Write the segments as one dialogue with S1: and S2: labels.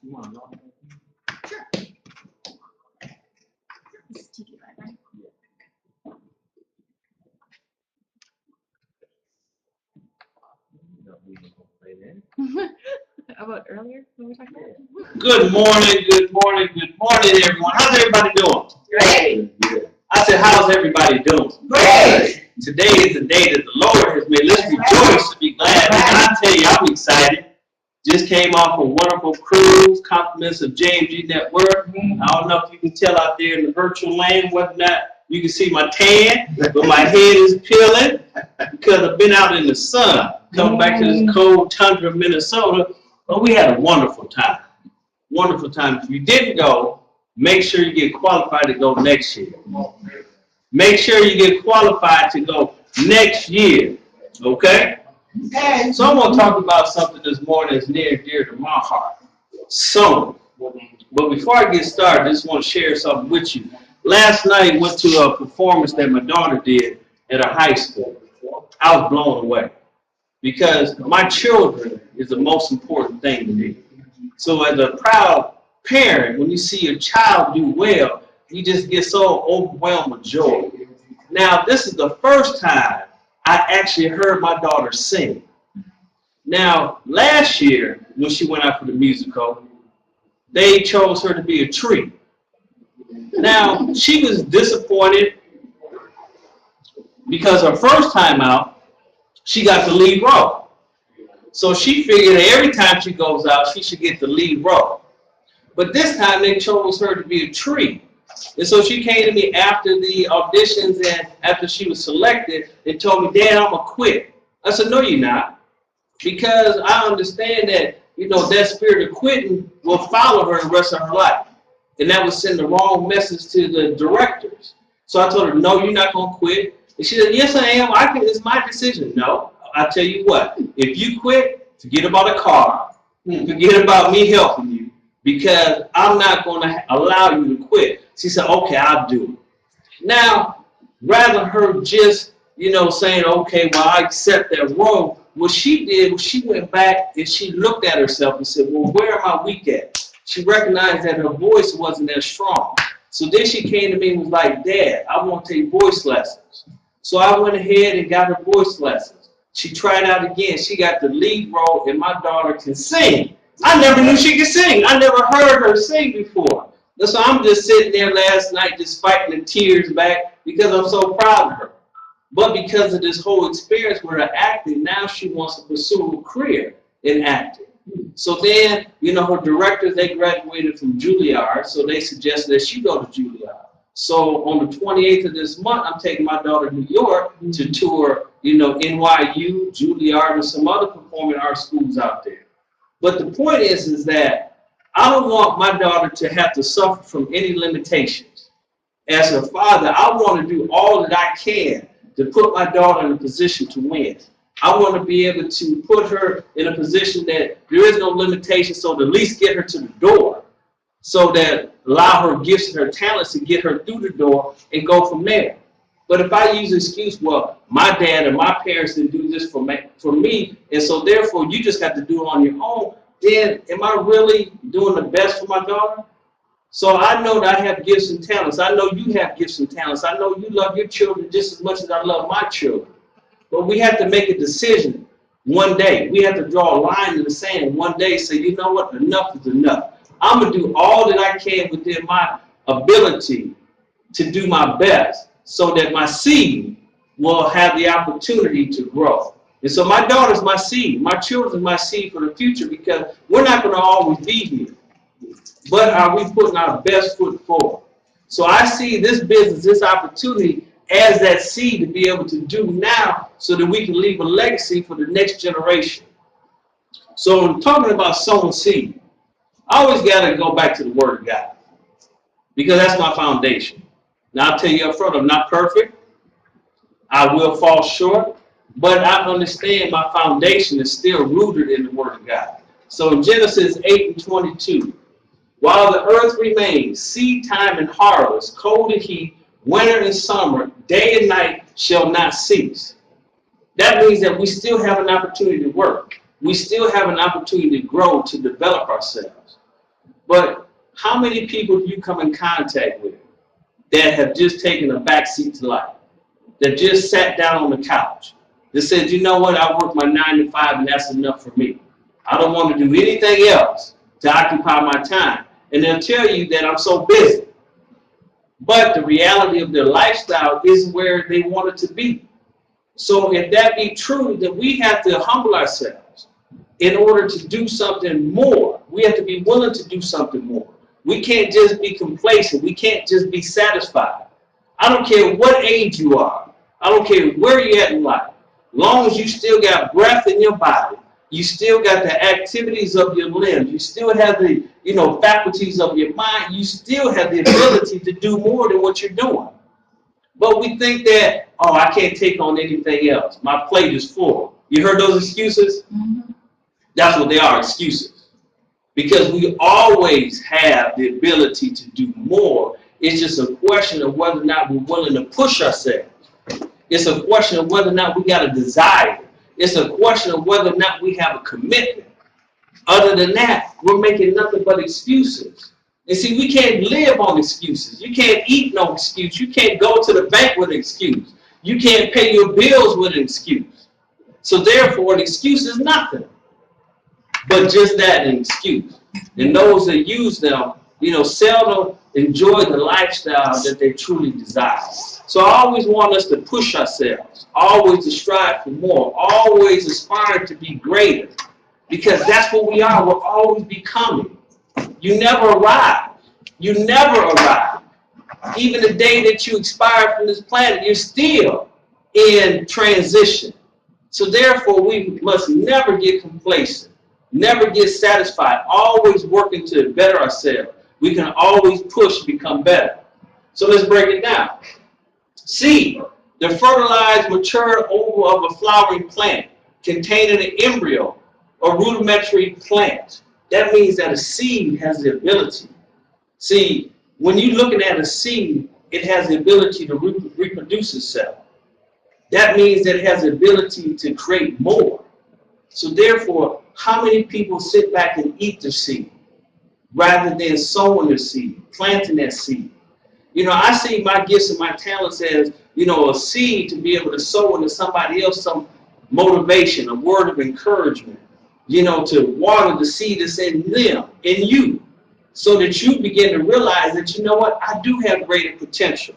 S1: Sure. Just take it right back. About earlier when we talked about it?
S2: Good morning, good morning, good morning, everyone. How's everybody doing?
S3: Great.
S2: I said, how's everybody doing?
S3: Great.
S2: Today is the day that the Lord has made. Let's rejoice and be glad. And I tell you, I'm excited. Just came off a wonderful cruise, compliments of JMG Network. I don't know if you can tell out there in the virtual land, whether or not you can see my tan, but my head is peeling because I've been out in the sun, coming back to this cold tundra of Minnesota. But we had a wonderful time. Wonderful time. If you didn't go, make sure you get qualified to go next year. Make sure you get qualified to go next year. Okay? So I want to talk about something this morning that's near and dear to my heart. Sowing. But before I get started, I just want to share something with you. Last night, I went to a performance that my daughter did at a high school. I was blown away because my children is the most important thing to me. So as a proud parent, when you see your child do well, you just get so overwhelmed with joy. Now, this is the first time I actually heard my daughter sing. Now, last year, when she went out for the musical, they chose her to be a tree. Now, she was disappointed because her first time out, she got the lead role. So she figured that every time she goes out, she should get the lead role. But this time, they chose her to be a tree. And so she came to me after the auditions and after she was selected and told me, Dad, I'm going to quit. I said, no, you're not. Because I understand that, that spirit of quitting will follow her the rest of her life. And that would send the wrong message to the directors. So I told her, no, you're not going to quit. And she said, yes, I am. It's my decision. No, I tell you what, if you quit, forget about a car. Forget about me helping you. Because I'm not going to allow you to quit. She said, okay, I'll do it. Now, rather than her just, saying, okay, well, I accept that role, what she did was she went back and she looked at herself and said, well, where am I weak at? She recognized that her voice wasn't as strong. So then she came to me and was like, Dad, I want to take voice lessons. So I went ahead and got her voice lessons. She tried out again. She got the lead role, and my daughter can sing. I never knew she could sing. I never heard her sing before. So I'm just sitting there last night just fighting the tears back because I'm so proud of her. But because of this whole experience with her acting, now she wants to pursue a career in acting. So then, her directors, they graduated from Juilliard, so they suggested that she go to Juilliard. So on the 28th of this month, I'm taking my daughter to New York to tour, NYU, Juilliard, and some other performing arts schools out there. But the point is that I don't want my daughter to have to suffer from any limitations. As her father, I want to do all that I can to put my daughter in a position to win. I want to be able to put her in a position that there is no limitation, so to at least get her to the door, so that allow her gifts and her talents to get her through the door and go from there. But if I use the excuse, well, my dad and my parents didn't do this for me, and so therefore you just got to do it on your own, then am I really doing the best for my daughter? So I know that I have gifts and talents. I know you have gifts and talents. I know you love your children just as much as I love my children. But we have to make a decision one day. We have to draw a line in the sand one day, say, you know what, enough is enough. I'm going to do all that I can within my ability to do my best so that my seed will have the opportunity to grow. And so my daughter's my seed. My children's my seed for the future because we're not going to always be here. But are we putting our best foot forward? So I see this business, this opportunity as that seed to be able to do now so that we can leave a legacy for the next generation. So when talking about sowing seed, I always got to go back to the Word of God because that's my foundation. Now I'll tell you up front, I'm not perfect. I will fall short, but I understand my foundation is still rooted in the Word of God. So in Genesis 8:22, while the earth remains, seed time and harvest, cold and heat, winter and summer, day and night shall not cease. That means that we still have an opportunity to work. We still have an opportunity to grow, to develop ourselves. But how many people do you come in contact with that have just taken a backseat to life, that just sat down on the couch, that said, you know what, I work my 9 to 5 and that's enough for me. I don't want to do anything else to occupy my time. And they'll tell you that I'm so busy. But the reality of their lifestyle isn't where they want it to be. So if that be true, then we have to humble ourselves in order to do something more. We have to be willing to do something more. We can't just be complacent. We can't just be satisfied. I don't care what age you are. I don't care where you're at in life. Long as you still got breath in your body, you still got the activities of your limbs, you still have the faculties of your mind, you still have the ability to do more than what you're doing. But we think that, oh, I can't take on anything else. My plate is full. You heard those excuses? Mm-hmm. That's what they are, excuses. Because we always have the ability to do more. It's just a question of whether or not we're willing to push ourselves. It's a question of whether or not we got a desire. It's a question of whether or not we have a commitment. Other than that, we're making nothing but excuses. And see, we can't live on excuses. You can't eat no excuse. You can't go to the bank with an excuse. You can't pay your bills with an excuse. So therefore, an excuse is nothing but just that, an excuse. And those that use them, seldom enjoy the lifestyle that they truly desire. So I always want us to push ourselves, always to strive for more, always aspire to be greater, because that's what we are. We're always becoming. You never arrive. You never arrive. Even the day that you expire from this planet, you're still in transition. So therefore, we must never get complacent, never get satisfied, always working to better ourselves. We can always push to become better. So let's break it down. Seed, the fertilized, mature ovule of a flowering plant containing an embryo or rudimentary plant. That means that a seed has the ability. See, when you're looking at a seed, it has the ability to reproduce itself. That means that it has the ability to create more. So therefore, how many people sit back and eat the seed rather than sowing the seed, planting that seed? I see my gifts and my talents as, a seed to be able to sow into somebody else some motivation, a word of encouragement, to water the seed that's in them, in you, so that you begin to realize that, what, I do have greater potential.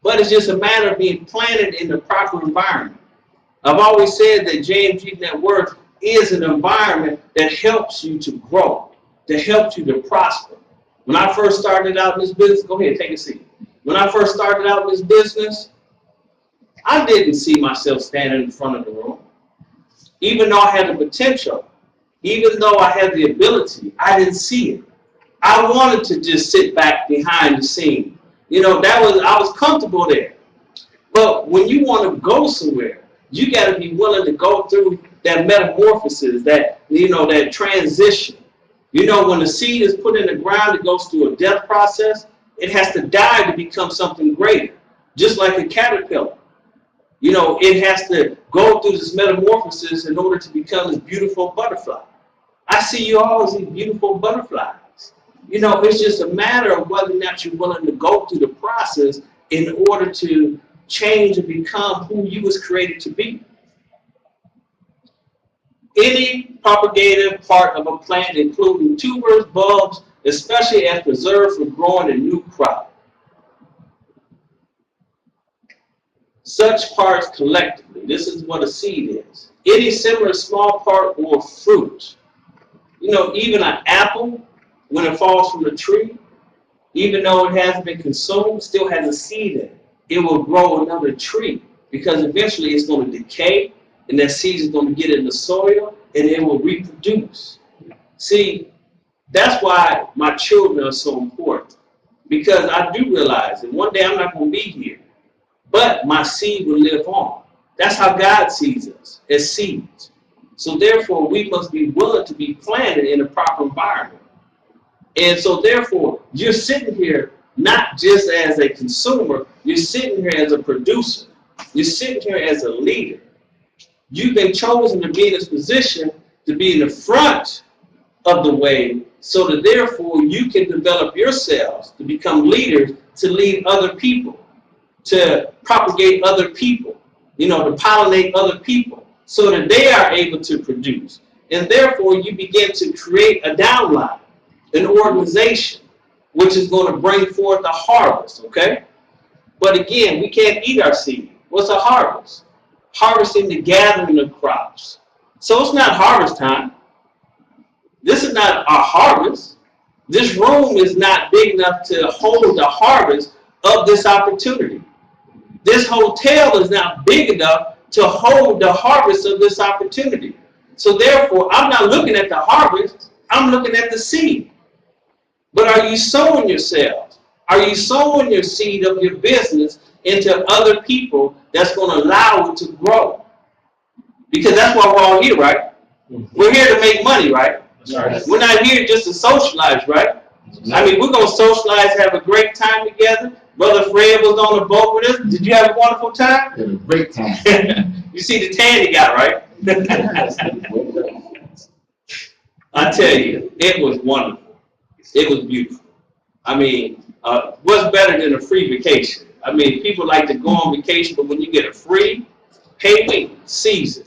S2: But it's just a matter of being planted in the proper environment. I've always said that JMG Network is an environment that helps you to grow, that helps you to prosper. When I first started out in this business, go ahead, take a seat. When I first started out in this business, I didn't see myself standing in front of the room. Even though I had the potential, even though I had the ability, I didn't see it. I wanted to just sit back behind the scene. I was comfortable there. But when you want to go somewhere, you got to be willing to go through that metamorphosis, that transition. When the seed is put in the ground, it goes through a death process. It has to die to become something greater, just like a caterpillar. It has to go through this metamorphosis in order to become this beautiful butterfly. I see you all as these beautiful butterflies. It's just a matter of whether or not you're willing to go through the process in order to change and become who you was created to be. Any propagative part of a plant, including tubers, bulbs, especially as preserved for growing a new crop. Such parts collectively, this is what a seed is. Any similar small part or fruit. Even an apple, when it falls from the tree, even though it hasn't been consumed, still has a seed in it. It will grow another tree because eventually it's going to decay and that seed is going to get in the soil and it will reproduce. See, that's why my children are so important, because I do realize that one day I'm not going to be here, but my seed will live on. That's how God sees us, as seeds. So therefore, we must be willing to be planted in a proper environment. And so therefore, you're sitting here not just as a consumer, you're sitting here as a producer. You're sitting here as a leader. You've been chosen to be in this position to be in the front of the wave so that therefore you can develop yourselves to become leaders, to lead other people, to propagate other people, to pollinate other people, so that they are able to produce. And therefore you begin to create a downline, an organization, which is going to bring forth a harvest, okay? But again, we can't eat our seed. What's a harvest? Harvesting the gathering of crops. So it's not harvest time. This is not our harvest. This room is not big enough to hold the harvest of this opportunity. This hotel is not big enough to hold the harvest of this opportunity. So therefore, I'm not looking at the harvest, I'm looking at the seed. But are you sowing yourselves? Are you sowing your seed of your business into other people that's going to allow it to grow? Because that's why we're all here, right? We're here to make money, right?
S3: Right.
S2: We're not here just to socialize, right? I mean, we're going to socialize, have a great time together. Brother Fred was on the boat with us. Did you have a wonderful time?
S3: Had a great time.
S2: You see the tan he got, right? I tell you, it was wonderful. It was beautiful. I mean, what's better than a free vacation? I mean, people like to go on vacation, but when you get a free, pay season,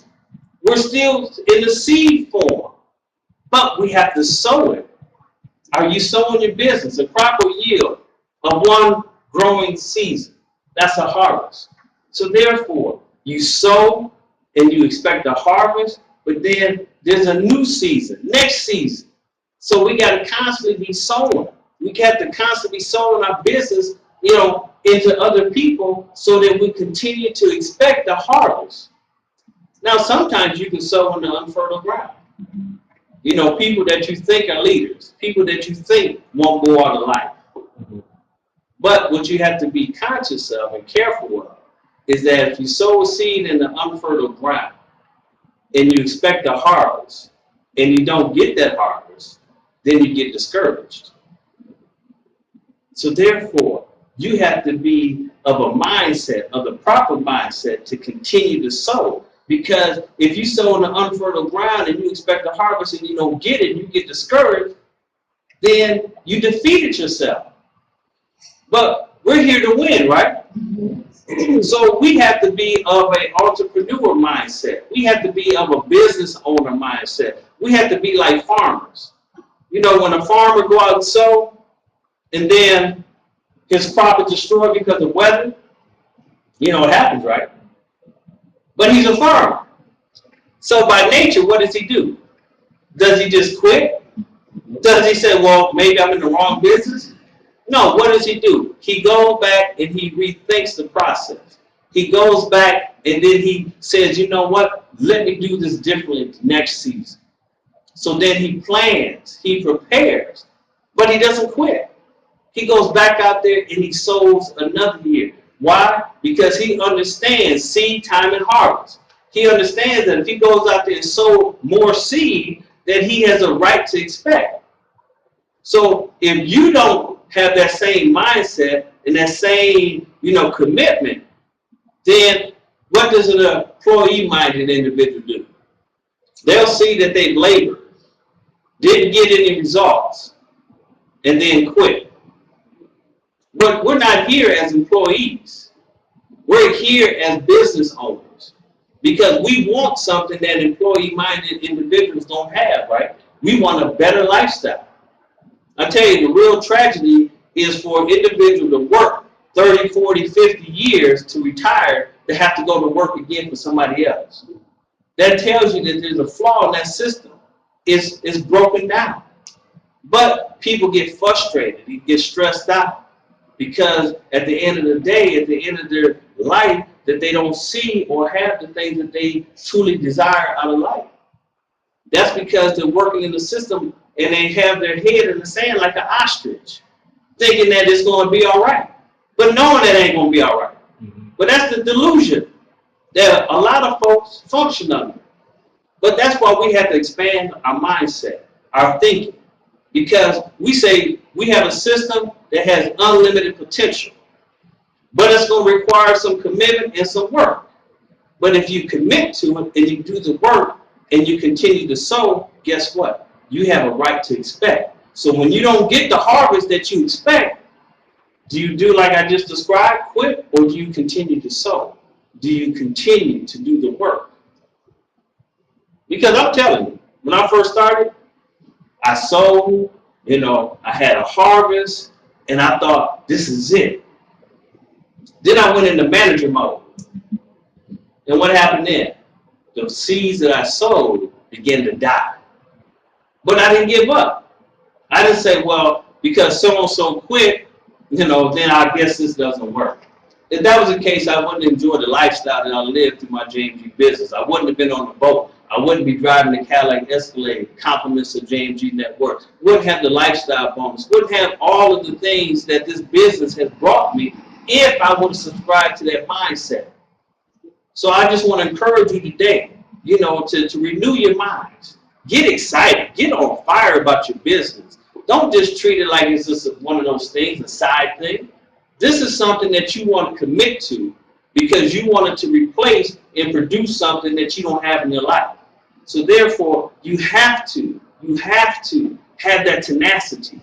S2: we're still in the seed form, but we have to sow it. Are you sowing your business? A proper yield of one growing season. That's a harvest. So therefore, you sow and you expect a harvest, but then there's a new season, next season. So we got to constantly be sowing. We have to constantly be sowing our business, into other people so that we continue to expect the harvest. Now, sometimes you can sow in the unfertile ground. People that you think are leaders, people that you think won't go out of life. But what you have to be conscious of and careful of is that if you sow a seed in the unfertile ground and you expect a harvest and you don't get that harvest, then you get discouraged. So therefore, you have to be of a mindset, of the proper mindset to continue to sow. Because if you sow in the unfertile ground and you expect a harvest and you don't get it, you get discouraged, then you defeated yourself. But we're here to win, right? So we have to be of an entrepreneur mindset. We have to be of a business owner mindset. We have to be like farmers. When a farmer go out and sow, and then his crop is destroyed because of weather, what happens, right? But he's a farmer. So by nature, what does he do? Does he just quit? Does he say, well, maybe I'm in the wrong business? No, what does he do? He goes back and he rethinks the process. He goes back and then he says, you know what? Let me do this differently next season. So then he plans, he prepares, but he doesn't quit. He goes back out there and he sows another year. Why? Because he understands seed time and harvest. He understands that if he goes out there and sows more seed, that he has a right to expect. So if you don't have that same mindset and that same, commitment, then what does an employee-minded individual do? They'll see that they've labored, didn't get any results, and then quit. But we're not here as employees. We're here as business owners because we want something that employee-minded individuals don't have, right? We want a better lifestyle. I tell you, the real tragedy is for an individual to work 30, 40, 50 years to retire to have to go to work again for somebody else. That tells you that there's a flaw in that system. It's broken down. But people get frustrated, they get stressed out because at the end of the day, at the end of their life, that they don't see or have the things that they truly desire out of life. That's because they're working in the system and they have their head in the sand like an ostrich, thinking that it's going to be all right, but knowing that it ain't going to be all right. But that's the delusion that a lot of folks function under. But that's why we have to expand our mindset, our thinking, because we say we have a system that has unlimited potential, but it's going to require some commitment and some work. But if you commit to it and you do the work and you continue to sow, guess what? You have a right to expect. So when you don't get the harvest that you expect, do you do like I just described, quit, or do you continue to sow? Do you continue to do the work? Because I'm telling you, when I first started, I sowed, I had a harvest, and I thought, this is it. Then I went into manager mode. And what happened then? The seeds that I sowed began to die. But I didn't give up. I didn't say, well, because so-and-so quit, then I guess this doesn't work. If that was the case, I wouldn't enjoy the lifestyle that I lived through my JMG business. I wouldn't have been on the boat. I wouldn't be driving the Cadillac Escalade, compliments of JMG Network. Wouldn't have the lifestyle bonus. Wouldn't have all of the things that this business has brought me if I would have subscribed to that mindset. So I just want to encourage you today, to renew your minds. Get excited. Get on fire about your business. Don't just treat it like it's just one of those things, a side thing. This is something that you want to commit to because you want it to replace and produce something that you don't have in your life. So therefore, you have to have that tenacity,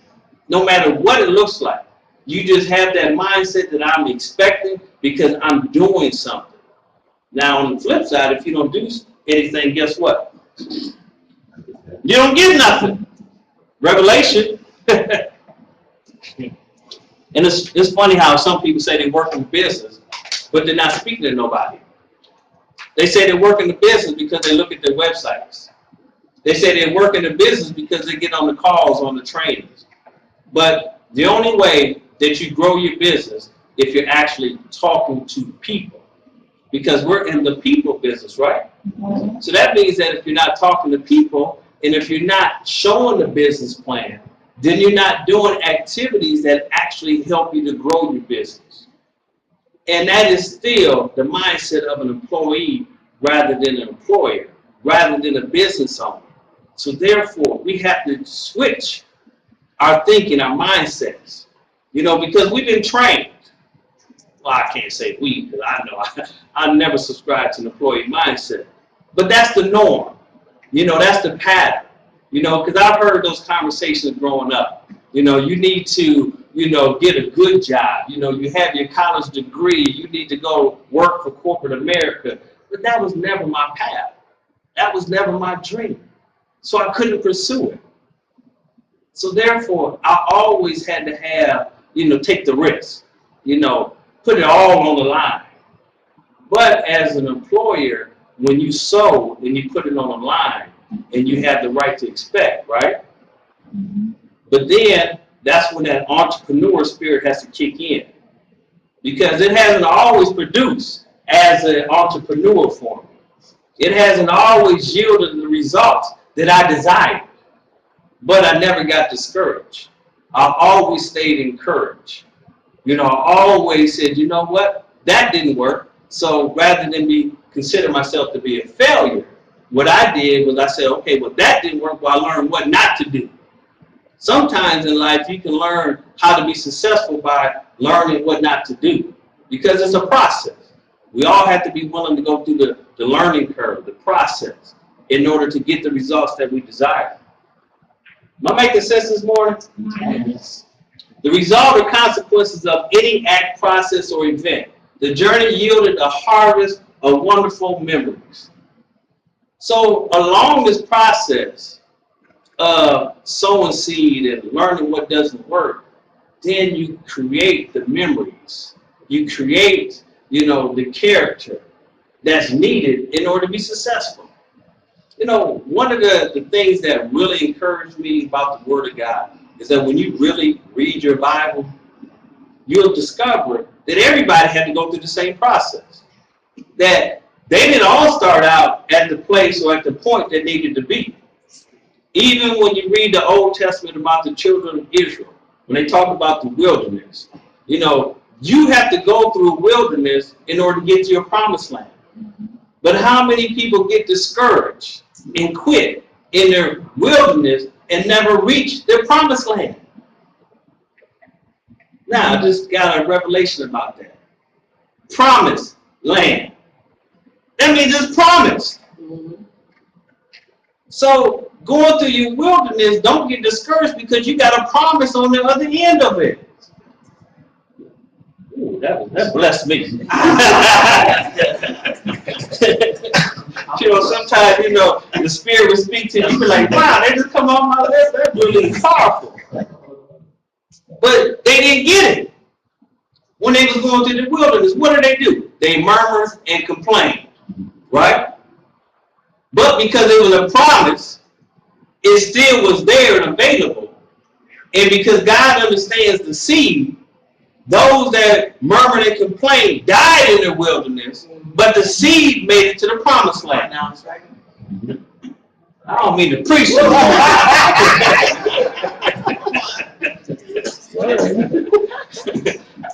S2: no matter what it looks like. You just have that mindset that I'm expecting because I'm doing something. Now, on the flip side, if you don't do anything, guess what? You don't get nothing. Revelation. And it's funny how some people say they work in business, but they're not speaking to nobody. They say they work in the business because they look at their websites. They say they work in the business because they get on the calls, on the trainings. But the only way that you grow your business if you're actually talking to people. Because we're in the people business, right? Mm-hmm. So that means that if you're not talking to people and if you're not showing the business plan, then you're not doing activities that actually help you to grow your business. And that is still the mindset of an employee rather than an employer, rather than a business owner. So therefore, we have to switch our thinking, our mindsets, because we've been trained. Well, I can't say we, because I know I never subscribed to an employee mindset. But that's the norm. That's the pattern. Because I've heard those conversations growing up. You need to, get a good job. You have your college degree. You need to go work for corporate America. But that was never my path. That was never my dream. So I couldn't pursue it. So therefore, I always had to have, take the risk, put it all on the line. But as an employer, when you sow and you put it on the line, and you have the right to expect, right? Mm-hmm. But then that's when that entrepreneur spirit has to kick in. Because it hasn't always produced as an entrepreneur for me. It hasn't always yielded the results that I desired. But I never got discouraged. I always stayed encouraged. I always said, you know what? That didn't work. So rather than consider myself to be a failure, what I did was I said, okay, well, that didn't work. Well, I learned what not to do. Sometimes in life, you can learn how to be successful by learning what not to do because it's a process. We all have to be willing to go through the learning curve, the process, in order to get the results that we desire. Am I making sense this morning? Yes. The result or consequences of any act, process, or event. The journey yielded a harvest of wonderful memories. So along this process of sowing seed and learning what doesn't work, then you create the memories. You create, the character that's needed in order to be successful. One of the things that really encouraged me about the Word of God is that when you really read your Bible, you'll discover that everybody had to go through the same process. That they didn't all start out at the place or at the point they needed to be. Even when you read the Old Testament about the children of Israel, when they talk about the wilderness, you have to go through wilderness in order to get to your promised land. But how many people get discouraged and quit in their wilderness and never reach their promised land? Now, I just got a revelation about that. Promised land. That means it's promised. So going through your wilderness, don't get discouraged because you got a promise on the other end of it. Ooh, that blessed me. Sometimes, the Spirit will speak to you. You be like, wow, they just come off my lips. That's really powerful. But they didn't get it. When they was going through the wilderness, what do? They murmured and complained, right? But because it was a promise, it still was there and available. And because God understands the seed, those that murmured and complained died in the wilderness, but the seed made it to the promised land. Now, I don't mean to preach.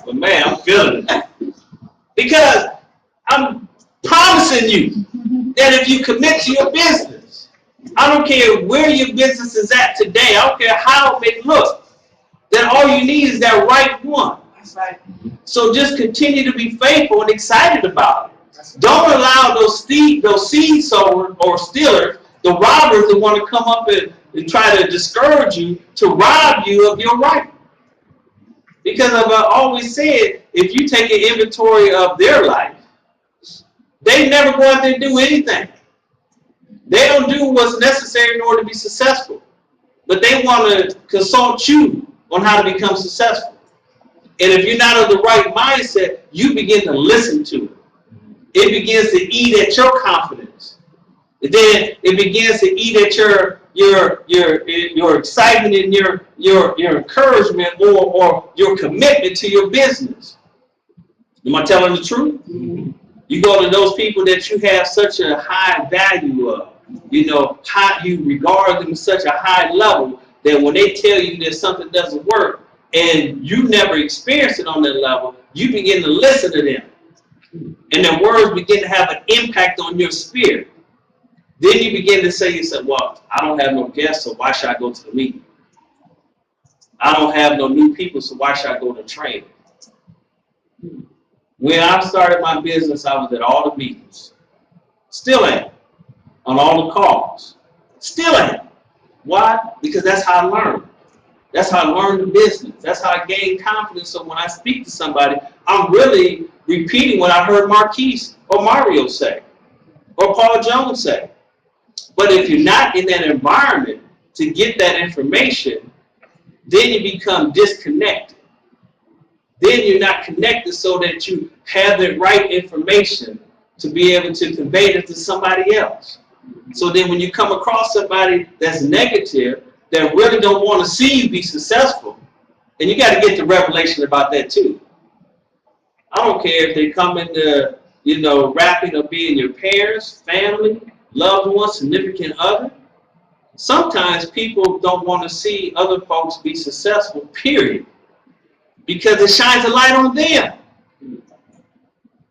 S2: But man, I'm feeling it. Because I'm promising you that if you commit to your business, I don't care where your business is at today, I don't care how it may look, that all you need is that right one. That's right. So just continue to be faithful and excited about it. Don't allow those seed sowers or stealers, the robbers that want to come up and try to discourage you, to rob you of your right. Because I've always said, if you take an inventory of their life, they never go out there and do anything. They don't do what's necessary in order to be successful. But they want to consult you on how to become successful. And if you're not of the right mindset, you begin to listen to it. It begins to eat at your confidence. And then it begins to eat at your excitement and your encouragement or your commitment to your business. Am I telling the truth? Mm-hmm. You go to those people that you have such a high value of, how you regard them at such a high level that when they tell you that something doesn't work and you never experienced it on that level, you begin to listen to them. And their words begin to have an impact on your spirit. Then you begin to say to yourself, well, I don't have no guests, so why should I go to the meeting? I don't have no new people, so why should I go to training? When I started my business, I was at all the meetings. Still am. On all the calls. Still am. Why? Because that's how I learned. That's how I learned the business. That's how I gained confidence. So when I speak to somebody, I'm really repeating what I heard Marquise or Mario say, or Paul Jones say. But if you're not in that environment to get that information, then you become disconnected. Then you're not connected so that you have the right information to be able to convey it to somebody else. So then when you come across somebody that's negative, that really don't want to see you be successful, and you got to get the revelation about that too. I don't care if they come into, rapping or being your parents, family, loved ones, significant other. Sometimes people don't want to see other folks be successful, period. Because it shines a light on them.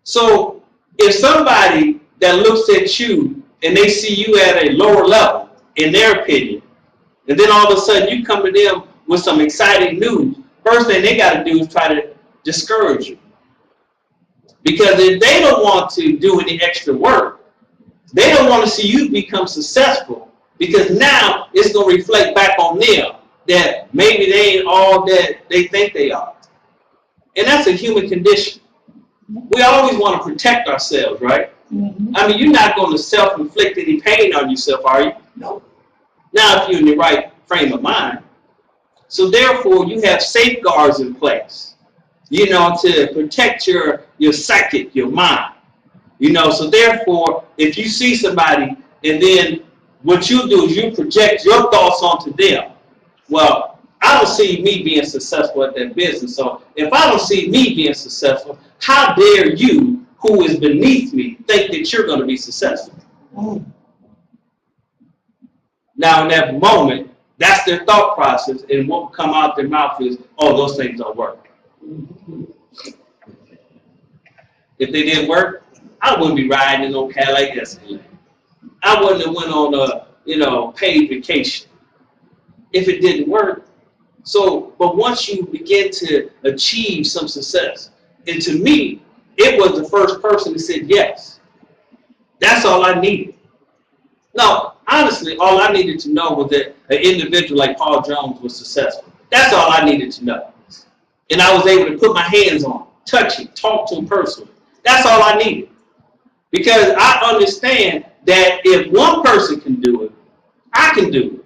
S2: So if somebody that looks at you and they see you at a lower level, in their opinion, and then all of a sudden you come to them with some exciting news, first thing they got to do is try to discourage you. Because if they don't want to do any extra work, they don't want to see you become successful, because now it's going to reflect back on them that maybe they ain't all that they think they are. And that's a human condition. We always want to protect ourselves, right? Mm-hmm. I mean, you're not going to self-inflict any pain on yourself, are you? No. Now, if you're in the right frame of mind. So therefore, you have safeguards in place, to protect your psychic, your mind. So therefore, if you see somebody and then what you do is you project your thoughts onto them. Well, I don't see me being successful at that business. So if I don't see me being successful, how dare you, who is beneath me, think that you're going to be successful? Now, in that moment, that's their thought process, and what will come out their mouth is, oh, those things don't work. If they didn't work, I wouldn't be riding in no Cadillac Escalade. I wouldn't have went on a, paid vacation if it didn't work. So, but once you begin to achieve some success, and to me, it was the first person that said yes. That's all I needed. No, honestly, all I needed to know was that an individual like Paul Jones was successful. That's all I needed to know. And I was able to put my hands on him, touch him, talk to him personally. That's all I needed. Because I understand that if one person can do it, I can do it.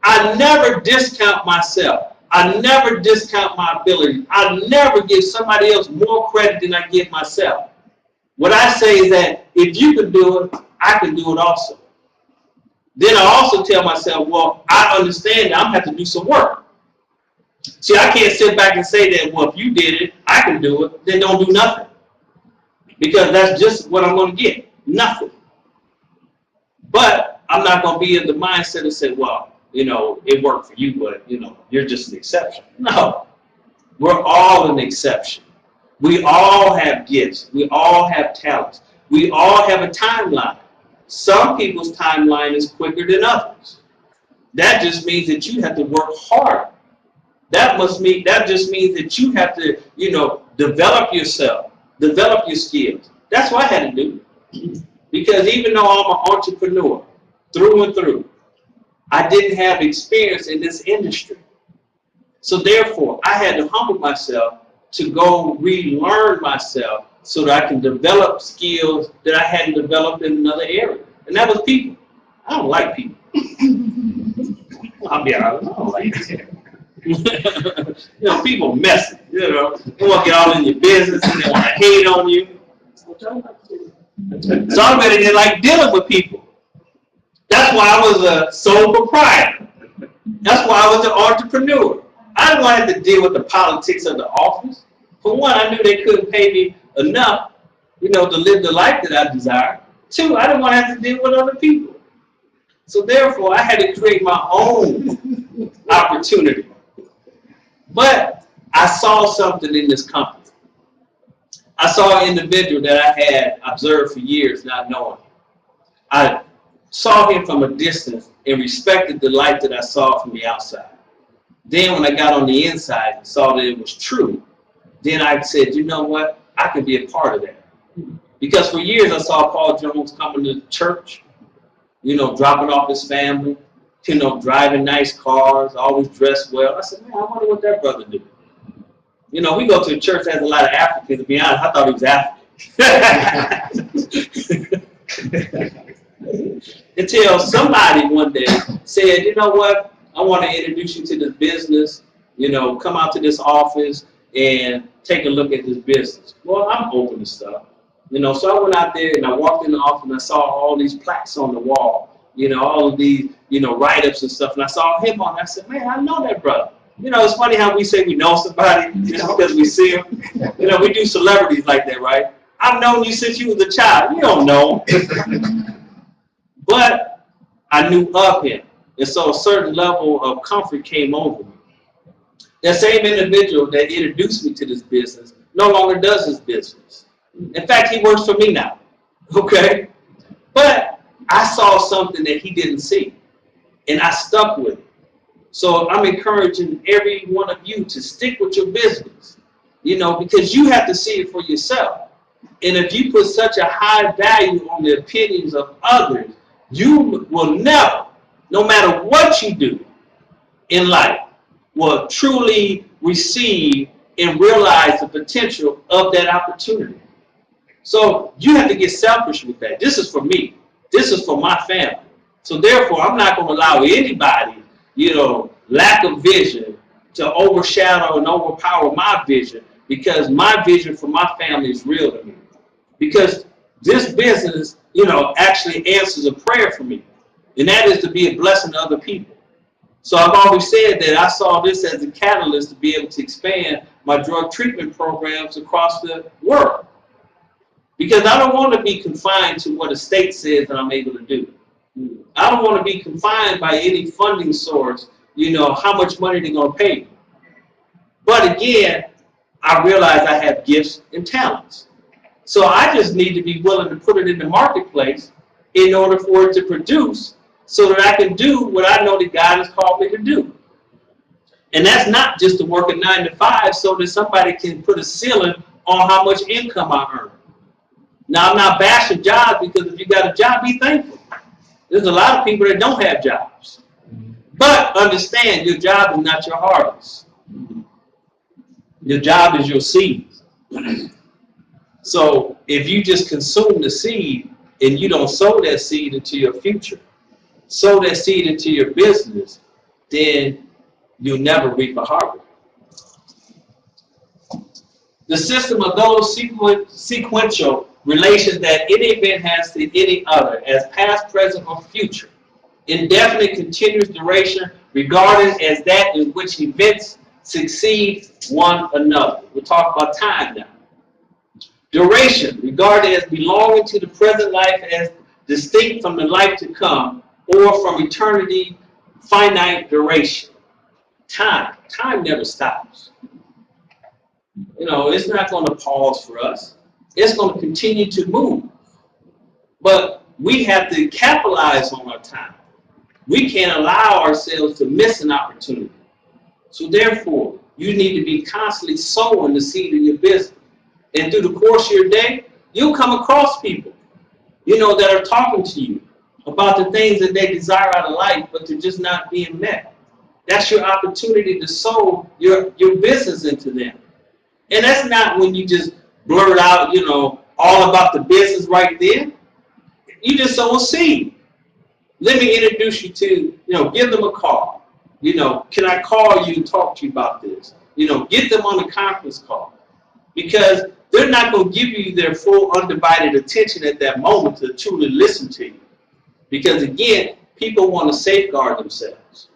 S2: I never discount myself. I never discount my ability. I never give somebody else more credit than I give myself. What I say is that if you can do it, I can do it also. Then I also tell myself, well, I understand that I'm going to have to do some work. See, I can't sit back and say that, well, if you did it, I can do it, then don't do nothing. Because that's just what I'm going to get, nothing. But I'm not going to be in the mindset and say, well, you know, it worked for you, but, you know, you're just an exception. No, we're all an exception. We all have gifts. We all have talents. We all have a timeline. Some people's timeline is quicker than others. That just means that you have to work hard. That just means that you have to, you know, develop yourself, develop your skills. That's what I had to do. Because even though I'm an entrepreneur through and through, I didn't have experience in this industry. So therefore, I had to humble myself to go relearn myself so that I can develop skills that I hadn't developed in another area. And that was people. I don't like people. I'll be honest, I don't like people. You know, people messy, you know. They want to get all in your business and they want to hate on you. So I'm ready to like dealing with people. That's why I was a sole proprietor. That's why I was an entrepreneur. I didn't want to have to deal with the politics of the office. For one, I knew they couldn't pay me enough, you know, to live the life that I desired. Two, I didn't want to have to deal with other people. So therefore, I had to create my own opportunity. But I saw something in this company. I saw an individual that I had observed for years, not knowing. I saw him from a distance and respected the life that I saw from the outside. Then when I got on the inside and saw that it was true, then I said, you know what? I can be a part of that. Because for years I saw Paul Jones coming to church, you know, dropping off his family, you know, driving nice cars, always dressed well. I said, man, I wonder what that brother do. You know, we go to a church that has a lot of Africans. To be honest, I thought he was African. Until somebody one day said, you know what? I want to introduce you to this business. You know, come out to this office and take a look at this business. Well, I'm open to stuff. You know, so I went out there and I walked in the office and I saw all these plaques on the wall. You know, all of these, you know, write-ups and stuff. And I saw him on. I said, man, I know that brother. You know, it's funny how we say we know somebody just because we see them. You know, we do celebrities like that, right? I've known you since you was a child. You don't know him. But I knew of him. And so a certain level of comfort came over me. That same individual that introduced me to this business no longer does this business. In fact, he works for me now. Okay? But I saw something that he didn't see. And I stuck with it. So I'm encouraging every one of you to stick with your business, you know, because you have to see it for yourself. And if you put such a high value on the opinions of others, you will never, no matter what you do in life, will truly receive and realize the potential of that opportunity. So you have to get selfish with that. This is for me. This is for my family. So therefore, I'm not going to allow anybody, you know, lack of vision to overshadow and overpower my vision, because my vision for my family is real to me. Because this business, you know, actually answers a prayer for me, and that is to be a blessing to other people. So I've always said that I saw this as a catalyst to be able to expand my drug treatment programs across the world. Because I don't want to be confined to what a state says that I'm able to do. I don't want to be confined by any funding source, you know, how much money they're going to pay me. But again, I realize I have gifts and talents. So I just need to be willing to put it in the marketplace in order for it to produce, so that I can do what I know that God has called me to do. And that's not just to work a 9 to 5 so that somebody can put a ceiling on how much income I earn. Now, I'm not bashing jobs, because if you got a job, be thankful. There's a lot of people that don't have jobs. But understand, your job is not your harvest. Your job is your seed. So if you just consume the seed and you don't sow that seed into your future, sow that seed into your business, then you'll never reap a harvest. The system of those sequential relations that any event has to any other, as past, present, or future, indefinite continuous duration, regarded as that in which events succeed one another. We'll talk about time now. Duration, regarded as belonging to the present life as distinct from the life to come, or from eternity, finite duration. Time never stops. It's not going to pause for us. It's going to continue to move. But we have to capitalize on our time. We can't allow ourselves to miss an opportunity. So therefore, you need to be constantly sowing the seed of your business. And through the course of your day, you'll come across people, that are talking to you about the things that they desire out of life, but they're just not being met. That's your opportunity to sow your business into them. And that's not when you just blurt out, all about the business right then. You just sow a seed. Let me introduce you to, give them a call. Can I call you and talk to you about this? Get them on a conference call. Because they're not going to give you their full undivided attention at that moment to truly listen to you. Because again, people want to safeguard themselves.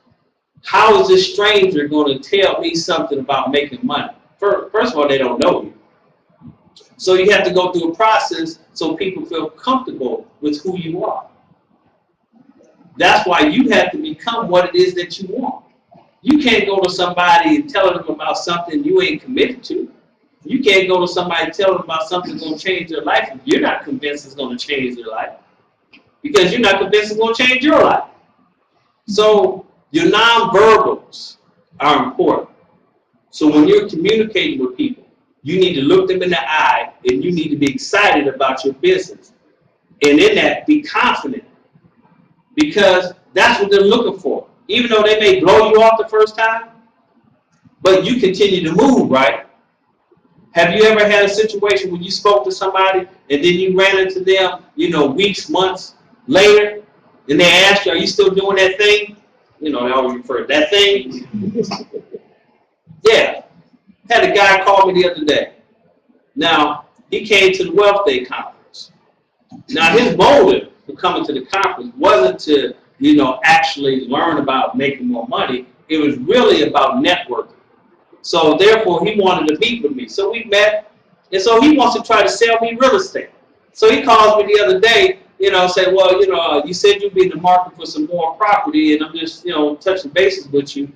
S2: How is this stranger going to tell me something about making money? First of all, they don't know you. So you have to go through a process so people feel comfortable with who you are. That's why you have to become what it is that you want. You can't go to somebody and tell them about something you ain't committed to. You can't go to somebody and tell them about something that's going to change their life if you're not convinced it's going to change their life. Because you're not convinced it's going to change your life. So your nonverbals are important. So when you're communicating with people, you need to look them in the eye and you need to be excited about your business. And in that, be confident. Because that's what they're looking for. Even though they may blow you off the first time, but you continue to move, right? Have you ever had a situation when you spoke to somebody and then you ran into them, weeks, months later, and they asked you, are you still doing that thing? They always refer to that thing. Yeah. Had a guy call me the other day. Now, he came to the Wealth Day conference. Now, his motive for coming to the conference wasn't to, actually learn about making more money. It was really about networking. So, therefore, he wanted to meet with me. So, we met, and so he wants to try to sell me real estate. So, he calls me the other day, said, well, you said you'd be in the market for some more property, and I'm just, touching bases with you.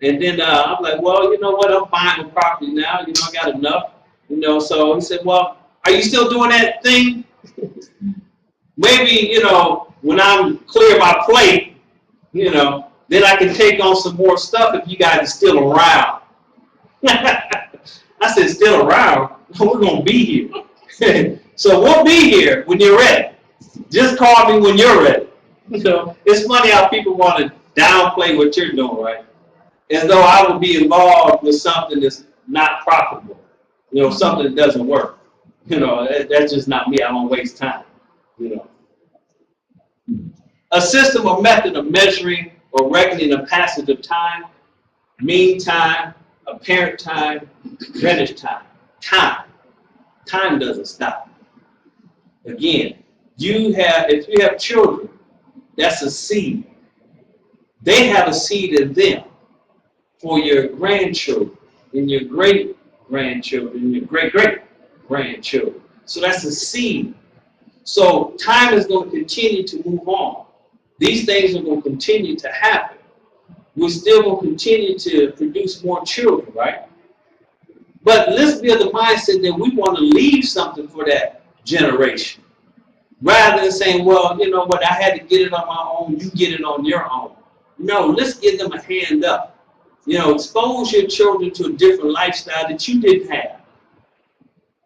S2: And then I'm like, well, you know what? I'm buying the property now. I got enough. So he said, well, are you still doing that thing? Maybe, when I'm clear my plate, then I can take on some more stuff if you guys are still around. I said, still around? We're going to be here. So we'll be here when you're ready. Just call me when you're ready. It's funny how people want to downplay what you're doing, right? As though I would be involved with something that's not profitable, something that doesn't work. That's just not me. I don't waste time. A system or method of measuring or reckoning the passage of time, mean time, apparent time, reddish time. Time doesn't stop. Again, if you have children, that's a seed. They have a seed in them. For your grandchildren, and your great-grandchildren, and your great-great-grandchildren. So that's a seed. So time is going to continue to move on. These things are going to continue to happen. We're still going to continue to produce more children, right? But let's build the mindset that we want to leave something for that generation. Rather than saying, well, you know what, I had to get it on my own, you get it on your own. No, let's give them a hand up. Expose your children to a different lifestyle that you didn't have.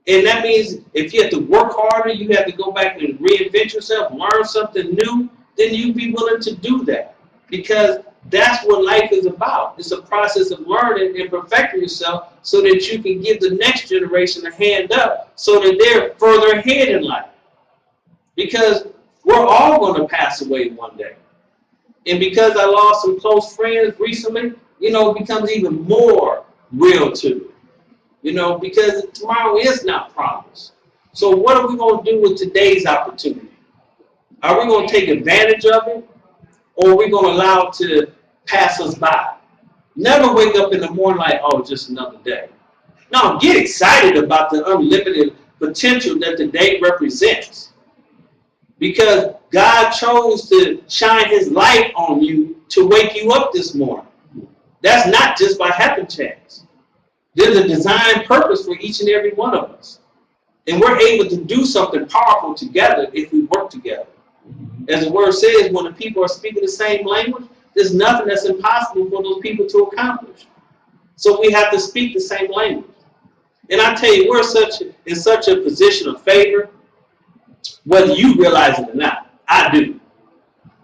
S2: And that means if you have to work harder, you have to go back and reinvent yourself, learn something new, then you be willing to do that, because that's what life is about. It's a process of learning and perfecting yourself so that you can give the next generation a hand up so that they're further ahead in life. Because we're all going to pass away one day. And because I lost some close friends recently, it becomes even more real to me. Because tomorrow is not promised. So what are we going to do with today's opportunity? Are we going to take advantage of it? Or are we going to allow it to pass us by? Never wake up in the morning like, oh, just another day. No, get excited about the unlimited potential that the day represents. Because God chose to shine his light on you to wake you up this morning. That's not just by happen chance. There's a design purpose for each and every one of us. And we're able to do something powerful together if we work together. As the word says, when the people are speaking the same language, there's nothing that's impossible for those people to accomplish. So we have to speak the same language. And I tell you, we're in such a position of favor, whether you realize it or not. I do.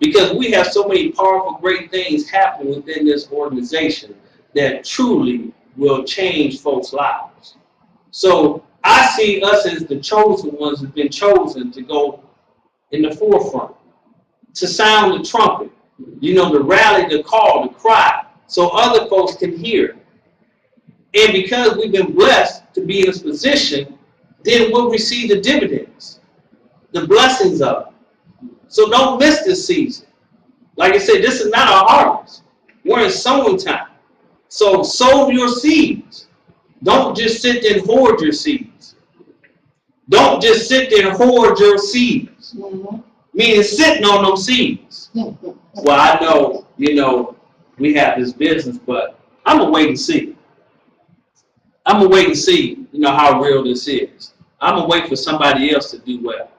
S2: Because we have so many powerful, great things happening within this organization that truly will change folks' lives. So I see us as the chosen ones who've been chosen to go in the forefront, to sound the trumpet, to rally, the call, the cry, so other folks can hear. And because we've been blessed to be in this position, then we'll receive the dividends, the blessings of it. So don't miss this season. Like I said, this is not our harvest. We're in sowing time. So sow your seeds. Don't just sit there and hoard your seeds. Don't just sit there and hoard your seeds. Meaning sitting on those seeds. Well, I know, we have this business, but I'm going to wait and see. I'm going to wait and see, how real this is. I'm going to wait for somebody else to do well.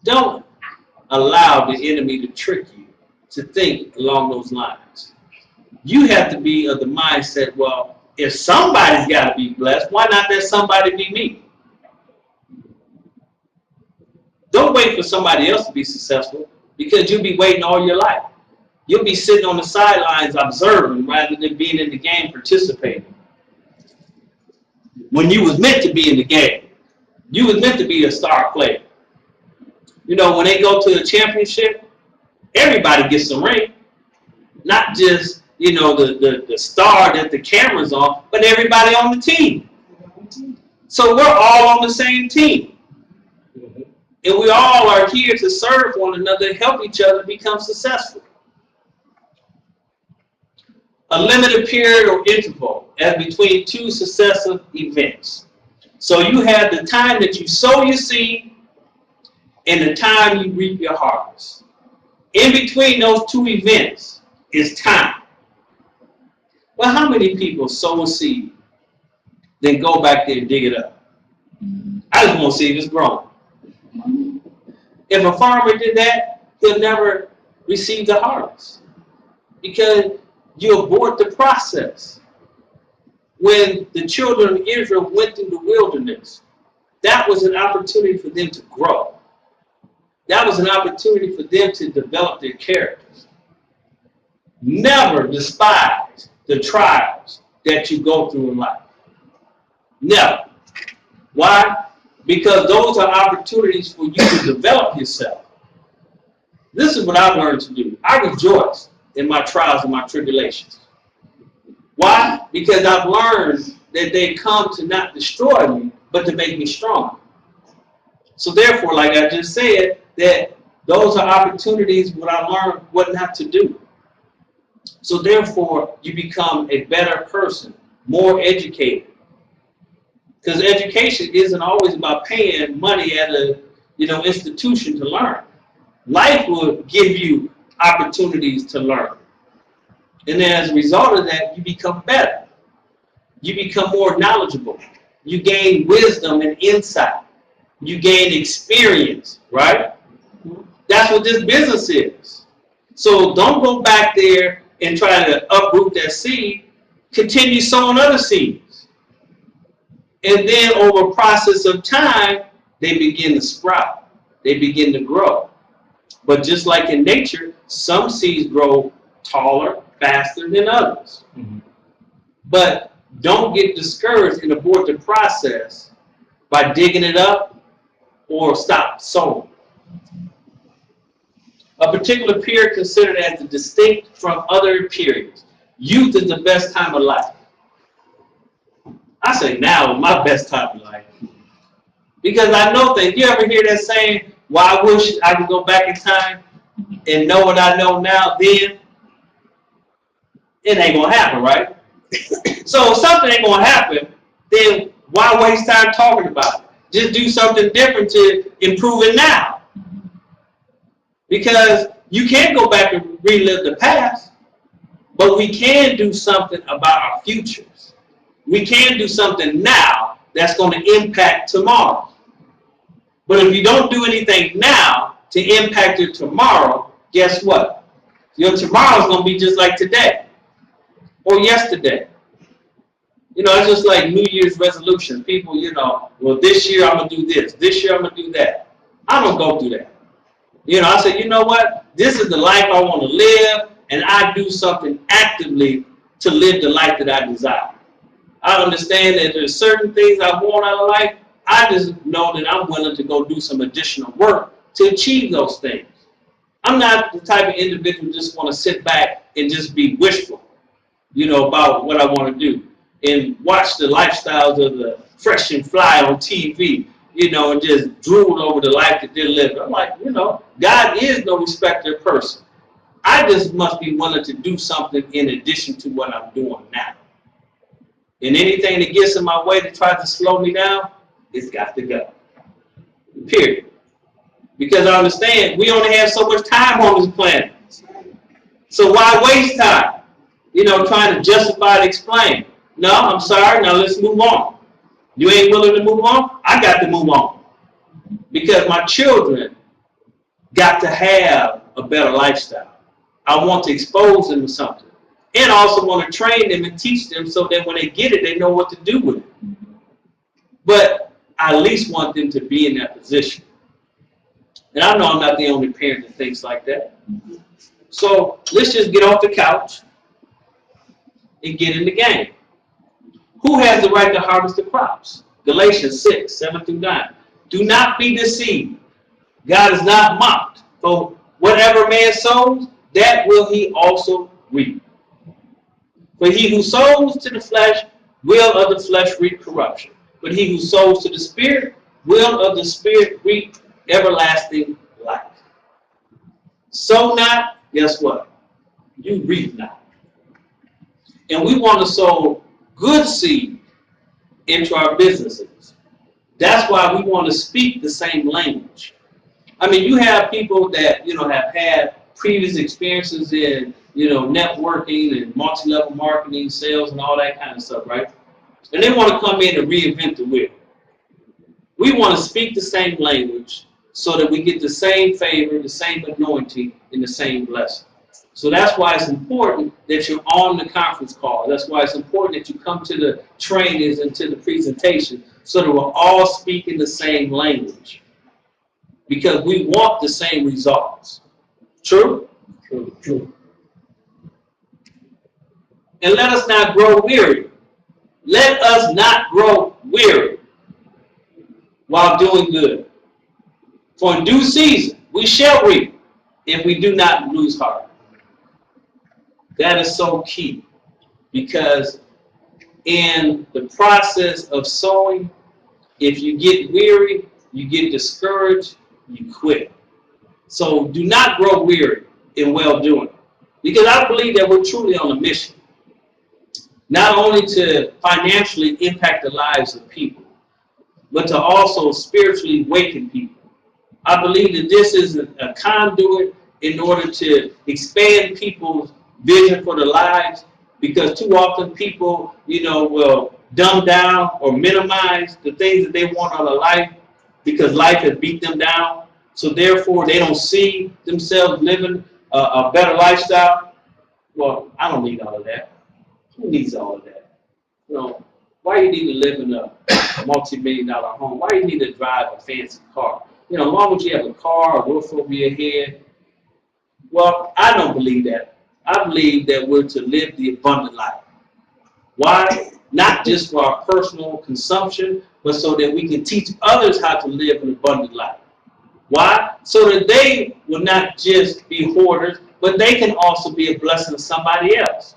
S2: Don't allow the enemy to trick you to think along those lines. You have to be of the mindset, well, if somebody's got to be blessed, why not let somebody be me? Don't wait for somebody else to be successful, because you'll be waiting all your life. You'll be sitting on the sidelines observing rather than being in the game participating. When you was meant to be in the game, you was meant to be a star player. When they go to the championship, everybody gets a ring. Not just, the star that the camera's on, but everybody on the team. So we're all on the same team. And we all are here to serve one another and help each other become successful. A limited period or interval as between two successive events. So you have the time that you sow your seed and the time you reap your harvest. In between those two events is time. Well, how many people sow a seed, then go back there and dig it up? I just want to see if it's growing. If a farmer did that, he'll never receive the harvest, because you abort the process. When the children of Israel went through the wilderness, that was an opportunity for them to grow. That was an opportunity for them to develop their characters. Never despise the trials that you go through in life. Never. Why? Because those are opportunities for you to develop yourself. This is what I've learned to do. I rejoice in my trials and my tribulations. Why? Because I've learned that they come to not destroy me, but to make me stronger. So therefore, like I just said, that those are opportunities where I learned what not to do. So therefore, you become a better person, more educated. Because education isn't always about paying money at a institution to learn. Life will give you opportunities to learn. And then as a result of that, you become better. You become more knowledgeable. You gain wisdom and insight. You gain experience, right? That's what this business is. So don't go back there and try to uproot that seed. Continue sowing other seeds. And then over a process of time, they begin to sprout. They begin to grow. But just like in nature, some seeds grow taller, faster than others.
S3: Mhm.
S2: But don't get discouraged and abort the process by digging it up or stop sowing. A particular period considered as distinct from other periods. Youth is the best time of life. I say now is my best time of life. Because I know things. You ever hear that saying, well, I wish I could go back in time and know what I know now then? It ain't going to happen, right? So if something ain't going to happen, then why waste time talking about it? Just do something different to improve it now. Because you can't go back and relive the past, but we can do something about our futures. We can do something now that's going to impact tomorrow. But if you don't do anything now to impact your tomorrow, guess what? Your tomorrow is going to be just like today or yesterday. You know, it's just like New Year's resolution. People, you know, well, this year I'm going to do this. This year I'm going to do that. I don't go through that. You know, I said, you know what? This is the life I want to live, and I do something actively to live the life that I desire. I understand that there's certain things I want out of life. I just know that I'm willing to go do some additional work to achieve those things. I'm not the type of individual who just want to sit back and just be wishful, you know, about what I want to do and watch the lifestyles of the fresh and fly on TV, you know, and just drool over the life that they're living. I'm like, you know, God is no respecter of person. I just must be willing to do something in addition to what I'm doing now. And anything that gets in my way that tries to slow me down, it's got to go. Period. Because I understand we only have so much time on this planet. So why waste time, you know, trying to justify and explain? No, I'm sorry. Now let's move on. You ain't willing to move on? I got to move on. Because my children got to have a better lifestyle. I want to expose them to something. And I also want to train them and teach them so that when they get it, they know what to do with it. But I at least want them to be in that position. And I know I'm not the only parent that thinks like that. So let's just get off the couch and get in the game. Who has the right to harvest the crops? Galatians 6, 7 through 9. Do not be deceived. God is not mocked. For whatever man sows, that will he also reap. For he who sows to the flesh will of the flesh reap corruption. But he who sows to the Spirit will of the Spirit reap everlasting life. Sow not, guess what? You reap not. And we want to sow good seed into our businesses. That's why we want to speak the same language. I mean, you have people that, you know, have had previous experiences in, you know, networking and multi-level marketing, sales, and all that kind of stuff, right? And they want to come in and reinvent the wheel. We want to speak the same language so that we get the same favor, the same anointing, and the same blessing. So that's why it's important that you're on the conference call. That's why it's important that you come to the trainings and to the presentation so that we're all speaking the same language. Because we want the same results. True? True. True. And let us not grow weary. Let us not grow weary while doing good. For in due season we shall reap if we do not lose heart. That is so key, because in the process of sowing, if you get weary, you get discouraged, you quit. So do not grow weary in well-doing, because I believe that we're truly on a mission, not only to financially impact the lives of people, but to also spiritually awaken people. I believe that this is a conduit in order to expand people's vision for their lives, because too often people, you know, will dumb down or minimize the things that they want out of life because life has beat them down. So therefore, they don't see themselves living a better lifestyle. Well, I don't need all of that. Who needs all of that? You know, why you need to live in a multi-million-dollar home? Why you need to drive a fancy car? as long as you have a car, a roof over your head. Well, I don't believe that. I believe that we're to live the abundant life. Why? Not just for our personal consumption, but so that we can teach others how to live an abundant life. Why? So that they will not just be hoarders, but they can also be a blessing to somebody else.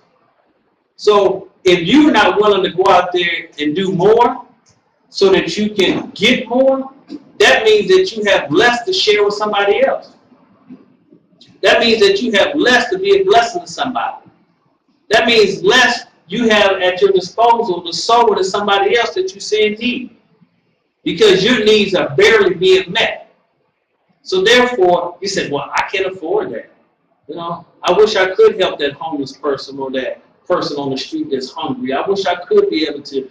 S2: So if you're not willing to go out there and do more so that you can get more, that means that you have less to share with somebody else. That means that you have less to be a blessing to somebody. That means less you have at your disposal to sow to somebody else that you see in need. Because your needs are barely being met. So therefore, you said, well, I can't afford that. I wish I could help that homeless person or that person on the street that's hungry. I wish I could be able to,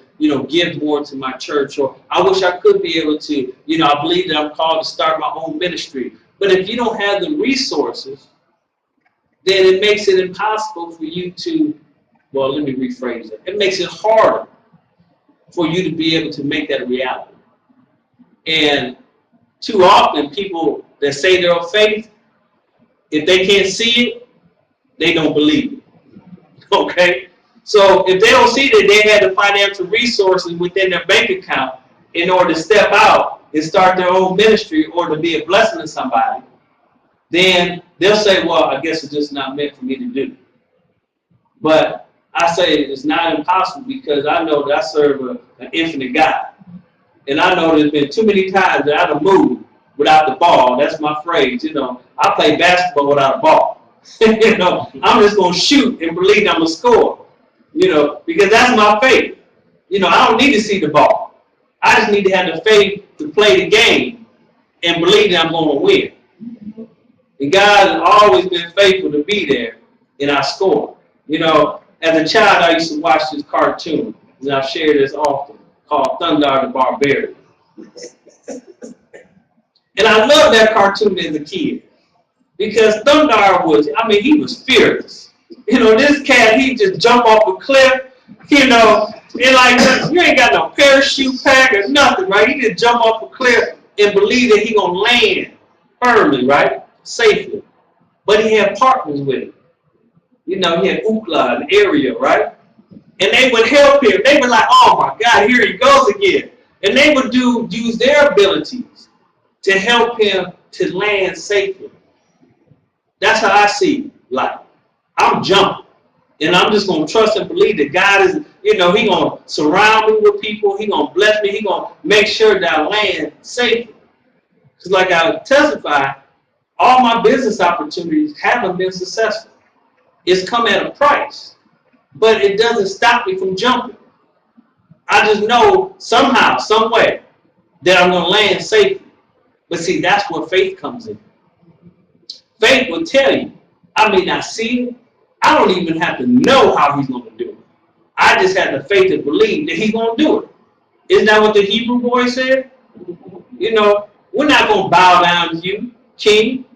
S2: give more to my church. Or I wish I could be able to, I believe that I'm called to start my own ministry. But if you don't have the resources, then it makes it impossible for you to, well, let me rephrase it. It makes it harder for you to be able to make that a reality. And too often, people that say they're of faith, if they can't see it, they don't believe it. Okay? So if they don't see that they have the financial resources within their bank account in order to step out and start their own ministry or to be a blessing to somebody, then they'll say, well, I guess it's just not meant for me to do. But I say it's not impossible because I know that I serve an infinite God. And I know there's been too many times that I've moved without the ball. That's my phrase. I play basketball without a ball. I'm just going to shoot and believe I'm going to score. Because that's my faith. I don't need to see the ball. I just need to have the faith to play the game and believe that I'm going to win. And God has always been faithful to be there, and I score. As a child, I used to watch this cartoon, and I've shared this often, called Thundarr the Barbarian. And I loved that cartoon as a kid because Thundarr he was fearless. This cat, he just jump off a cliff, and like, you ain't got no parachute pack or nothing, right? He just jump off a cliff and believe that he gonna land firmly, right? Safely. But he had partners with him. He had Ookla and Ariel, right? And they would help him. They were like, oh my God, here he goes again. And they would use their abilities to help him to land safely. That's how I see life. I'm jumping. And I'm just going to trust and believe that God is, He going to surround me with people. He going to bless me. He going to make sure that I land safely. Because like I testify, all my business opportunities haven't been successful. It's come at a price. But it doesn't stop me from jumping. I just know somehow, some way, that I'm going to land safely. But see, that's where faith comes in. Faith will tell you, I may not see it. I don't even have to know how he's going to do it. I just have the faith to believe that he's going to do it. Isn't that what the Hebrew boy said? We're not going to bow down to you, king.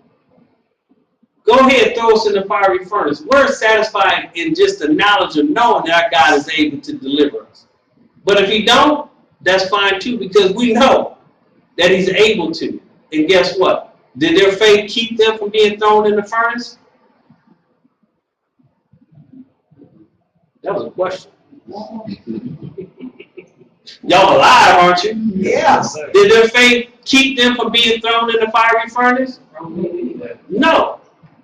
S2: Go ahead, throw us in the fiery furnace. We're satisfied in just the knowledge of knowing that our God is able to deliver us. But if he don't, that's fine too, because we know that he's able to. And guess what? Did their faith keep them from being thrown in the furnace? That was a question. Y'all alive, aren't you?
S3: Yes.
S2: Did their faith keep them from being thrown in the fiery furnace? No.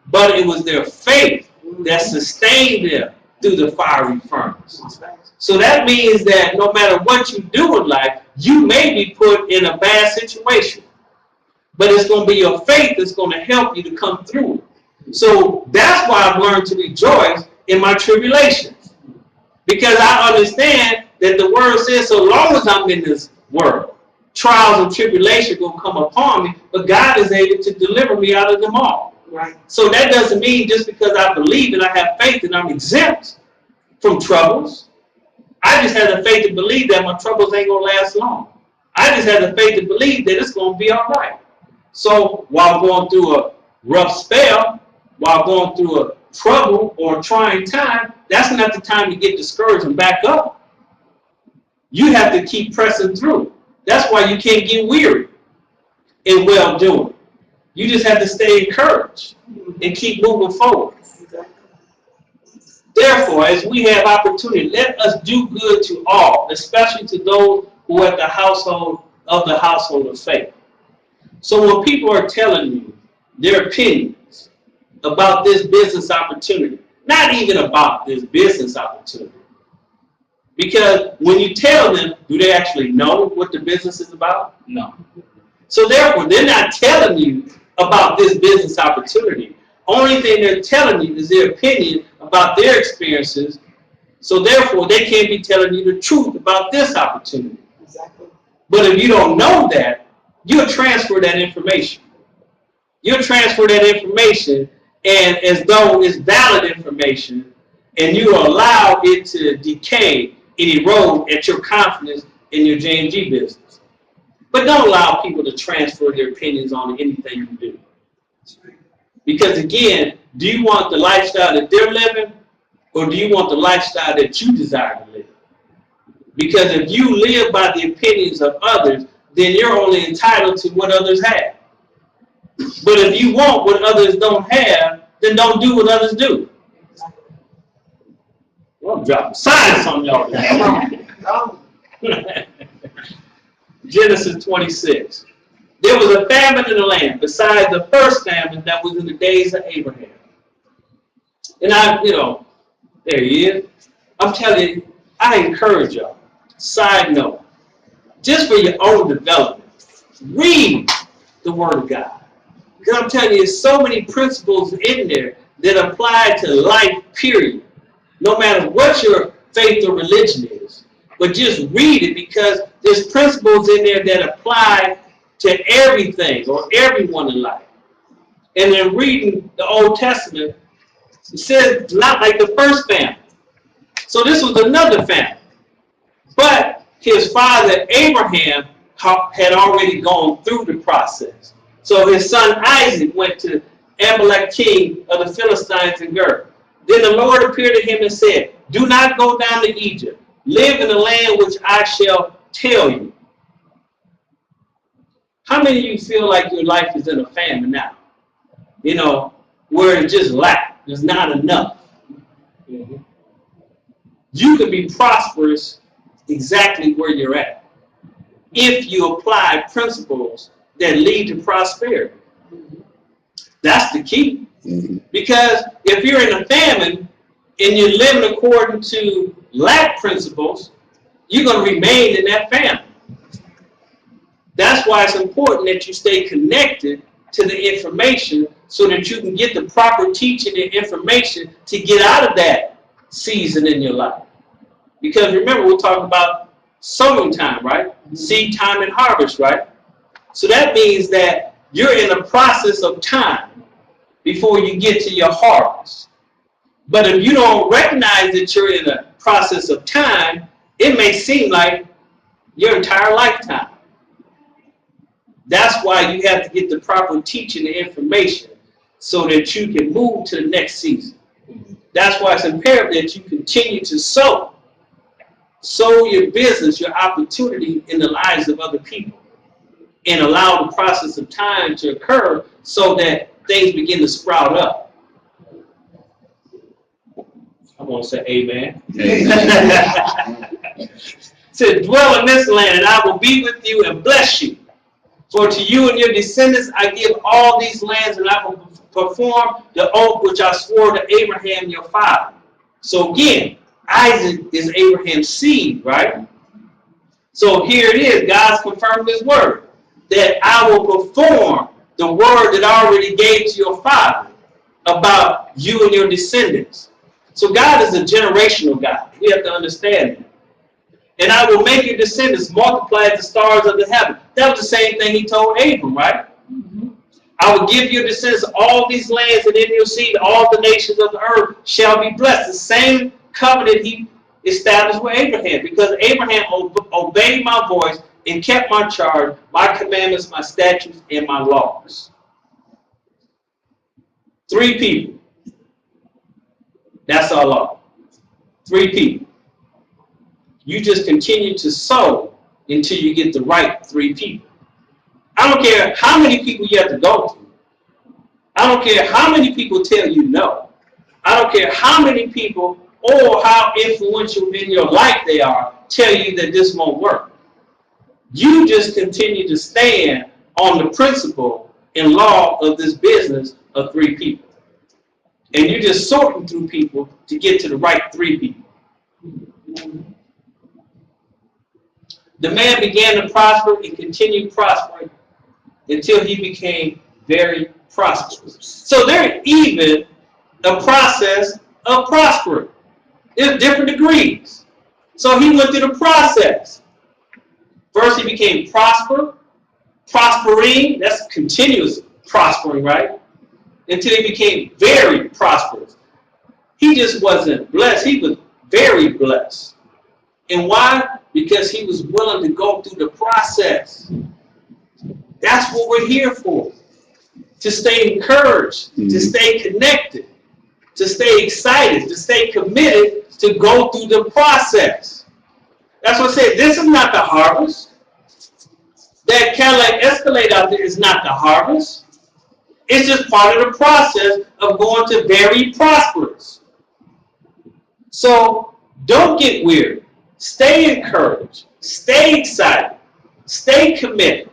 S2: But it was their faith that sustained them through the fiery furnace. So that means that no matter what you do in life, you may be put in a bad situation. But it's going to be your faith that's going to help you to come through it. So that's why I've learned to rejoice in my tribulations. Because I understand that the word says so long as I'm in this world, trials and tribulations will come upon me, but God is able to deliver me out of them all. Right. So that doesn't mean just because I believe and I have faith and I'm exempt from troubles. I just have the faith to believe that my troubles ain't going to last long. I just have the faith to believe that it's going to be all right. So while going through a rough spell, while going through a trouble or a trying time, that's not the time to get discouraged and back up. You have to keep pressing through. That's why you can't get weary. in well doing. You just have to stay encouraged and keep moving forward. Therefore, as we have opportunity, let us do good to all, especially to those who are the household of faith. So when people are telling you their opinions about this business opportunity, not even about this business opportunity, because when you tell them, do they actually know what the business is about? No. So therefore, they're not telling you about this business opportunity. Only thing they're telling you is their opinion about their experiences. So therefore, they can't be telling you the truth about this opportunity. Exactly. But if you don't know that, you'll transfer that information. You'll transfer that information and as though it's valid information, and you allow it to decay and erode at your confidence in your J&G business. But don't allow people to transfer their opinions on anything you do. Because again, do you want the lifestyle that they're living, or do you want the lifestyle that you desire to live? Because if you live by the opinions of others, then you're only entitled to what others have. But if you want what others don't have, then don't do what others do. Well, I'm dropping science on y'all. Genesis 26. There was a famine in the land, besides the first famine that was in the days of Abraham. And there he is. I'm telling you, I encourage y'all. Side note, just for your own development, read the Word of God. Because I'm telling you, there's so many principles in there that apply to life, period. No matter what your faith or religion is. But just read it, because there's principles in there that apply to everything or everyone in life. And then reading the Old Testament, it says not like the first family. So this was another family. But his father Abraham had already gone through the process. So his son Isaac went to Amalek, king of the Philistines in Ger. Then the Lord appeared to him and said, do not go down to Egypt. Live in the land which I shall tell you. How many of you feel like your life is in a famine now? Where it's just lack. There's not enough. Mm-hmm. You can be prosperous exactly where you're at if you apply principles that lead to prosperity. That's the key. Because if you're in a famine and you're living according to lack principles, you're going to remain in that famine. That's why it's important that you stay connected to the information so that you can get the proper teaching and information to get out of that season in your life. Because remember, we're talking about sowing time, right? Seed time and harvest, right? So that means that you're in a process of time before you get to your harvest. But if you don't recognize that you're in a process of time, it may seem like your entire lifetime. That's why you have to get the proper teaching and information so that you can move to the next season. That's why it's imperative that you continue to sow your business, your opportunity in the lives of other people, and allow the process of time to occur so that things begin to sprout up. I want to say amen. To dwell in this land, and I will be with you and bless you. For to you and your descendants I give all these lands, and I will perform the oath which I swore to Abraham your father. So again, Isaac is Abraham's seed, right? So here it is. God's confirmed his word that I will perform the word that I already gave to your father about you and your descendants. So God is a generational God. We have to understand that. And I will make your descendants multiply as the stars of the heaven. That was the same thing he told Abram, right? Mm-hmm. I will give your descendants all these lands, and in your seed all the nations of the earth shall be blessed. The same covenant he established with Abraham, because Abraham obeyed my voice and kept my charge, my commandments, my statutes, and my laws. 3 people. That's our law. 3 people. You just continue to sow until you get the right 3 people. I don't care how many people you have to go through. I don't care how many people tell you no. I don't care how many people or how influential in your life they are tell you that this won't work. You just continue to stand on the principle and law of this business of 3 people. And you're just sorting through people to get to the right 3 people. The man began to prosper and continued prospering until he became very prosperous. So there's even a process of prospering. There's different degrees. So he went through the process. First he became prospering, that's continuous prospering, right? Until he became very prosperous. He just wasn't blessed, he was very blessed. And why? Because he was willing to go through the process. That's what we're here for. To stay encouraged, to stay connected, to stay excited, to stay committed, to go through the process. That's what I said. This is not the harvest. That Cadillac Escalade out there is not the harvest. It's just part of the process of going to very prosperous. So don't get weary. Stay encouraged. Stay excited. Stay committed.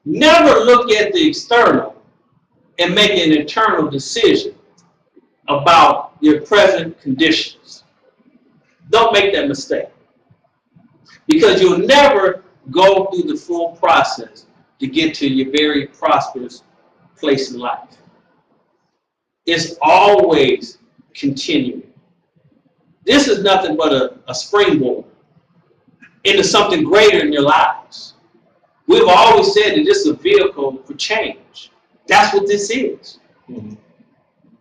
S2: Never look at the external and make an internal decision about your present conditions. Don't make that mistake. Because you'll never go through the full process to get to your very prosperous place in life. It's always continuing. This is nothing but a springboard into something greater in your lives. We've always said that this is a vehicle for change. That's what this is.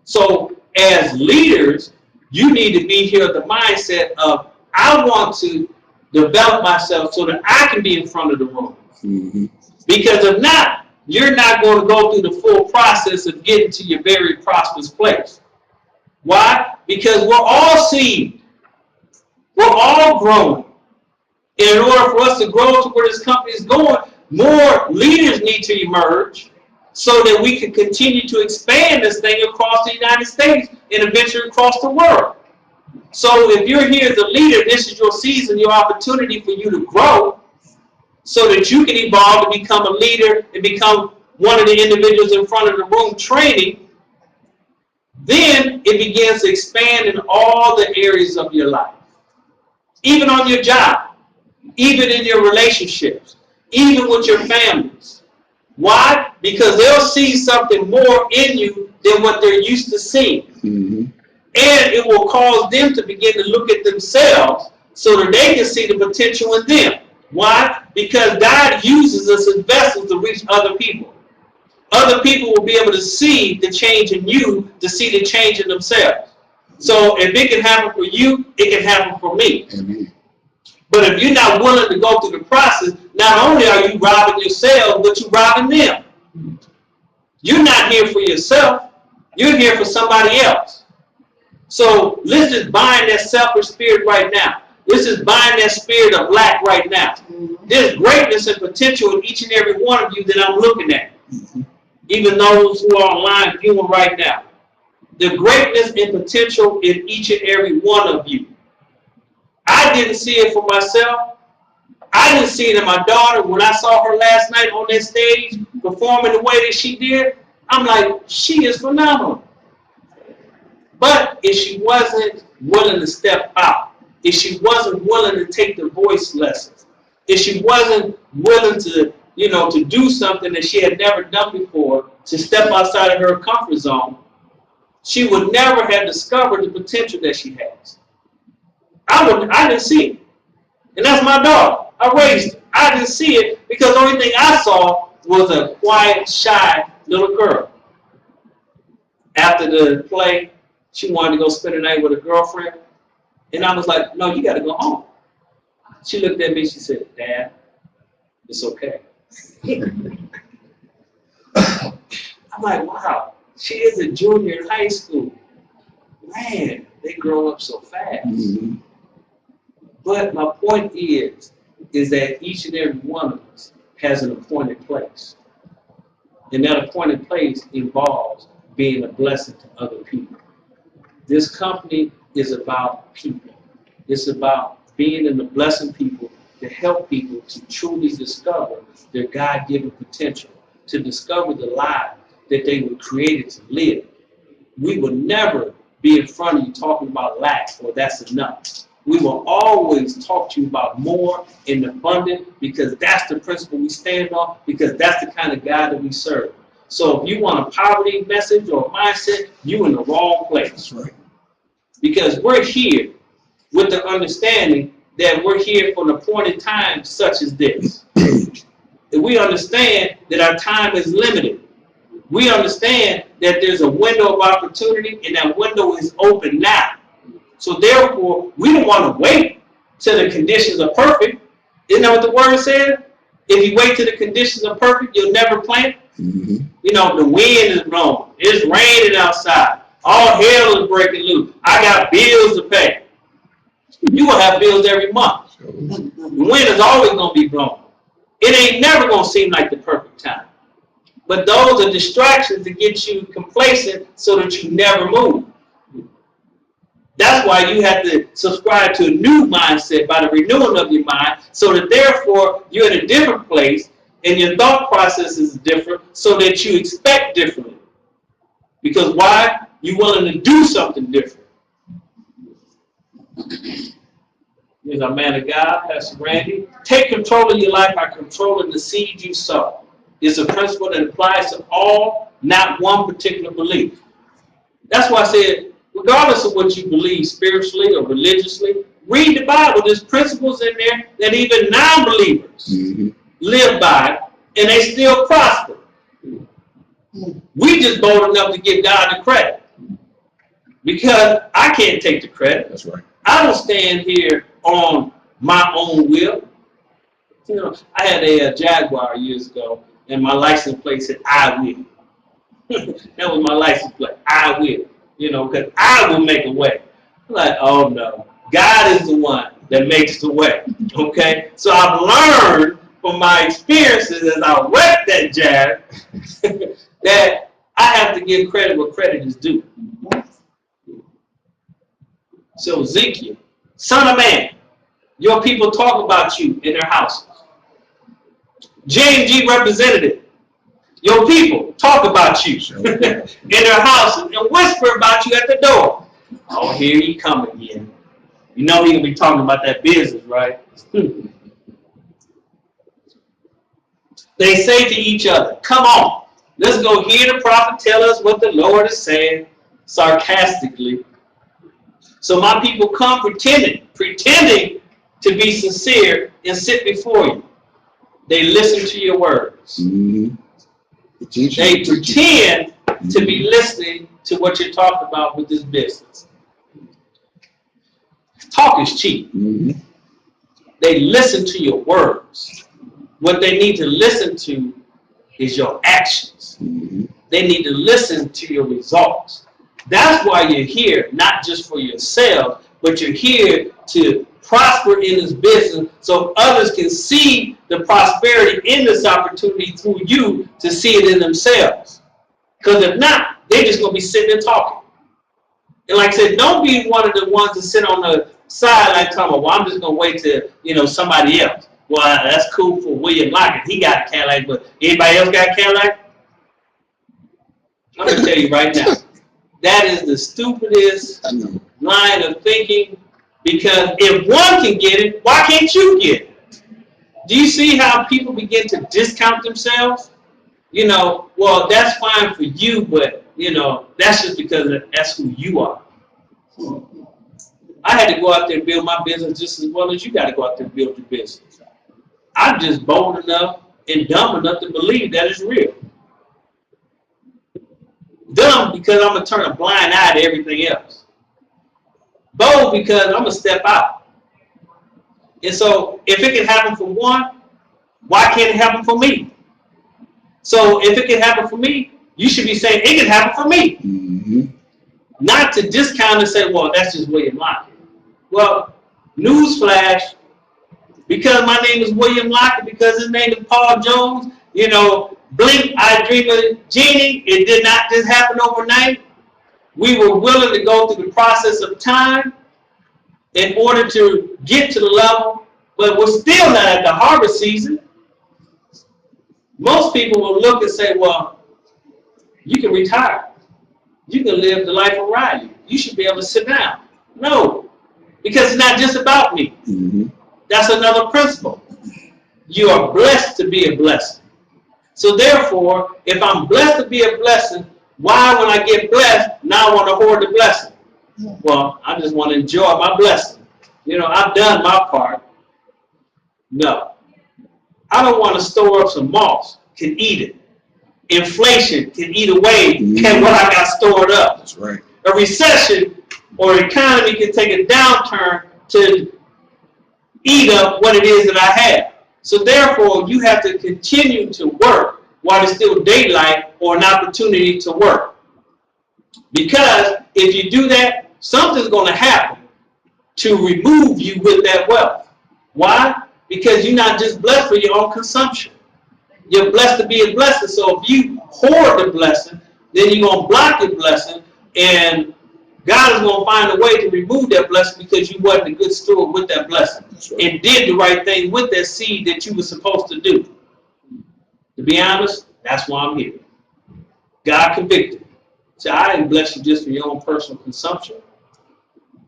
S2: So as leaders, you need to be here with the mindset of, I want to develop myself so that I can be in front of the room. Because if not, you're not going to go through the full process of getting to your very prosperous place. Why? Because we're all seed. We're all growing. In order for us to grow to where this company is going, more leaders need to emerge so that we can continue to expand this thing across the United States and eventually across the world. So if you're here as a leader, this is your season, your opportunity for you to grow so that you can evolve and become a leader and become one of the individuals in front of the room training. Then it begins to expand in all the areas of your life. Even on your job, even in your relationships, even with your families. Why? Because they'll see something more in you than what they're used to seeing. And it will cause them to begin to look at themselves so that they can see the potential in them. Why? Because God uses us as vessels to reach other people. Other people will be able to see the change in you, to see the change in themselves. So if it can happen for you, it can happen for me. But if you're not willing to go through the process, not only are you robbing yourself, but you're robbing them. You're not here for yourself. You're here for somebody else. So let's just bind that selfish spirit right now. Let's just bind that spirit of lack right now. There's greatness and potential in each and every one of you that I'm looking at. Even those who are online viewing right now. The greatness and potential in each and every one of you. I didn't see it for myself. I didn't see it in my daughter. When I saw her last night on that stage performing the way that she did, I'm like, she is phenomenal. But if she wasn't willing to step out, if she wasn't willing to take the voice lessons, if she wasn't willing to, to do something that she had never done before, to step outside of her comfort zone, she would never have discovered the potential that she has. I didn't see it. And that's my daughter. I raised her. I didn't see it because the only thing I saw was a quiet, shy little girl. After the play, she wanted to go spend the night with a girlfriend. And I was like, no, you got to go home. She looked at me, she said, Dad, it's okay. I'm like, wow, she is a junior in high school. Man, they grow up so fast. But my point is that each and every one of us has an appointed place. And that appointed place involves being a blessing to other people. This company is about people. It's about being in the blessing people to help people to truly discover their God-given potential, to discover the life that they were created to live. We will never be in front of you talking about lack or that's enough. We will always talk to you about more and abundant, because that's the principle we stand on, because that's the kind of God that we serve. So if you want a poverty message or mindset, you're in the wrong place.
S3: That's right.
S2: Because we're here with the understanding that we're here for an appointed time such as this. And we understand that our time is limited. We understand that there's a window of opportunity, and that window is open now. So therefore, we don't want to wait till the conditions are perfect. Isn't that what the word said? If you wait till the conditions are perfect, you'll never plant.
S3: Mm-hmm.
S2: You know, the wind is blowing. It's raining outside. All hell is breaking loose. I got bills to pay. You're going to have bills every month. The wind is always going to be blowing. It ain't never going to seem like the perfect time. But those are distractions to get you complacent so that you never move. That's why you have to subscribe to a new mindset by the renewing of your mind, so that therefore you're in a different place and your thought process is different, so that you expect differently. Because why? You're willing to do something different. Here's our man of God, Pastor Randy. Take control of your life by controlling the seed you sow. It's a principle that applies to all, not one particular belief. That's why I said, regardless of what you believe spiritually or religiously, read the Bible. There's principles in there that even non-believers live by, and they still prosper. We just bold enough to give God the credit, because I can't take the credit.
S3: That's right.
S2: I don't stand here on my own will. You know, I had a Jaguar years ago, and my license plate said, "I will." That was my license plate. I will. You know, because I will make a way. I'm like, oh no, God is the one that makes the way. Okay, so I've learned from my experiences as I wrecked that Jag that I have to give credit where credit is due. So Ezekiel, son of man, your people talk about you in their houses. J&G representative, your people talk about you in their houses and whisper about you at the door. Oh, here he come again. You know he gonna be talking about that business, right? They say to each other, come on, let's go hear the prophet tell us what the Lord is saying, sarcastically. So my people come pretending to be sincere and sit before you. They listen to your words.
S3: Mm-hmm.
S2: They pretend to be listening to what you're talking about with this business. Talk is cheap.
S3: Mm-hmm.
S2: They listen to your words. What they need to listen to is your actions.
S3: Mm-hmm.
S2: They need to listen to your results. That's why you're here, not just for yourself, but you're here to prosper in this business so others can see the prosperity in this opportunity through you to see it in themselves. Because if not, they're just going to be sitting and talking. And like I said, don't be one of the ones to sit on the sideline talking, well, I'm just going to wait till, somebody else. Well, that's cool for William Lockett. He got a Cadillac, but anybody else got a Cadillac? I'm going to tell you right now, that is the stupidest line of thinking, because if one can get it, why can't you get it? Do you see how people begin to discount themselves? Well, that's fine for you, but, that's just because that's who you are. I had to go out there and build my business just as well as you got to go out there and build your business. I'm just bold enough and dumb enough to believe that it's real. Dumb because I'm going to turn a blind eye to everything else. Bold because I'm going to step out. And so if it can happen for one, why can't it happen for me? So if it can happen for me, you should be saying it can happen for me.
S3: Mm-hmm.
S2: Not to discount and say, well, that's just William Lockett. Well, newsflash, Because my name is William Lockett, because his name is Paul Jones, you know, blink, I dream of Jeannie. It did not just happen overnight. We were willing to go through the process of time in order to get to the level, but we're still not at the harvest season. Most people will look and say, well, you can retire. You can live the life of Riley. You should be able to sit down. No, because it's not just about me.
S3: Mm-hmm.
S2: That's another principle. You are blessed to be a blessing. So therefore, if I'm blessed to be a blessing, why when I get blessed, now I want to hoard the blessing? Well, I just want to enjoy my blessing. You know, I've done my part. No. I don't want to store up some moss, can eat it. Inflation can eat away at what I got stored up.
S3: That's right.
S2: A recession or economy can take a downturn to eat up what it is that I have. So therefore, you have to continue to work while it's still daylight or an opportunity to work. Because if you do that, something's going to happen to remove you with that wealth. Why? Because you're not just blessed for your own consumption. You're blessed to be a blessing. So if you hoard the blessing, then you're going to block your blessing, and God is going to find a way to remove that blessing because you wasn't a good steward with that blessing.
S3: Right.
S2: And did the right thing with that seed that you were supposed to do. To be honest, that's why I'm here. God convicted. So I didn't bless you just for your own personal consumption.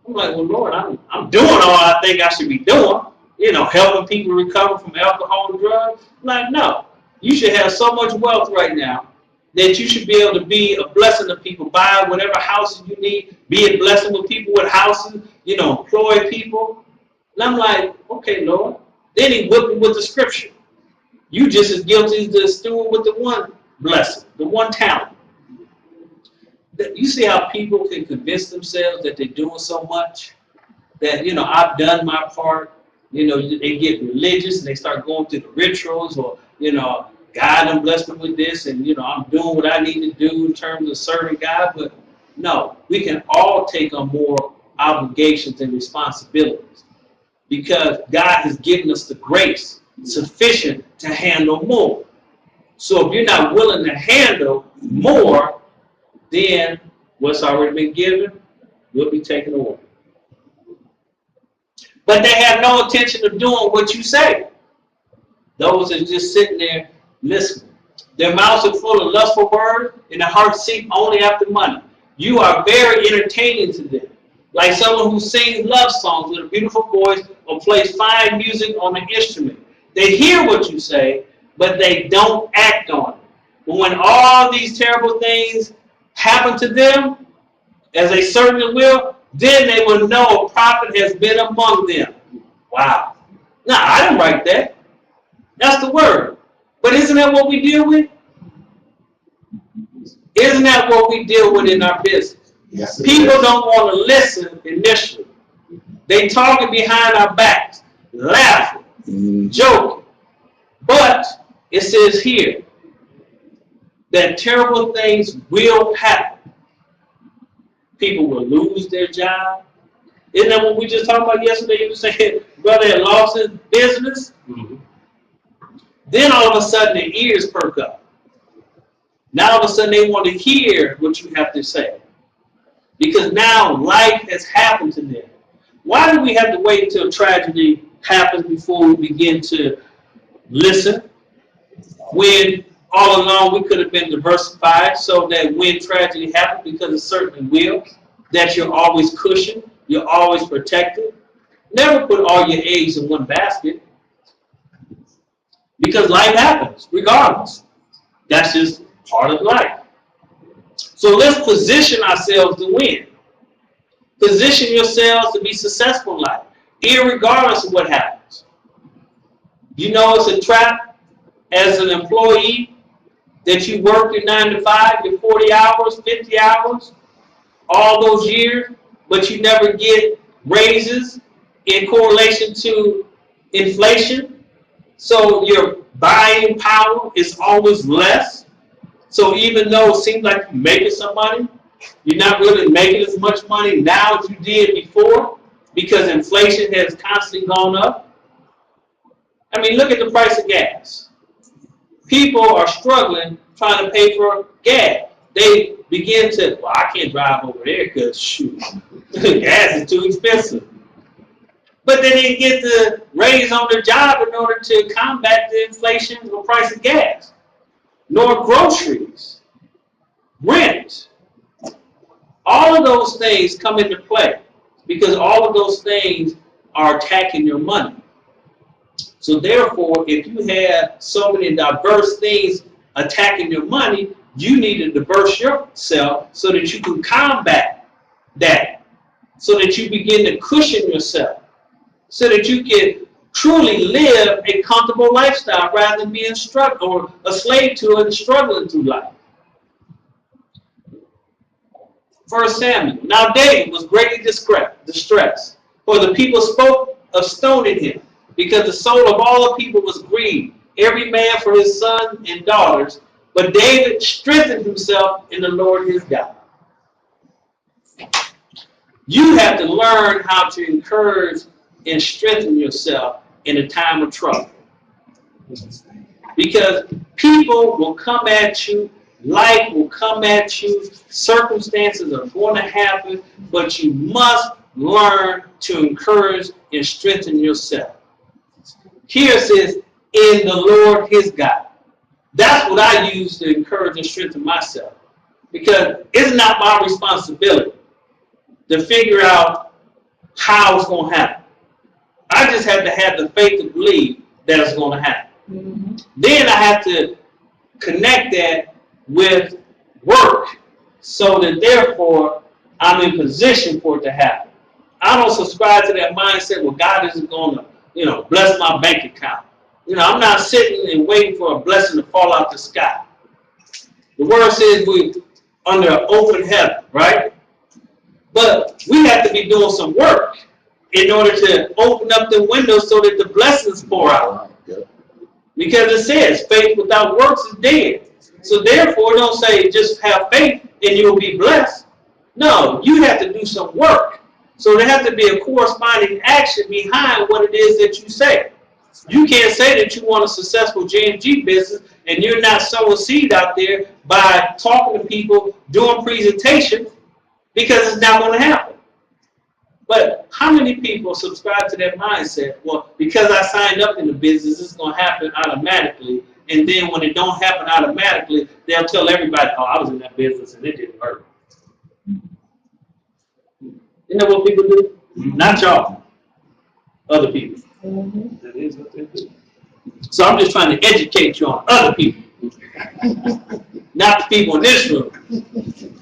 S2: I'm like, well, Lord, I'm doing all I think I should be doing. You know, helping people recover from alcohol and drugs. I'm like, no. You should have so much wealth right now that you should be able to be a blessing to people, buy whatever houses you need, be a blessing with people with houses, you know, employ people. And I'm like, okay, Lord. Then he whipped me with the scripture. You just as guilty as the steward with the one blessing, the one talent. You see how people can convince themselves that they're doing so much? That, you know, I've done my part. You know, they get religious and they start going through the rituals, or, you know, God done blessed me with this, and, you know, I'm doing what I need to do in terms of serving God. But no, we can all take on more obligations and responsibilities because God has given us the grace sufficient to handle more. So if you're not willing to handle more, then what's already been given will be taken away. But they have no intention of doing what you say. Those that are just sitting there listening. Their mouths are full of lustful words, and their hearts seek only after money. You are very entertaining to them. Like someone who sings love songs with a beautiful voice or plays fine music on an instrument. They hear what you say, but they don't act on it. But when all these terrible things happen to them, as they certainly will, then they will know a prophet has been among them. Wow. Now, I didn't write that. That's the word. But isn't that what we deal with? Isn't that what we deal with in our business?
S3: Yes,
S2: people don't want to listen initially. They talking behind our backs, laughing, joking. But it says here that terrible things will happen. People will lose their job. Isn't that what we just talked about yesterday? You were saying brother had lost his business. Mm-hmm. Then all of a sudden their ears perk up. Now all of a sudden they want to hear what you have to say. Because now life has happened to them. Why do we have to wait until tragedy happens before we begin to listen? When all along we could have been diversified so that when tragedy happens, because it certainly will, that you're always cushioned, you're always protected. Never put all your eggs in one basket. Because life happens, regardless. That's just part of life. So let's position ourselves to win. Position yourselves to be successful in life, irregardless of what happens. You know it's a trap as an employee that you work your 9 to 5, your 40 hours, 50 hours, all those years, but you never get raises in correlation to inflation. So your buying power is always less. So even though it seems like you're making some money, you're not really making as much money now as you did before because inflation has constantly gone up. I mean, look at the price of gas. People are struggling trying to pay for gas. They begin to, well, I can't drive over there because, shoot, gas is too expensive. But they didn't get the raise on their job in order to combat the inflation of the price of gas, nor groceries, rent. All of those things come into play because all of those things are attacking your money. So therefore, if you have so many diverse things attacking your money, you need to diverse yourself so that you can combat that, so that you begin to cushion yourself, so that you can truly live a comfortable lifestyle rather than being struck or a slave to it and struggling through life. 1 Samuel. Now David was greatly distressed, for the people spoke of stoning him, because the soul of all the people was grieved, every man for his sons and daughters. But David strengthened himself in the Lord his God. You have to learn how to encourage and strengthen yourself in a time of trouble. Because people will come at you, life will come at you, circumstances are going to happen, but you must learn to encourage and strengthen yourself. Here it says, in the Lord his God. That's what I use to encourage and strengthen myself. Because it's not my responsibility to figure out how it's going to happen. I just have to have the faith to believe that it's going to happen. Mm-hmm. Then I have to connect that with work so that therefore I'm in position for it to happen. I don't subscribe to that mindset where God isn't going to, bless my bank account. I'm not sitting and waiting for a blessing to fall out the sky. The word says we're under an open heaven, right? But we have to be doing some work in order to open up the windows so that the blessings pour out. Because it says faith without works is dead. So therefore, don't say just have faith and you'll be blessed. No, you have to do some work. So there has to be a corresponding action behind what it is that you say. You can't say that you want a successful JMG business and you're not sowing seed out there by talking to people, doing presentations, because it's not going to happen. But how many people subscribe to that mindset? Well, because I signed up in the business, it's going to happen automatically. And then when it don't happen automatically, they'll tell everybody, oh, I was in that business and it didn't work. Isn't that what people do? Not y'all. Other people. Mm-hmm. That is what they do. So I'm just trying to educate you on other people. Not the people in this room.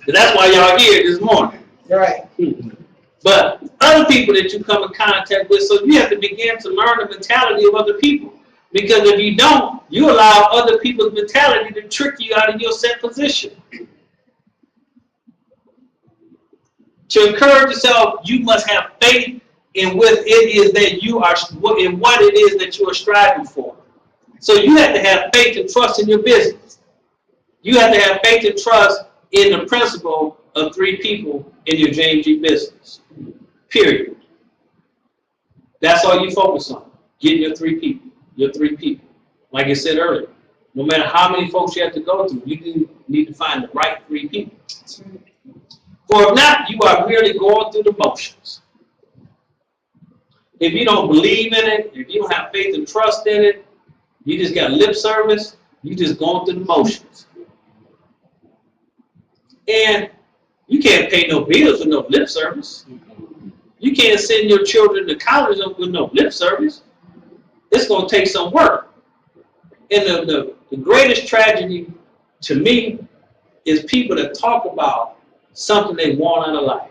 S2: That's why y'all here this morning.
S3: Right.
S2: But other people that you come in contact with, so you have to begin to learn the mentality of other people. Because if you don't, you allow other people's mentality to trick you out of your set position. To encourage yourself, you must have faith in what it is that you are, in what it is that you are striving for. So you have to have faith and trust in your business. You have to have faith and trust in the principle of 3 people in your JMG business. Period. That's all you focus on. Getting your 3 people. Your 3 people. Like I said earlier, no matter how many folks you have to go through, you need to find the right 3 people. For if not, you are merely going through the motions. If you don't believe in it, if you don't have faith and trust in it, you just got lip service, you just going through the motions. And you can't pay no bills with no lip service. You can't send your children to college with no lip service. It's going to take some work. And the greatest tragedy to me is people that talk about something they want out of life,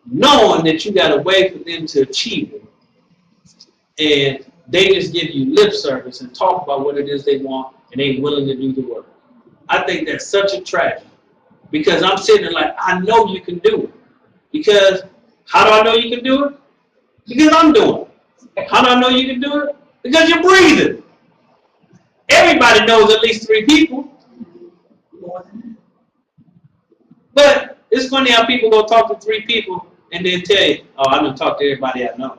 S2: knowing that you got a way for them to achieve it. And they just give you lip service and talk about what it is they want and ain't willing to do the work. I think that's such a tragedy. Because I'm sitting there like, I know you can do it. Because how do I know you can do it? Because I'm doing it. How do I know you can do it? Because you're breathing. Everybody knows at least 3 people. But it's funny how people go talk to 3 people and then tell you, oh, I'm going to talk to everybody I know.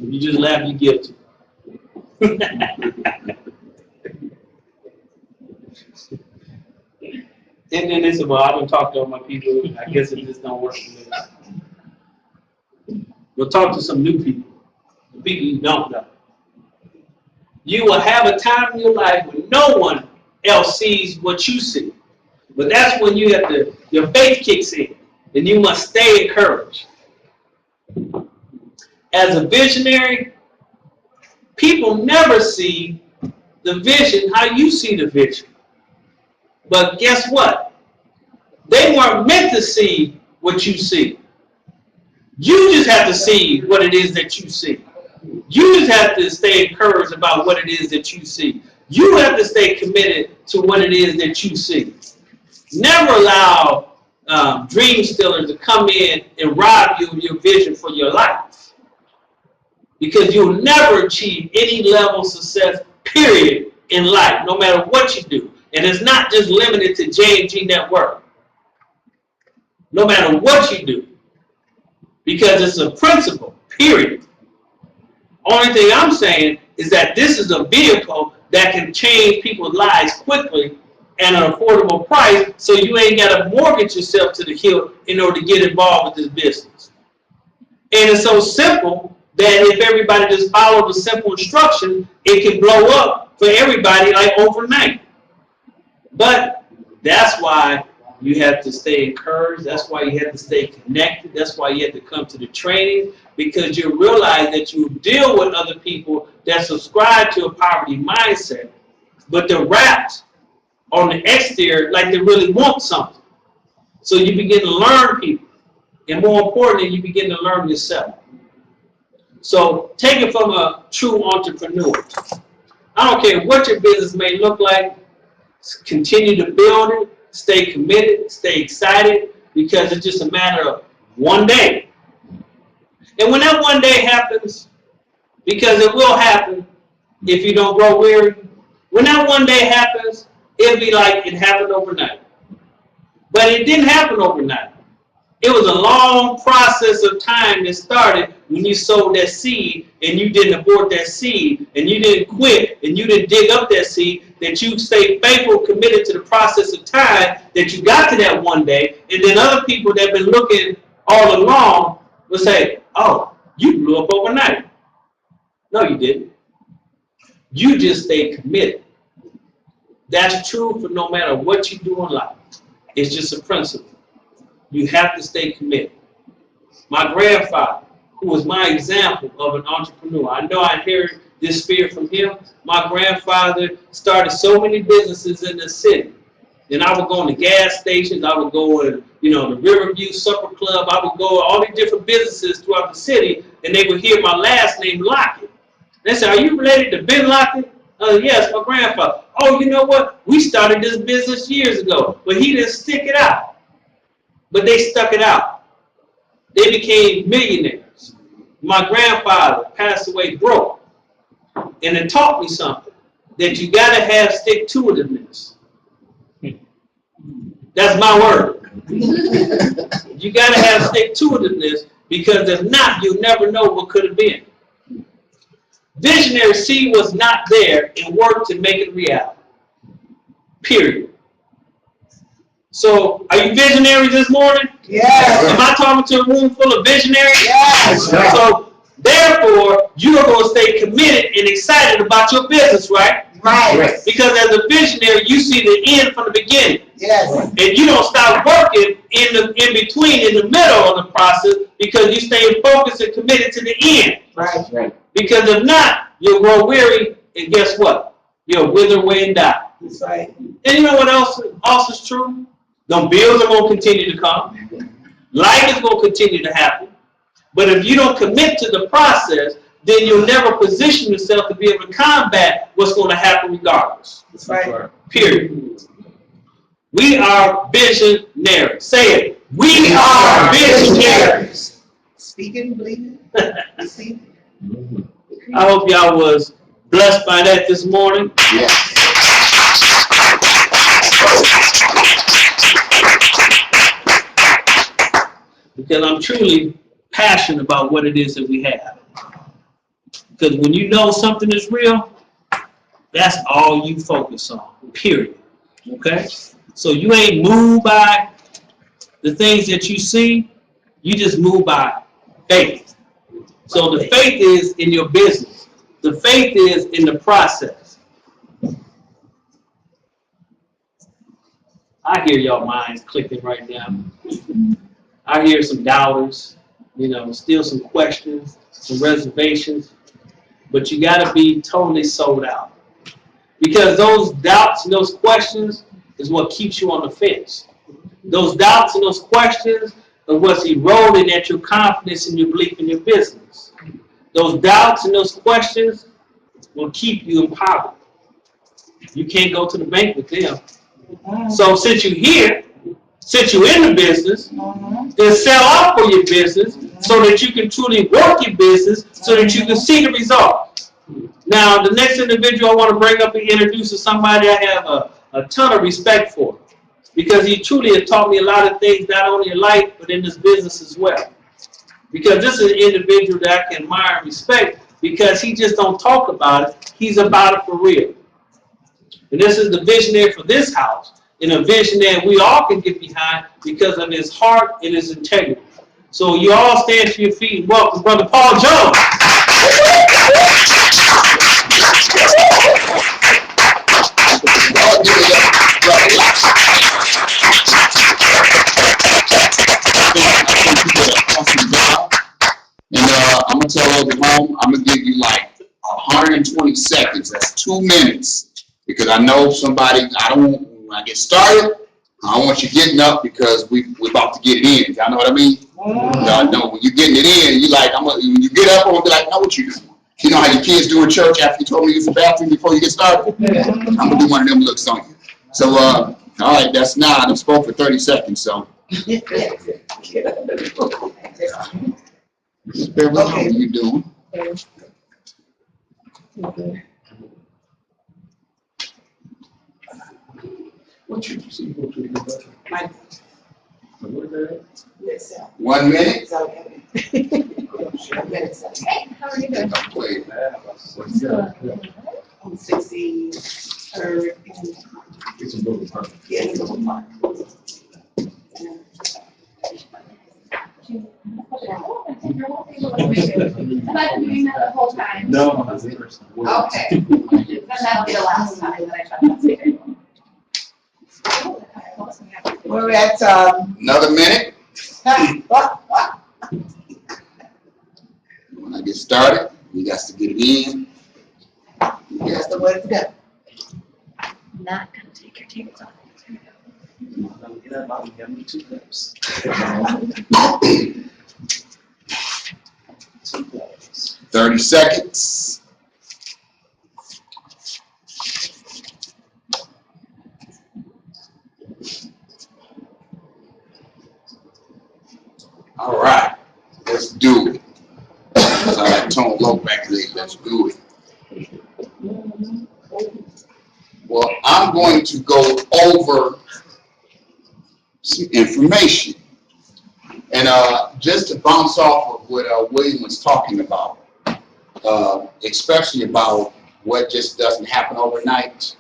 S2: If you just laugh, you're guilty. And then they said, well, I don't talk to all my people. I guess it just don't work for me. We'll talk to some new people, the people you don't know. You will have a time in your life when no one else sees what you see. But that's when you have to, your faith kicks in, and you must stay encouraged. As a visionary, people never see the vision how you see the vision. But guess what? They weren't meant to see what you see. You just have to see what it is that you see. You just have to stay encouraged about what it is that you see. You have to stay committed to what it is that you see. Never allow dream stealers to come in and rob you of your vision for your life. Because you'll never achieve any level of success, period, in life, no matter what you do. And it's not just limited to J&G Network. No matter what you do. Because it's a principle, period. Only thing I'm saying is that this is a vehicle that can change people's lives quickly at an affordable price, so you ain't got to mortgage yourself to the hill in order to get involved with this business. And it's so simple that if everybody just follows the simple instruction, it can blow up for everybody like overnight. But that's why you have to stay encouraged. That's why you have to stay connected. That's why you have to come to the training, because you realize that you deal with other people that subscribe to a poverty mindset, but they're wrapped on the exterior like they really want something. So you begin to learn people, and more importantly, you begin to learn yourself. So take it from a true entrepreneur. I don't care what your business may look like, continue to build it, stay committed, stay excited, because it's just a matter of one day. And when that one day happens, because it will happen if you don't grow weary, when that one day happens, it'll be like it happened overnight. But it didn't happen overnight. It was a long process of time that started when you sowed that seed and you didn't abort that seed and you didn't quit and you didn't dig up that seed, that you stayed faithful, committed to the process of time, that you got to that one day, and then other people that have been looking all along will say, oh, you blew up overnight. No, you didn't. You just stayed committed. That's true for no matter what you do in life. It's just a principle. You have to stay committed. My grandfather, who was my example of an entrepreneur, I know I inherited this spirit from him. My grandfather started so many businesses in the city. And I would go in the gas stations, I would go in, the Riverview Supper Club, I would go to all these different businesses throughout the city, and they would hear my last name, Lockett. They said, are you related to Ben Lockett? Yes, my grandfather. Oh, you know what? We started this business years ago, but he didn't stick it out. But they stuck it out. They became millionaires. My grandfather passed away broke. And it taught me something, that you got to have stick-to-itiveness. That's my word. You got to have stick-to-itiveness, because if not, you'll never know what could have been. Visionary seed was not there and worked to make it reality. Period. So, are you visionaries this morning?
S3: Yes.
S2: Am I talking to a room full of visionaries?
S3: Yes.
S2: So, therefore, you're going to stay committed and excited about your business, right?
S3: Right.
S2: Because as a visionary, you see the end from the beginning.
S3: Yes.
S2: And you don't stop working in between, in the middle of the process, because you stay focused and committed to the end.
S3: Right.
S2: Because if not, you'll grow weary, and guess what? You'll wither away and die.
S3: That's right.
S2: And you know what else is true? The bills are going to continue to come. Life is going to continue to happen. But if you don't commit to the process, then you'll never position yourself to be able to combat what's going to happen regardless.
S3: That's right.
S2: Period. We are visionaries. Say it. We are visionaries.
S3: Speaking, believing, receiving.
S2: I hope y'all was blessed by that this morning.
S3: Yes.
S2: Because I'm truly passionate about what it is that we have. Because when you know something is real, that's all you focus on, period. Okay? So you ain't moved by the things that you see, you just move by faith. So the faith is in your business. The faith is in the process. I hear y'all minds clicking right now. I hear some doubters, still some questions, some reservations, but you got to be totally sold out. Because those doubts and those questions is what keeps you on the fence. Those doubts and those questions are what's eroding at your confidence and your belief in your business. Those doubts and those questions will keep you in poverty. You can't go to the bank with them. So since you're here, since you're in the business, then sell out for your business so that you can truly work your business so that you can see the results. Now, the next individual I want to bring up and introduce is somebody I have a ton of respect for, because he truly has taught me a lot of things, not only in life, but in this business as well. Because this is an individual that I can admire and respect, because he just don't talk about it, he's about it for real. And this is the visionary for this house, and a vision that we all can get behind because of his heart and his integrity. So you all stand to your feet and welcome Brother Paul Jones.
S4: 120 seconds. That's 2 minutes. Because I know somebody, when I get started, I don't want you getting up because we're about to get it in. Y'all know what I mean? Y'all know when you're getting it in, you like, when you get up, I'm going to be like, no, what you doing? You know how your kids do in church after you told me to use the bathroom before you get started? I'm going to do one of them looks on you. So, all right, that's 9. I spoke for 30 seconds, so. Just bear with me. What are you doing? What you see? 1 minute?
S1: Hey, how are you doing?
S4: Wait.
S3: 63rd.
S4: It's a little part.
S3: Yeah, it's a little part.
S1: Have I been doing that the whole time?
S4: No, that's interesting.
S1: Okay. Then that'll be the last time that I shut that speaker.
S3: We're at,
S4: Another minute. When I get started, you got to get it in.
S3: that's the way to go.
S1: Not gonna take your tickets off.
S4: 30 seconds. All right, let's do it. I like Tone Low back there. Let's do it. Well, I'm going to go over some information. And just to bounce off of what William was talking about, especially about what just doesn't happen overnight.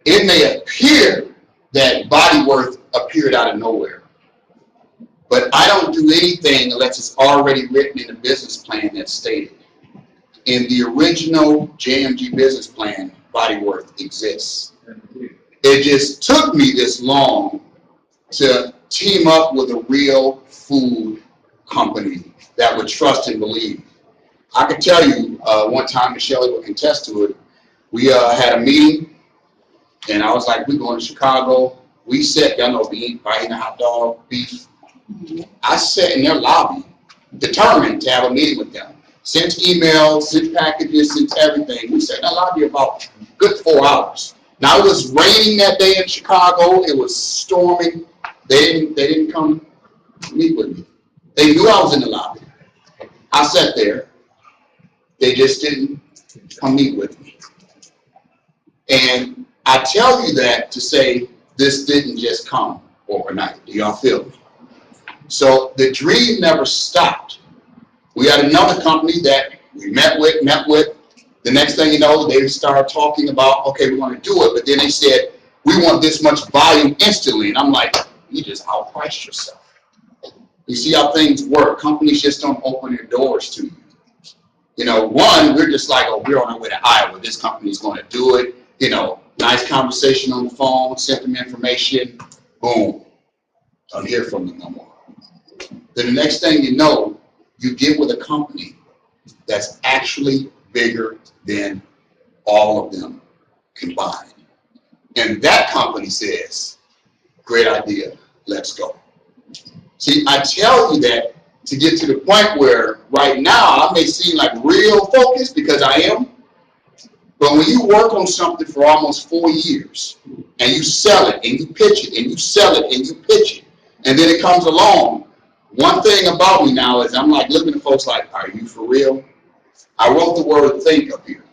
S4: It may appear that Body Worth appeared out of nowhere. But I don't do anything unless it's already written in the business plan that's stated. In the original JMG business plan, Body Worth exists. It just took me this long to team up with a real food company that would trust and believe. I can tell you, one time, Michelle will contest to it, we had a meeting, and I was like, we're going to Chicago. We sat, y'all know, buying a hot dog, beef. I sat in their lobby, determined to have a meeting with them. Sent emails, sent packages, sent everything. We sat in the lobby about a good 4 hours. Now, it was raining that day in Chicago. It was storming. They didn't come meet with me. They knew I was in the lobby. I sat there. They just didn't come meet with me. And I tell you that to say this didn't just come overnight. Do y'all feel me? So the dream never stopped. We had another company that We met with. The next thing you know, they started talking about, okay, we're going to do it. But then they said, we want this much volume instantly. And I'm like, you just outpriced yourself. You see how things work. Companies just don't open their doors to you. You know, one, we're just like, oh, we're on our way to Iowa. This company's going to do it. You know, nice conversation on the phone, sent them information, boom. Don't hear from them no more. Then the next thing you know, you get with a company that's actually bigger than all of them combined. And that company says, great idea, let's go. See, I tell you that to get to the point where right now I may seem like real focused because I am, but when you work on something for almost 4 years and you sell it and you pitch it and you sell it and you pitch it, and then it comes along, one thing about me now is I'm like looking at folks like, are you for real? I wrote the word think up here.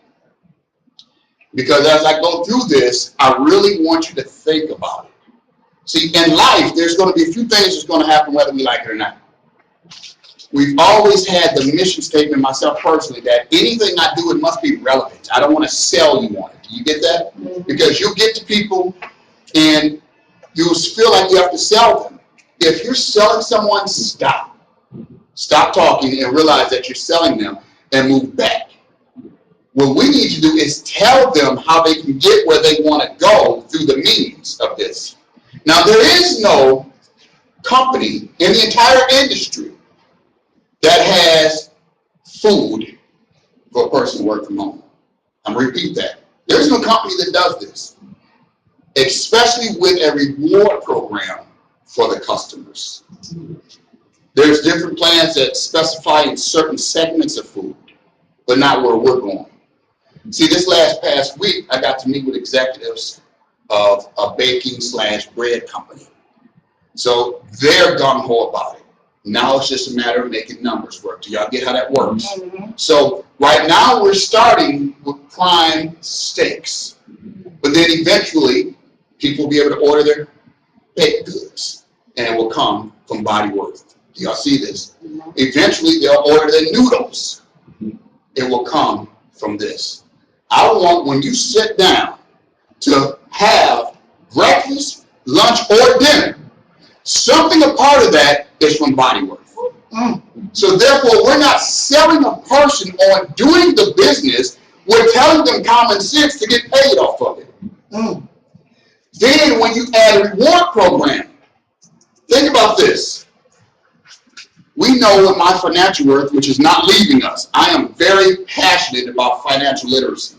S4: Because as I go through this, I really want you to think about it. See, in life, there's going to be a few things that's going to happen whether we like it or not. We've always had the mission statement, myself personally, that anything I do, it must be relevant. I don't want to sell you on it. Do you get that? Because you'll get to people and you'll feel like you have to sell them. If you're selling someone, stop. Stop talking and realize that you're selling them and move back. What we need to do is tell them how they can get where they want to go through the means of this. Now, there is no company in the entire industry that has food for a person to work from home. I'm going to repeat that. There's no company that does this, especially with a reward program for the customers. There's different plans that specify in certain segments of food, but not where we're going. See, this past week, I got to meet with executives of a baking/bread company. So they're gung-ho about it. Now it's just a matter of making numbers work. Do y'all get how that works? Mm-hmm. So right now we're starting with prime steaks, but then eventually people will be able to order their baked goods and it will come from Body Worth. Do y'all see this? Mm-hmm. Eventually they'll order their noodles. It will come from this. I want when you sit down to have breakfast, lunch, or dinner, something a part of that is from Body Worth. So therefore, we're not selling a person on doing the business. We're telling them common sense to get paid off of it. Then when you add a reward program, think about this. We know with my financial worth, which is not leaving us, I am very passionate about financial literacy.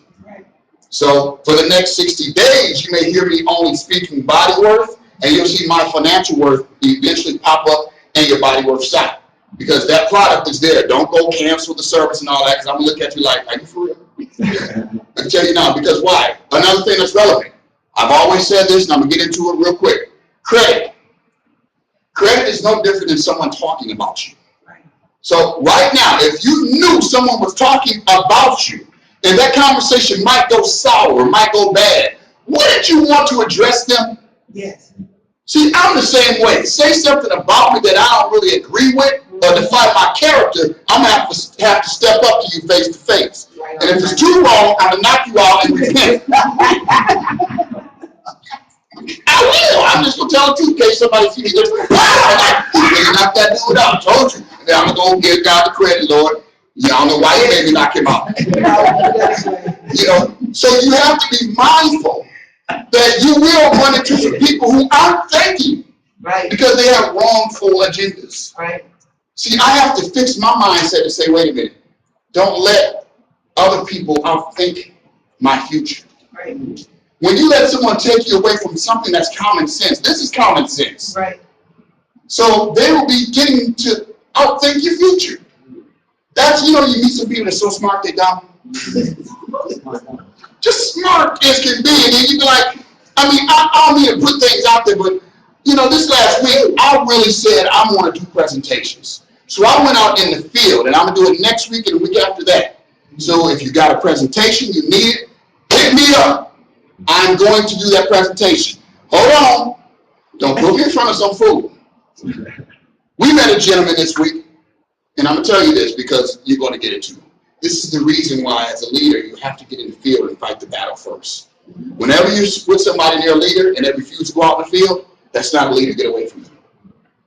S4: So for the next 60 days, you may hear me only speaking Body Worth, and you'll see my financial worth eventually pop up in your Body Worth site. Because that product is there. Don't go cancel the service and all that, because I'm going to look at you like, are you for real? I can tell you now, because why? Another thing that's relevant. I've always said this, and I'm going to get into it real quick. Credit. Credit is no different than someone talking about you. So right now, if you knew someone was talking about you, and that conversation might go sour, might go bad, wouldn't you want to address them?
S3: Yes.
S4: See, I'm the same way. Say something about me that I don't really agree with or define my character, I'm going to have to step up to you face to face. And if it's too wrong, I'm going to knock you out and repent. I will. I'm just going to tell the truth in case somebody sees this. Wow, you knock that dude out. I told you. And I'm going to go give God the credit, Lord. Yeah, I don't know why you made me knock him out. You know, so you have to be mindful that you will run into some people who aren't thinking, right? Because they have wrongful agendas. Right. See, I have to fix my mindset to say, wait a minute, don't let other people outthink my future. Right. When you let someone take you away from something that's common sense, this is common sense. Right. So they will be getting to outthink your future. That's, you know, you meet some people that's so smart they dumb. Just smart as can be, and then you be like, I mean, I don't mean to put things out there, but you know, this last week I really said I want to do presentations. So I went out in the field, and I'm gonna do it next week and the week after that. So if you got a presentation, you need it, hit me up. I'm going to do that presentation. Hold on, don't put me in front of some fool. We met a gentleman this week, and I'm gonna tell you this because you're going to get it too. This is the reason why, as a leader, you have to get in the field and fight the battle first. Whenever you put somebody near a leader and they refuse to go out in the field, that's not a leader. Get away from them.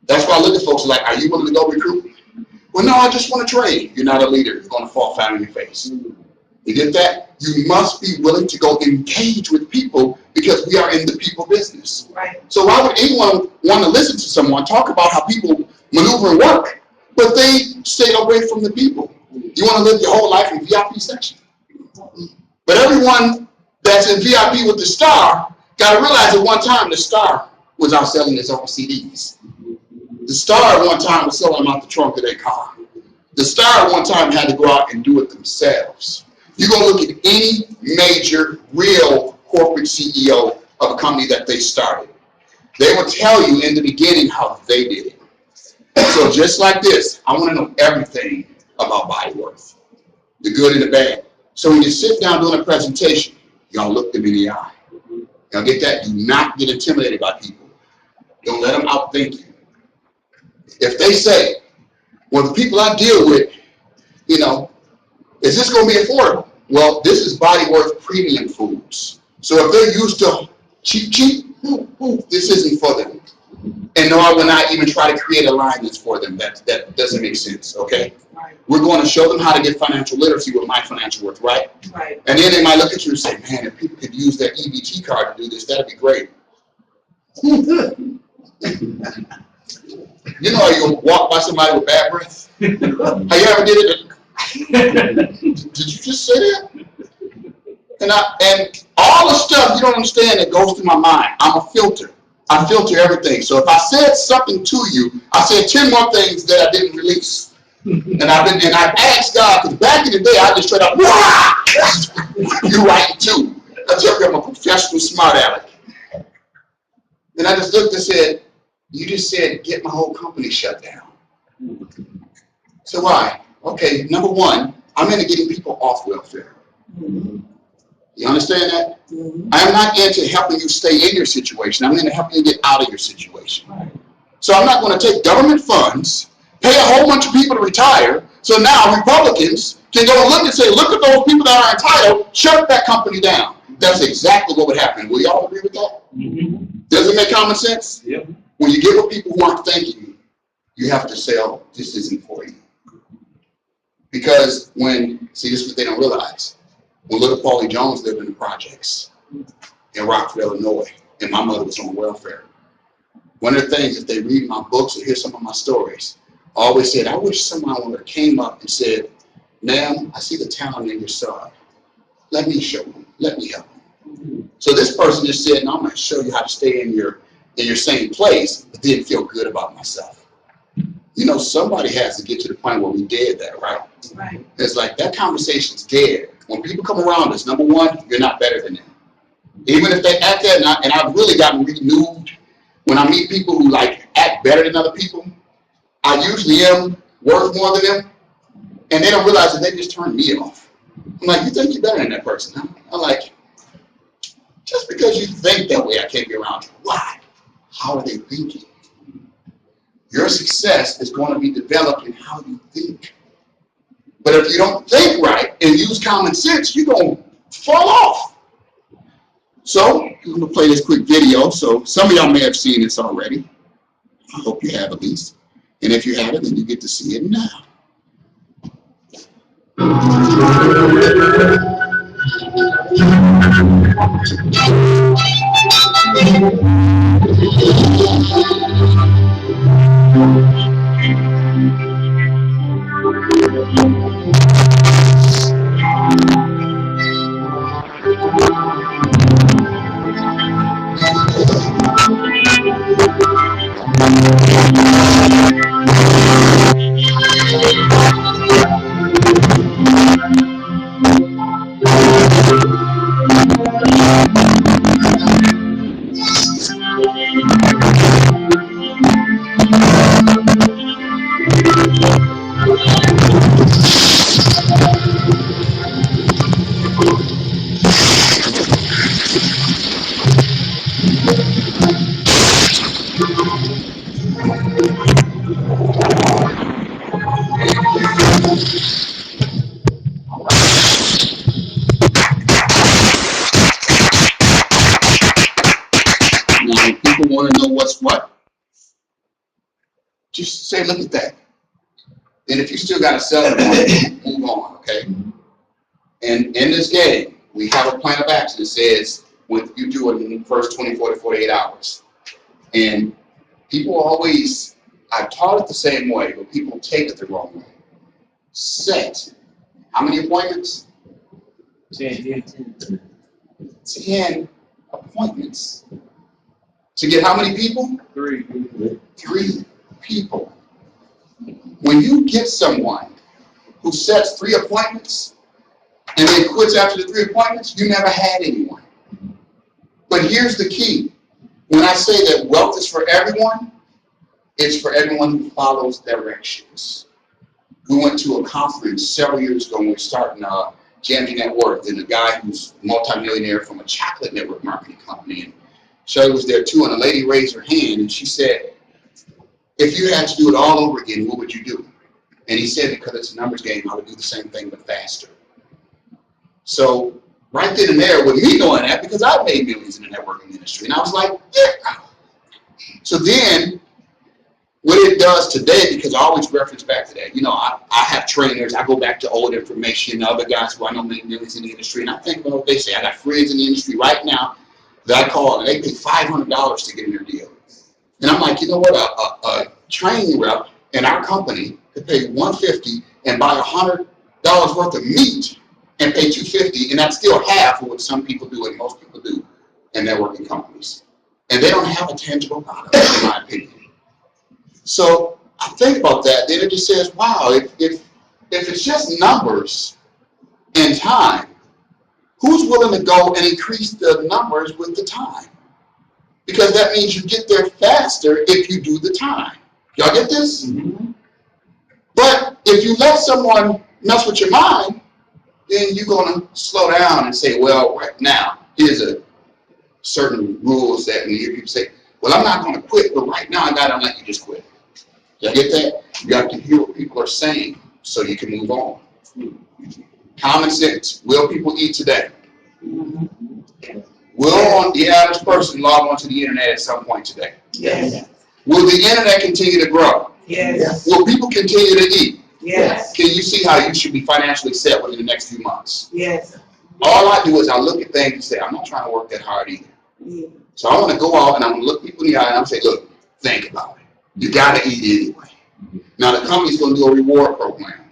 S4: That's why I look at folks like, are you willing to go recruit? Well, no, I just want to trade. You're not a leader. You're going to fall flat on your face. You get that? You must be willing to go engage with people because we are in the people business.
S3: Right.
S4: So why would anyone want to listen to someone talk about how people maneuver and work, but they stay away from the people? You want to live your whole life in VIP section. But everyone that's in VIP with the Star got to realize at one time the Star was out selling his own CDs. The Star at one time was selling them out the trunk of their car. The Star at one time had to go out and do it themselves. You're going to look at any major, real corporate CEO of a company that they started. They will tell you in the beginning how they did it. So just like this, I want to know everything about body worth, the good and the bad. So when you sit down doing a presentation, y'all look them in the eye. Y'all get that? Do not get intimidated by people. Don't let them outthink you. If they say, well, the people I deal with, you know, is this going to be affordable? Well, this is Body Worth premium foods. So if they're used to cheap, this isn't for them. And no, I will not even try to create a line that's for them. That doesn't make sense, okay?
S3: Right.
S4: We're going to show them how to get financial literacy with My Financial Worth, right?
S3: Right.
S4: And then they might look at you and say, man, if people could use their EBT card to do this, that'd be great. You know, you walk by somebody with bad breath. Have you ever did it? Did you just say that? And all the stuff you don't understand that goes through my mind. I'm a filter. I filter everything. So if I said something to you, I said 10 more things that I didn't release. And I've asked God, because back in the day, I just straight up, you right too. I tell you I'm a professional smart aleck. And I just looked and said, you just said, get my whole company shut down. So why? Okay, number one, I'm into getting people off welfare. You understand that? I am not into helping you stay in your situation. I'm into helping you get out of your situation. So I'm not going to take government funds, pay a whole bunch of people to retire, so now Republicans can go and look and say, look at those people that are entitled, shut that company down. That's exactly what would happen. Will y'all agree with that? Does it make common sense?
S2: Yep.
S4: When you get with people who aren't thinking, you have to say, oh, this isn't for you. Because see, this is what they don't realize. When little Paulie Jones lived in the projects in Rockville, Illinois, and my mother was on welfare, one of the things, if they read my books or hear some of my stories, I always said, I wish someone would have came up and said, ma'am, I see the talent in your son. Let me show him. Let me help him. So this person just said, no, I'm going to show you how to stay in your same place, but didn't feel good about myself. You know, somebody has to get to the point where we did that, right?
S3: Right.
S4: It's like that conversation's dead. When people come around us, number one, you're not better than them. Even if they act that, and I've really gotten renewed when I meet people who like act better than other people, I usually am worth more than them, and they don't realize that they just turned me off. I'm like, you think you're better than that person, huh? I'm like, just because you think that way, I can't be around you. Why? How are they thinking? Your success is going to be developed in how you think. But if you don't think right and use common sense, you're going to fall off. So I'm going to play this quick video. So some of y'all may have seen this already. I hope you have at least. And if you haven't, then you get to see it now. Just say, look at that. And if you still got to sell it, move on, okay? And in this game, we have a plan of action that says when you do it in the first 24 to 48 hours. And people always, I've taught it the same way, but people take it the wrong way. Set. How many appointments? 10 appointments. To get how many people? 3 people. When you get someone who sets 3 appointments and then quits after the 3 appointments, you never had anyone. But here's the key. When I say that wealth is for everyone, it's for everyone who follows directions. We went to a conference several years ago when we were starting Jamie Net Worth, and a guy who's multimillionaire from a chocolate network marketing company. And Shirley was there too, and a lady raised her hand and she said, if you had to do it all over again, what would you do? And he said, because it's a numbers game, I would do the same thing but faster. So right then and there, with me doing that, because I've made millions in the networking industry, and I was like, yeah. So then, what it does today, because I always reference back to that, you know, I have trainers, I go back to old information, other guys who I know make millions in the industry, and I think about what they say. I got friends in the industry right now that I call, and they pay $500 to get in their deal. And I'm like, you know what, a training rep in our company could pay $150 and buy $100 worth of meat and pay $250, and that's still half of what some people do and most people do in networking companies. And they don't have a tangible product, in my opinion. So I think about that, then it just says, wow, if it's just numbers and time, who's willing to go and increase the numbers with the time? Because that means you get there faster if you do the time. Y'all get this? Mm-hmm. But if you let someone mess with your mind, then you're going to slow down and say, well, right now, here's a certain rules that when you hear people say, well, I'm not going to quit, but right now I got to let you just quit. Y'all get that? You have to hear what people are saying so you can move on. Common sense. Will people eat today? Will the average person log onto the internet at some point today?
S3: Yes.
S4: Will the internet continue to grow?
S3: Yes.
S4: Will people continue to eat?
S3: Yes.
S4: Can you see how you should be financially set within the next few months?
S3: Yes.
S4: All I do is I look at things and say, I'm not trying to work that hard either.
S3: Yeah.
S4: So I want to go out and I'm going to look people in the eye and I'm going to say, look, think about it. You got to eat anyway. Now the company's going to do a reward program.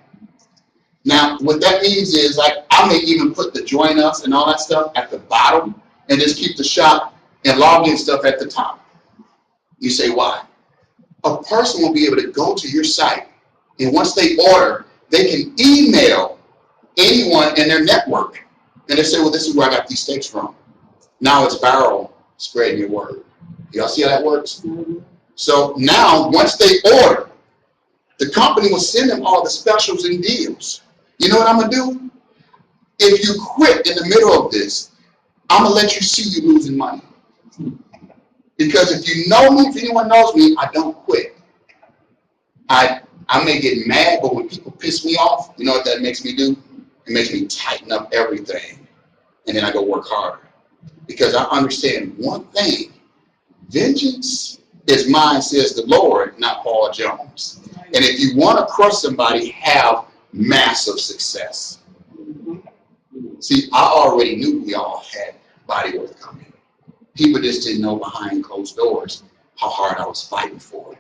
S4: Now what that means is, like, I may even put the join us and all that stuff at the bottom and just keep the shop and login stuff at the top. You say, why? A person will be able to go to your site, and once they order, they can email anyone in their network. And they say, well, this is where I got these steaks from. Now it's viral spreading your word. Y'all see how that works? Mm-hmm. So now, once they order, the company will send them all the specials and deals. You know what I'm going to do? If you quit in the middle of this, I'm going to let you see you losing money. Because if you know me, if anyone knows me, I don't quit. I may get mad, but when people piss me off, you know what that makes me do? It makes me tighten up everything. And then I go work harder. Because I understand one thing. Vengeance is mine, says the Lord, not Paul Jones. And if you want to crush somebody, have massive success. See, I already knew we all had body worth coming. People just didn't know behind closed doors how hard I was fighting for it.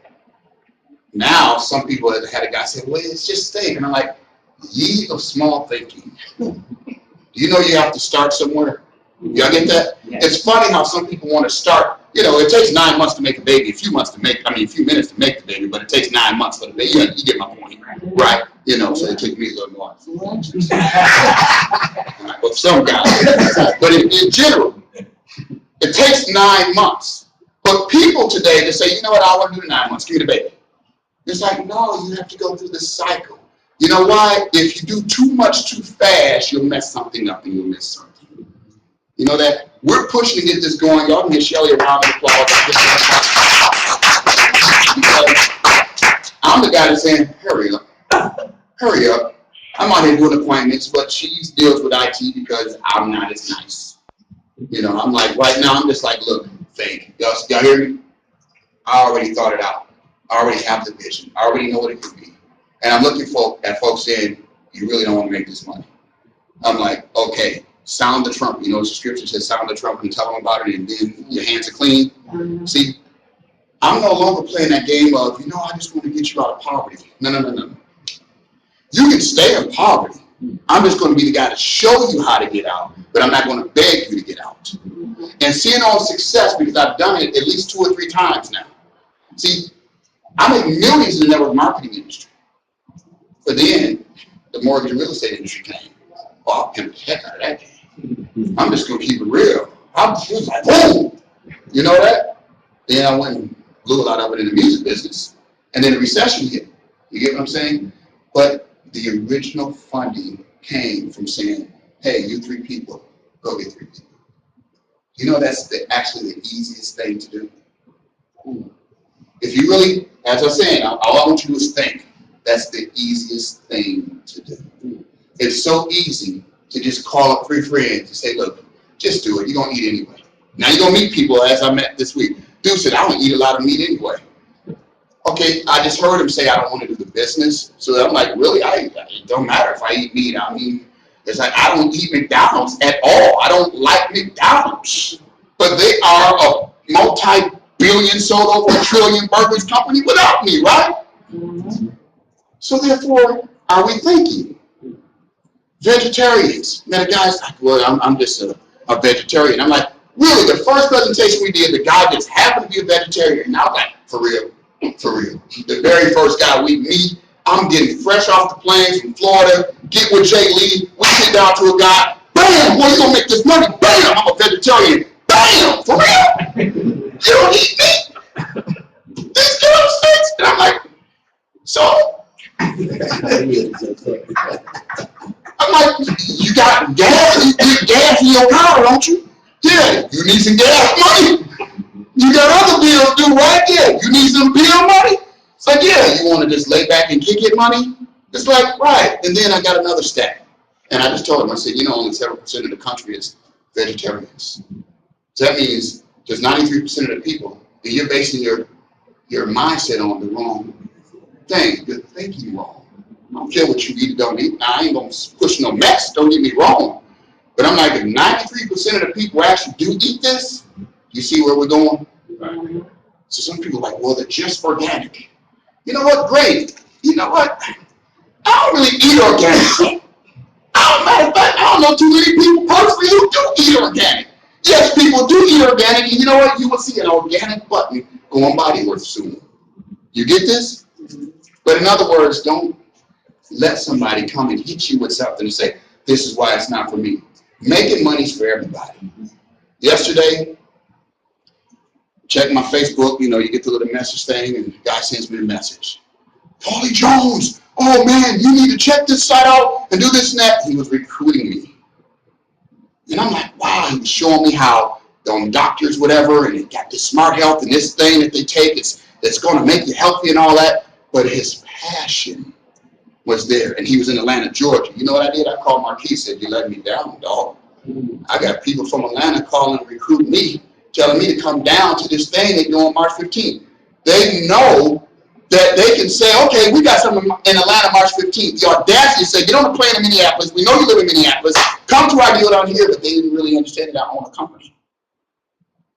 S4: Now, some people have had a guy say, well, it's just steak. And I'm like, ye of small thinking. Do you know you have to start somewhere? Y'all get that? Yeah. It's funny how some people want to start. You know, it takes 9 months to make a baby, a few minutes to make the baby, but it takes 9 months for the baby. You get my point, right? You know, so it took me a little more. But some guys. But in general, it takes 9 months. But people today, they say, you know what, I want to do the 9 months, give me the baby. It's like, no, you have to go through the cycle. You know why? If you do too much too fast, you'll mess something up and you'll miss something. You know that? We're pushing to get this going. Y'all can give Shelly a round of applause. I'm the guy that's saying, hurry up. Hurry up. I'm out here doing appointments, but she deals with IT because I'm not as nice. You know, I'm like, right now, I'm just like, look, think. Y'all hear me? I already thought it out. I already have the vision. I already know what it could be. And I'm looking at folks saying, you really don't want to make this money. I'm like, okay, sound the trumpet. You know, the scripture says sound the trumpet and tell them about it, and then your hands are clean.
S1: Mm-hmm.
S4: See, I'm no longer playing that game of, I just want to get you out of poverty. No. You can stay in poverty. I'm just going to be the guy to show you how to get out, but I'm not going to beg you to get out. And seeing all success, because I've done it at least 2 or 3 times now. See, I make millions in the network marketing industry. But then the mortgage and real estate industry came. Oh, I'll pimp the heck out of that game. I'm just going to keep it real. I'm just like, boom! You know that? Then I went and blew a lot of it in the music business. And then the recession hit. You get what I'm saying? But the original funding came from saying, hey, you 3 people, go get 3 people. You know, that's actually the easiest thing to do. If you really, as I was saying, all I want you to do is think. That's the easiest thing to do. It's so easy to just call up 3 friends and say, look, just do it. You're going to eat anyway. Now you're going to meet people, as I met this week. Dude said, I don't eat a lot of meat anyway. Okay, I just heard him say I don't want to do the business. So I'm like, really? It don't matter if I eat meat. I mean, it's like I don't eat McDonald's at all. I don't like McDonald's. But they are a multi-billion, sold over $1 trillion burgers company without me, right? Mm-hmm. So therefore, are we thinking? Vegetarians. Met a guy's like, well, I'm just a vegetarian. I'm like, really? The first presentation we did, the guy just happened to be a vegetarian. And I was like, for real. For real. The very first guy we meet, I'm getting fresh off the planes from Florida, get with Jay Lee, we sit down to a guy, bam, boy, you gonna make this money, bam, I'm a vegetarian, bam, for real? You don't eat meat? These girls things? And I'm like, so? I'm like, you got gas, you get gas in your car, don't you? Yeah, you need some gas money. You got other bills due, right? Yeah. You need some bill money? It's like, yeah, you want to just lay back and kick it money? It's like, right. And then I got another stat. And I just told him, I said, only 7% of the country is vegetarians. So that means there's 93% of the people, and you're basing your mindset on the wrong thing. You're thinking wrong. I don't care what you eat or don't eat. Now, I ain't going to push no mess. Don't get me wrong. But I'm like, if 93% of the people actually do eat this, you see where we're going? Right. So some people are like, well, they're just organic. You know what? Great. You know what? I don't really eat organic. Matter of fact, I don't know too many people personally who do eat organic. Yes, people do eat organic, and you know what? You will see an organic button go on Body Worth soon. You get this? But in other words, don't let somebody come and hit you with something and say, this is why it's not for me. Making money's for everybody. Yesterday, check my Facebook, you get the little message thing, and the guy sends me a message. Paulie Jones, oh man, you need to check this site out and do this and that. He was recruiting me. And I'm like, wow, he was showing me how doctors, whatever, and he got this smart health and this thing that they take that's going to make you healthy and all that. But his passion was there, and he was in Atlanta, Georgia. You know what I did? I called Marquis, said, you let me down, dog. I got people from Atlanta calling and recruiting me, telling me to come down to this thing they do on March 15th. They know that they can say, okay, we got something in Atlanta March 15th. The audacity to say, get on the plane in Minneapolis. We know you live in Minneapolis. Come to our deal down here, but they didn't really understand that I own a company.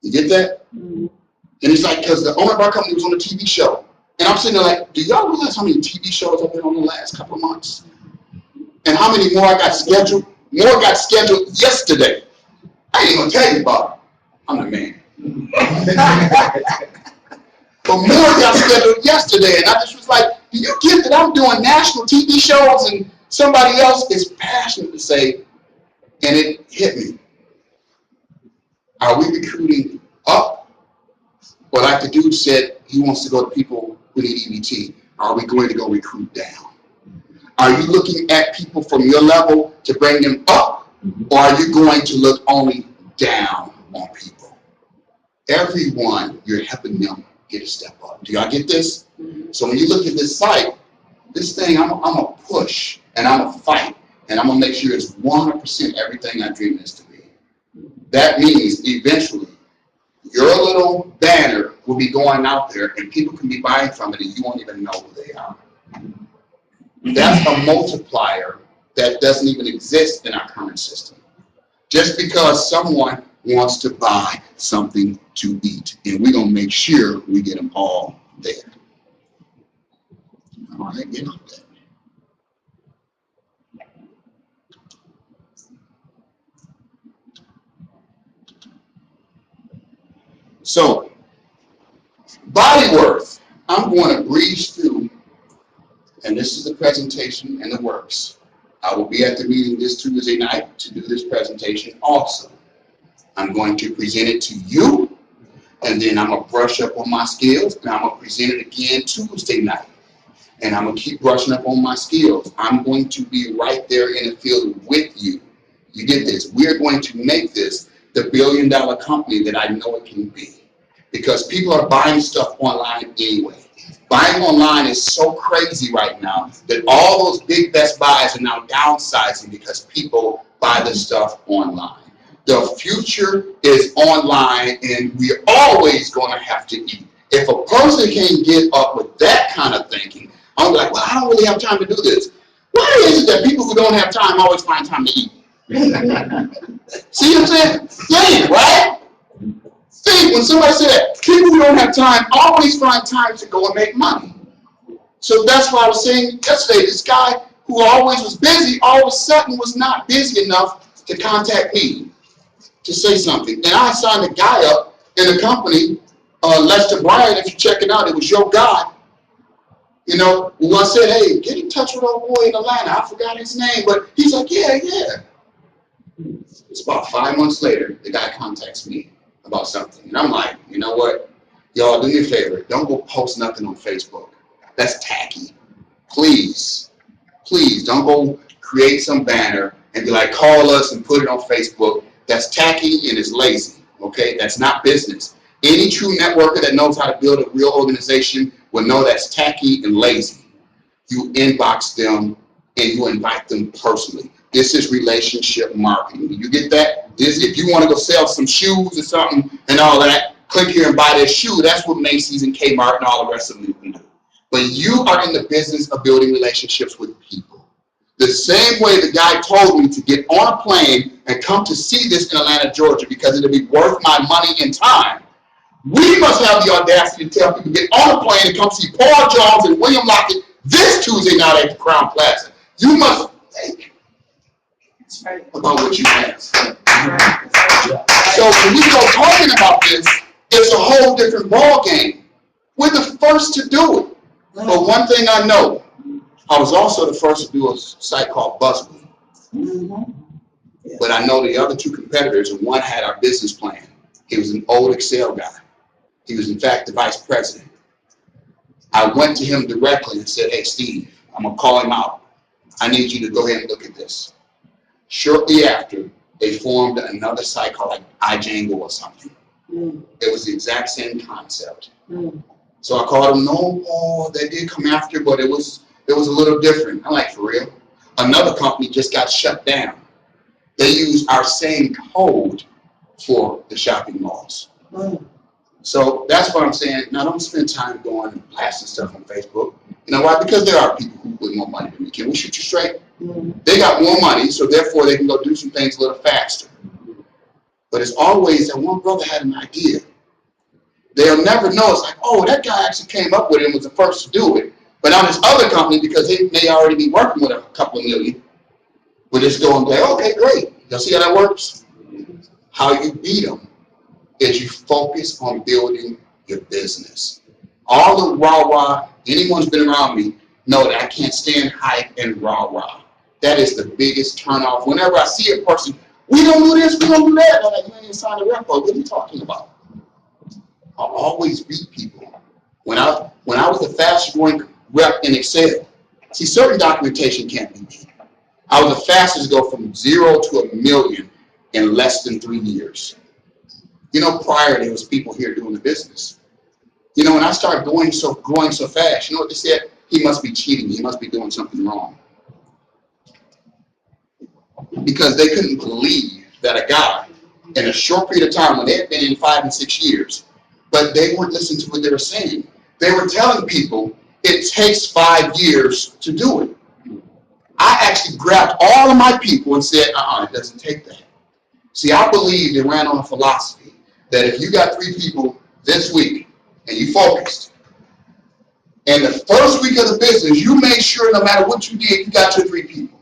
S4: You get that? Mm-hmm. And it's like, because the owner of our company was on a TV show. And I'm sitting there like, do y'all realize how many TV shows I've been on the last couple of months? And how many more I got scheduled? More got scheduled yesterday. I ain't gonna tell you about it. I'm the man. But more got scheduled yesterday, and I just was like, do you get that I'm doing national TV shows and somebody else is passionate to say, and it hit me. Are we recruiting up? Well, like the dude said, he wants to go to people who need EBT. Are we going to go recruit down? Are you looking at people from your level to bring them up? Or are you going to look only down on people? Everyone, you're helping them get a step up. Do y'all get this? So when you look at this site, this thing, I'm going to push and I'm going to fight and I'm going to make sure it's 100% everything I dream this to be. That means eventually your little banner will be going out there and people can be buying from it and you won't even know who they are. That's a multiplier that doesn't even exist in our current system. Just because someone wants to buy something to eat, and we're going to make sure we get them all there. All right, get on that. So, body worth, I'm going to breeze through, and this is the presentation and the works. I will be at the meeting this Tuesday night to do this presentation also. I'm going to present it to you, and then I'm going to brush up on my skills, and I'm going to present it again Tuesday night. And I'm going to keep brushing up on my skills. I'm going to be right there in the field with you. You get this? We're going to make this the billion-dollar company that I know it can be. Because people are buying stuff online anyway. Buying online is so crazy right now that all those big Best Buys are now downsizing because people buy the stuff online. The future is online, and we're always going to have to eat. If a person can't get up with that kind of thinking, I'm like, well, I don't really have time to do this. Why is it that people who don't have time always find time to eat? See what I'm saying? Think, right? Think, when somebody said that, people who don't have time always find time to go and make money. So that's why I was saying yesterday, this guy who always was busy, all of a sudden was not busy enough to contact me to say something. And I signed a guy up in the company, Lester Bryant, if you check it out, it was your guy. You know, who I said, hey, get in touch with old boy in Atlanta. I forgot his name, but he's like, yeah. It's about 5 months later, the guy contacts me about something. And I'm like, you know what? Y'all, do me a favor. Don't go post nothing on Facebook. That's tacky. Please, don't go create some banner and be like, call us and put it on Facebook. That's tacky and it's lazy, okay? That's not business. Any true networker that knows how to build a real organization will know that's tacky and lazy. You inbox them and you invite them personally. This is relationship marketing. You get that? If you want to go sell some shoes or something and all that, click here and buy this shoe. That's what Macy's and Kmart and all the rest of them can do. But you are in the business of building relationships with people. The same way the guy told me to get on a plane and come to see this in Atlanta, Georgia, because it'll be worth my money and time. We must have the audacity to tell people to get on a plane and come see Paul Jones and William Lockett this Tuesday night at the Crown Plaza. You must think about what you have. So when we go talking about this, it's a whole different ball game. We're the first to do it. But one thing I know, I was also the first to do a site called Buzzword. But I know the other two competitors, and one had our business plan. He was an old Excel guy. He was, in fact, the vice president. I went to him directly and said, hey, Steve, I'm going to call him out. I need you to go ahead and look at this. Shortly after, they formed another site called like iDjango or something. It was the exact same concept. So I called him, no, they did come after, but it was a little different. I'm like, for real? Another company just got shut down. They use our same code for the shopping malls. So that's what I'm saying. Now, don't spend time going and blasting stuff on Facebook. You know why? Because there are people who put more money than me. Can we shoot you straight? They got more money, so therefore they can go do some things a little faster. But it's always that one brother had an idea. They'll never know. It's like, oh, that guy actually came up with it and was the first to do it. But now this other company, because they may already be working with a couple of million, will just go and say, okay, great. Y'all see how that works? How you beat them is you focus on building your business. All the rah-rah, anyone who's been around me know that I can't stand hype and rah-rah. That is the biggest turnoff. Whenever I see a person, we don't do this, we don't do that, I'm like, you ain't even signed a rep. What are you talking about? I'll always beat people. When I was the fastest growing rep in Excel, see, certain documentation can't be beat. I was the fastest to go from 0 to 1 million in less than 3 years. You know, prior there was people here doing the business. You know, when I started growing so fast, you know what they said? He must be cheating. He must be doing something wrong. Because they couldn't believe that a guy in a short period of time, when they had been in 5 and 6 years, but they weren't listening to what they were saying. They were telling people it takes 5 years to do it. I actually grabbed all of my people and said, it doesn't take that. See, I believed and ran on a philosophy that if you got 3 people this week and you focused, and the first week of the business, you made sure no matter what you did, you got your 3 people.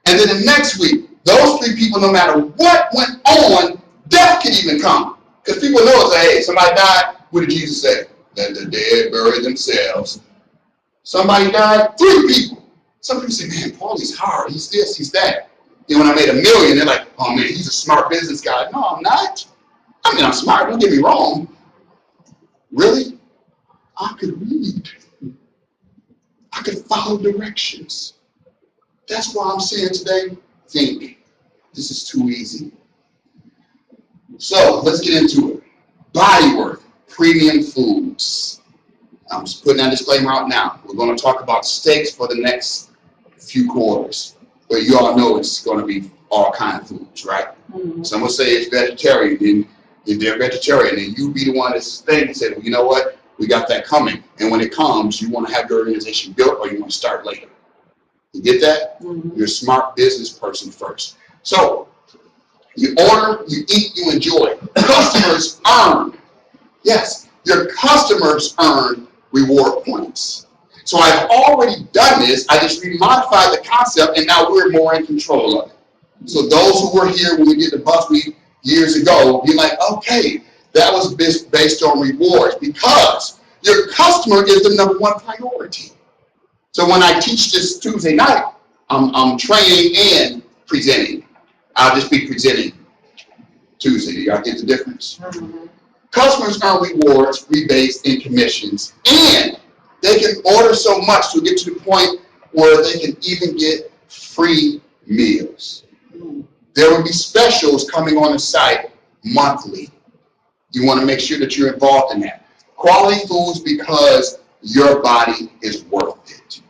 S4: And then the next week, those 3 people, no matter what went on, death could even come. Because people know, say, hey, somebody died, what did Jesus say? Let the dead bury themselves. Somebody died, 3 people. Some people say, man, Paulie's hard. He's this, he's that. And when I made $1 million, they're like, oh man, he's a smart business guy. No, I'm not. I mean, I'm smart, don't get me wrong. Really? I could read. I could follow directions. That's why I'm saying today, think. This is too easy. So let's get into it. Body Worth, premium foods. I'm just putting that disclaimer out now. We're going to talk about steaks for the next few quarters. But you all know it's going to be all kinds of foods, right? Mm-hmm. Some will say it's vegetarian, then if they're vegetarian, then you be the one that's saying and say, well, you know what? We got that coming. And when it comes, you want to have your organization built or you want to start later. You get that? Mm-hmm. You're a smart business person first. So you order, you eat, you enjoy. Customers earn. Yes, your customers earn reward points. So I've already done this. I just remodified the concept, and now we're more in control of it. So those who were here when we did the bus week years ago, be like, okay, that was based on rewards because your customer is the #1 priority. So when I teach this Tuesday night, I'm training and presenting. I'll just be presenting Tuesday. Do y'all get the difference? Mm-hmm. Customers earn rewards, rebates, and commissions, and they can order so much to get to the point where they can even get free meals. There will be specials coming on the site monthly. You want to make sure that you're involved in that. Quality foods because your body is worth it.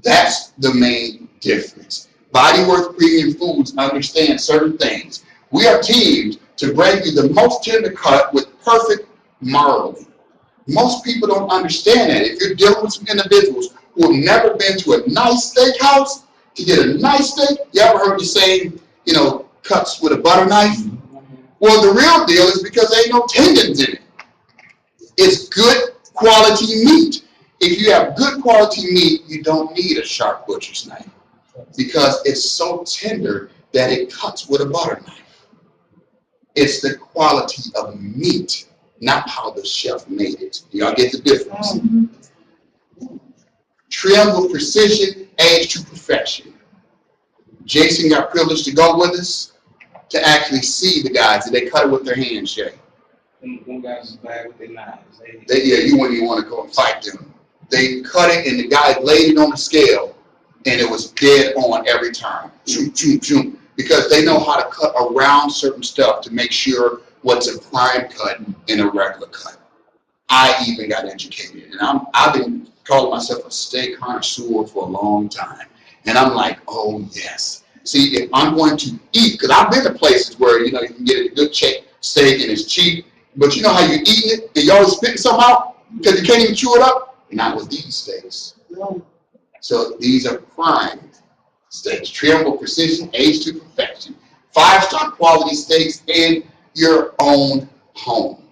S4: That's the main difference. Body Worth Premium Foods understand certain things. We are teamed to bring you the most tender cut with perfect marbling. Most people don't understand that. If you're dealing with some individuals who have never been to a nice steakhouse to get a nice steak, you ever heard the saying, cuts with a butter knife? Well, the real deal is because there ain't no tendons in it. It's good quality meat. If you have good quality meat, you don't need a sharp butcher's knife because it's so tender that it cuts with a butter knife. It's the quality of meat, not how the chef made it. Y'all get the difference? Trim with precision, age to perfection. Jason got privileged to go with us to actually see the guys. Did they cut it with their hands, Shay?
S2: Them guys is bad with their knives.
S4: You wouldn't even want to go and fight them. They cut it and the guy laid it on the scale and it was dead on every time. Choom, choom, choom. Because they know how to cut around certain stuff to make sure what's a prime cut in a regular cut. I even got educated, and I've been calling myself a steak connoisseur for a long time. And I'm like, oh yes. See, if I'm going to eat, because I've been to places where you can get a good steak and it's cheap, but you know how you're eating it and you're always spitting something out because you can't even chew it up? Not with these steaks. So these are prime steaks, trimmed with precision, aged to perfection. 5-star quality steaks in your own home.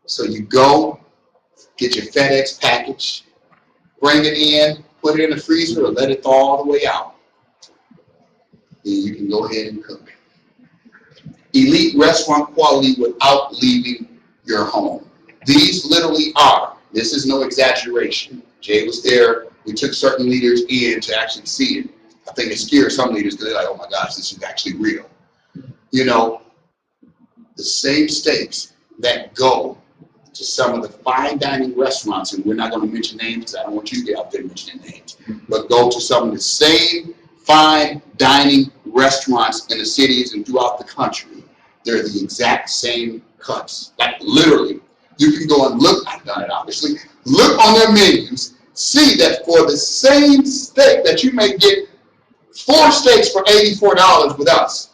S4: So you go, get your FedEx package, bring it in, put it in the freezer, or let it thaw all the way out. Then you can go ahead and cook. Elite restaurant quality without leaving your home. These literally are, this is no exaggeration. Jay was there. We took certain leaders in to actually see it. I think it scared some leaders because they're like, oh my gosh, this is actually real. The same steaks that go to some of the fine dining restaurants, and we're not going to mention names because I don't want you to get out there mentioning names, but go to some of the same fine dining restaurants in the cities and throughout the country. They're the exact same cuts. Like literally, you can go and look, I've done it obviously, look on their menus, see that for the same steak that you may get 4 steaks for $84 with us,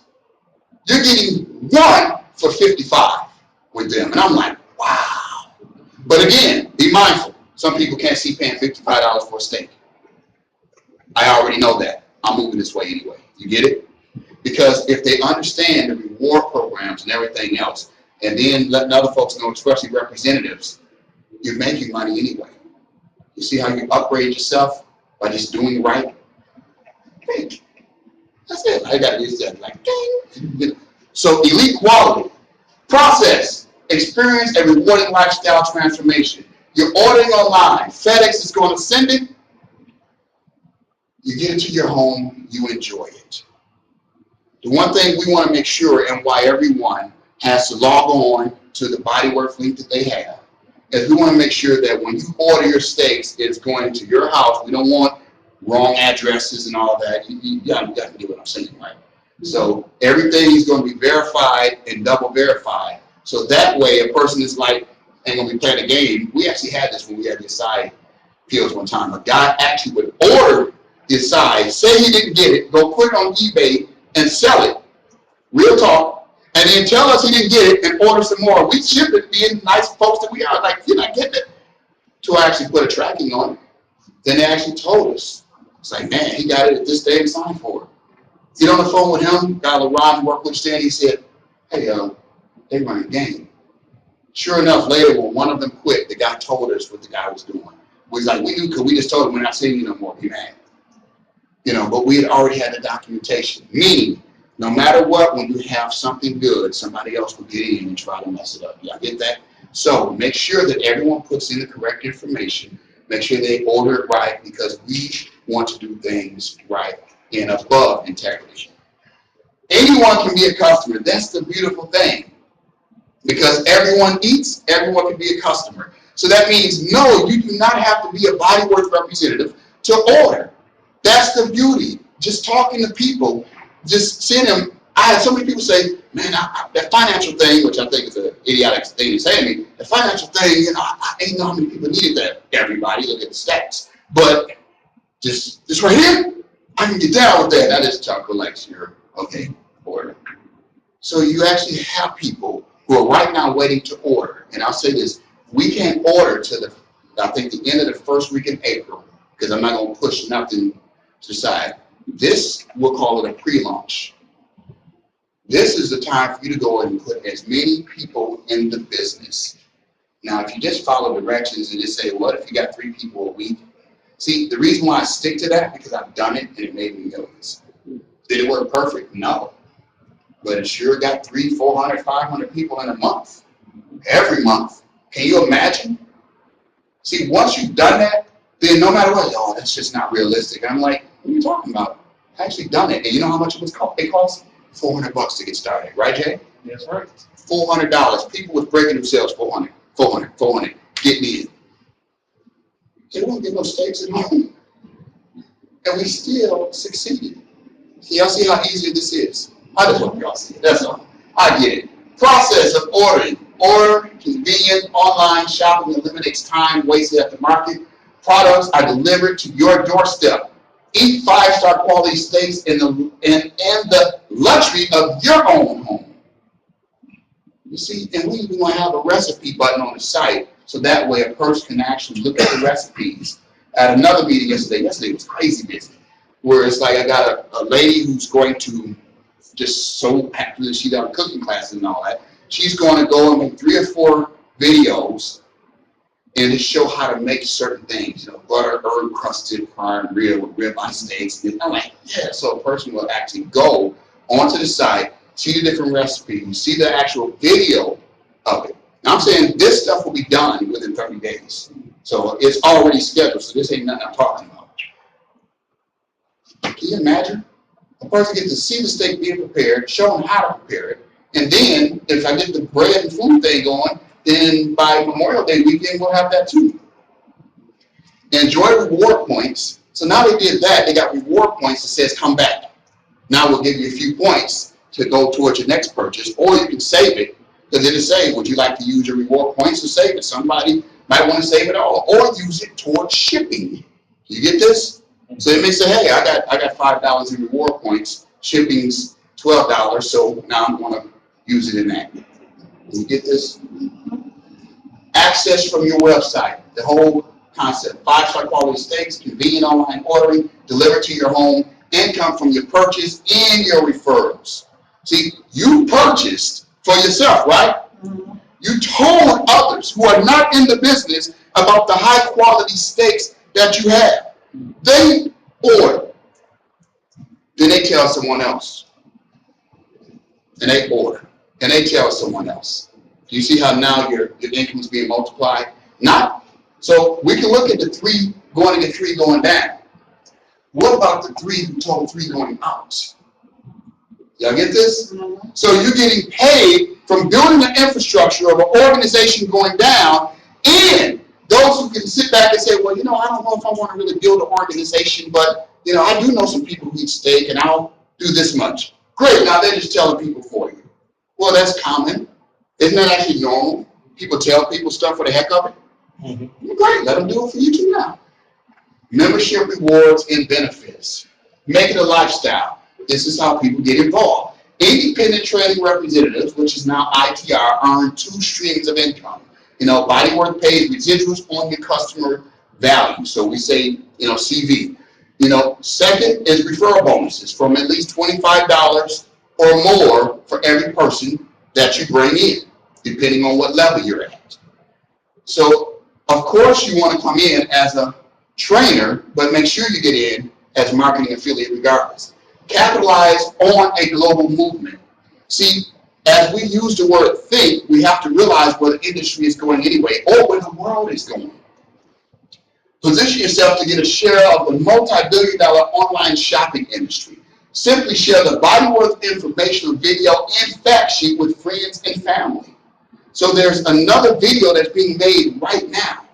S4: you're getting 1 for $55 with them. And I'm like, wow. But again, be mindful. Some people can't see paying $55 for a steak. I already know that. I'm moving this way anyway. You get it? Because if they understand the reward programs and everything else, and then letting other folks know, especially representatives, you're making money anyway. You see how you upgrade yourself by just doing right? Hey, that's it. I got this, that, like, ding. So elite quality, process, experience a rewarding lifestyle transformation. You're ordering online. FedEx is going to send it. You get it to your home. You enjoy it. The one thing we want to make sure, and why everyone has to log on to the Bodyworth link that they have, is we want to make sure that when you order your steaks, it's going to your house. We don't want wrong addresses and all that. You got to do what I'm saying, right? So everything is going to be verified and double verified. So that way, a person is like, ain't going to be playing a game. We actually had this when we had the acai peels one time. A guy actually would order the acai, say he didn't get it, go put it on eBay and sell it. Real talk. And then tell us he didn't get it and order some more. We ship it, being nice folks that we are, like, you're not getting it. To actually put a tracking on it. Then they actually told us. It's like, man, he got it at this day and signed for it. Get on the phone with him, guy LaRon worked with Stan, he said, hey, they run a game. Sure enough, later when one of them quit, the guy told us what the guy was doing. We was like, we knew, because we just told him we're not seeing you no more, be mad. You know, but we had already had the documentation. Meaning, no matter what, when you have something good, somebody else will get in and try to mess it up. Y'all get that? So make sure that everyone puts in the correct information. Make sure they order it right, because we want to do things right and above integrity. Anyone can be a customer. That's the beautiful thing. Because everyone eats, everyone can be a customer. So that means, no, you do not have to be a Bodyworth representative to order. That's the beauty. Just talking to people, just seeing them. I had so many people say, man, that financial thing, which I think is an idiotic thing to say to me, the financial thing, you know, I ain't know how many people needed that. Everybody, look at the stats. But just right here, I can get down with that. I just talk relax here. Okay, order. So you actually have people who are right now waiting to order. And I'll say this, we can't order to I think the end of the first week in April, because I'm not going to push nothing to the side. This, we'll call it a pre-launch. This is the time for you to go and put as many people in the business. Now, if you just follow directions and just say, what if you got 3 people a week? See, the reason why I stick to that, because I've done it and it made me millions. Did it work perfect? No. But it sure got 300, 400, 500 people in a month. Every month. Can you imagine? See, once you've done that, then no matter what, oh, that's just not realistic. And I'm like, what are you talking about? I actually done it. And you know how much it cost? $400 to get started. Right, Jay?
S2: That's right.
S4: $400. People was breaking themselves 400, getting in. They won't get no steaks at home. And we still succeeded. Y'all see how easy this is? I just hope y'all see it. That's all. I get it. Process of ordering. Order, convenient, online shopping eliminates time wasted at the market. Products are delivered to your doorstep. Eat 5-star quality steaks in the luxury of your own home. You see, and we even want to have a recipe button on the site, so that way a person can actually look at the recipes. At another meeting yesterday was crazy busy, where it's like I got a lady who's going to, just so happy that she got a cooking class and all that, she's going to go and make 3 or 4 videos and to show how to make certain things, you know, butter, herb crusted prime rib with ribeye steaks. And I'm like, yeah, so a person will actually go onto the site, see the different recipes, see the actual video of it. Now I'm saying this stuff will be done within 30 days. So it's already scheduled, so this ain't nothing I'm talking about. Can you imagine? A person gets to see the steak being prepared, show them how to prepare it, and then if I get the bread and food thing going, then by Memorial Day weekend, we'll have that too. Enjoy reward points. So now they did that. They got reward points that says come back. Now we'll give you a few points to go towards your next purchase, or you can save it, because it'll say, would you like to use your reward points to save it? Somebody might want to save it all, or use it towards shipping. You get this? So it may say, hey, I got $5 in reward points. Shipping's $12, so now I'm going to use it in that. You get this? access from your website, the whole concept. 5-star quality steaks, convenient online ordering, delivered to your home, income from your purchase and your referrals. See, you purchased for yourself, right? You told others who are not in the business about the high quality steaks that you have. They order. Then they tell someone else. And they order. And they tell someone else. Do you see how now your income is being multiplied? Not. So we can look at the 3 going to get 3 going down. What about the 3 who told 3 going out? Y'all get this? So you're getting paid from building the infrastructure of an organization going down, and those who can sit back and say, well, you know, I don't know if I want to really build an organization, but, you know, I do know some people who eat steak, and I'll do this much. Great, now they're just telling people for you. Well, that's common. Isn't that actually normal? People tell people stuff for the heck of it? Great, let them do it for you too now. Membership rewards and benefits. Make it a lifestyle. This is how people get involved. Independent trading representatives, which is now ITR, earn 2 streams of income. You know, Bodyworth pays residuals on your customer value. So we say, you know, CV. You know, second is referral bonuses from at least $25 or more for every person that you bring in, depending on what level you're at. So, of course, you want to come in as a trainer, but make sure you get in as a marketing affiliate regardless. Capitalize on a global movement. See, as we use the word think, we have to realize where the industry is going anyway, or where the world is going. Position yourself to get a share of the multi-billion-dollar online shopping industry. Simply share the Bodyworth informational video and fact sheet with friends and family. So there's another video that's being made right now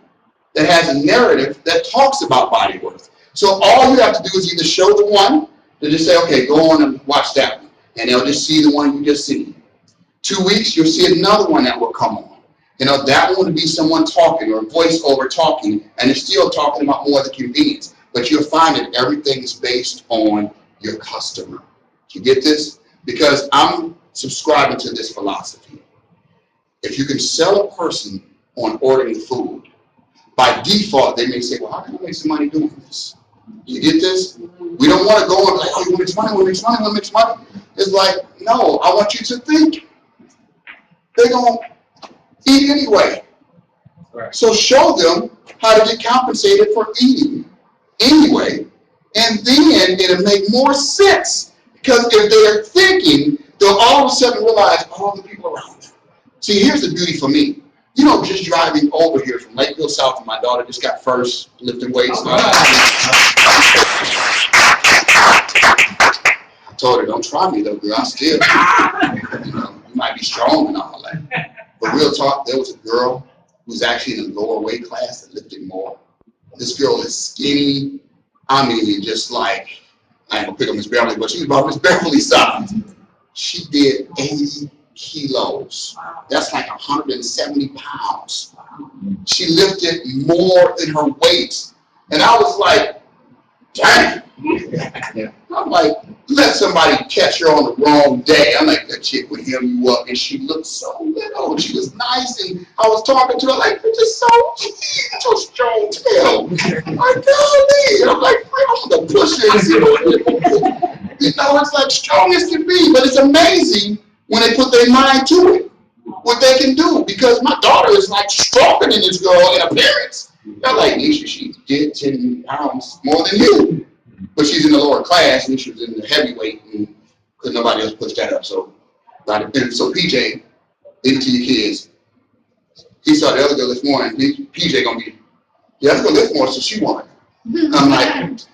S4: that has a narrative that talks about Bodyworth. So all you have to do is either show the one, they just say, okay, go on and watch that one. And they'll just see the one you just seen. 2 weeks, you'll see another one that will come on. You know, that one would be someone talking or a voiceover talking, and they're still talking about more of the convenience. But you'll find that everything is based on your customer. You get this? Because I'm subscribing to this philosophy. If you can sell a person on ordering food, by default, they may say, well, how can I make some money doing this? You get this? We don't want to go and be like, oh, you want to make money, want to make money, want to make money. It's like, no, I want you to think. They're going to eat anyway. Right. So show them how to get compensated for eating anyway, and then it'll make more sense. Because if they're thinking, they'll all of a sudden realize all the people around them. See, here's the beauty for me. You know, just driving over here from Lakeville South, and my daughter just got first lifting weights. I told her, don't try me though, girl. I still, you know, you might be strong and all that. But real talk, there was a girl who's actually in a lower weight class that lifted more. This girl is skinny. I mean, just like, I ain't gonna pick on Miss Beverly, but she was about Miss Beverly size. She did 80 kilos. That's like 170 pounds. She lifted more than her weight. And I was like, dang. I'm like, let somebody catch her on the wrong day. I'm like, that chick would hem you up. And she looked so little. She was nice. And I was talking to her like, you're just so strong tail. Like, golly. And I'm like, I'm going to push her and see what you know, it's like strong as can be. But it's amazing when they put their mind to it, what they can do. Because my daughter is like stronger than this girl in appearance. I'm like, Nisha, she did 10 pounds more than you. But she's in the lower class, and she was in the heavyweight, and because nobody else pushed that up. So PJ, into your kids, he saw the other girl this morning. PJ gonna be, yeah, let's go lift more, so she won. I'm like,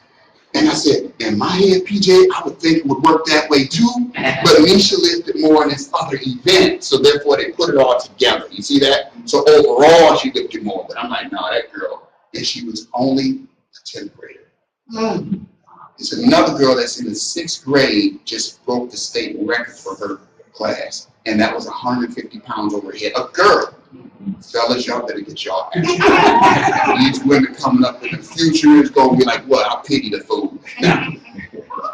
S4: and I said, in my head, PJ, I would think it would work that way too, but Nisha lifted more in this other event, so therefore they put it all together. You see that? So overall, she lifted more, but I'm like, no, that girl, and she was only a 10th grader. It's another girl that's in the 6th grade just broke the state record for her class, and that was 150 pounds over her head. A girl. Fellas, y'all better get y'all ass. These women coming up in the future is going to be like, what? I pity the fool. Now,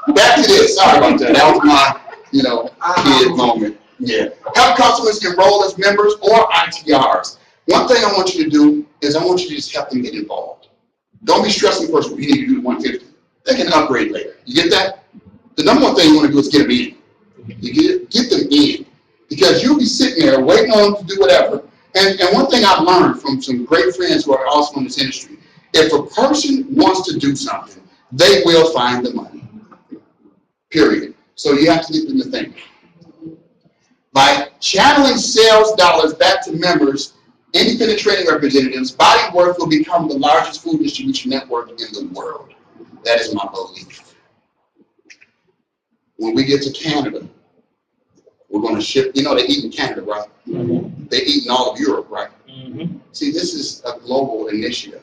S4: back to this. Sorry about that. That was my, kid moment. Yeah. Help customers enroll as members or ITRs. One thing I want you to do is I want you to just help them get involved. Don't be stressing first. You need to do the 150. They can upgrade later. You get that? The number one thing you want to do is get them in. You get them in. Because you'll be sitting there waiting on them to do whatever. And one thing I've learned from some great friends who are also in this industry, if a person wants to do something, they will find the money. Period. So you have to get them to think. By channeling sales dollars back to members, independent training representatives, Body Worth will become the largest food distribution network in the world. That is my belief. When we get to Canada, we're going to ship, you know, they eat in Canada, right? Mm-hmm. They eat in all of Europe, right? Mm-hmm. See, this is a global initiative.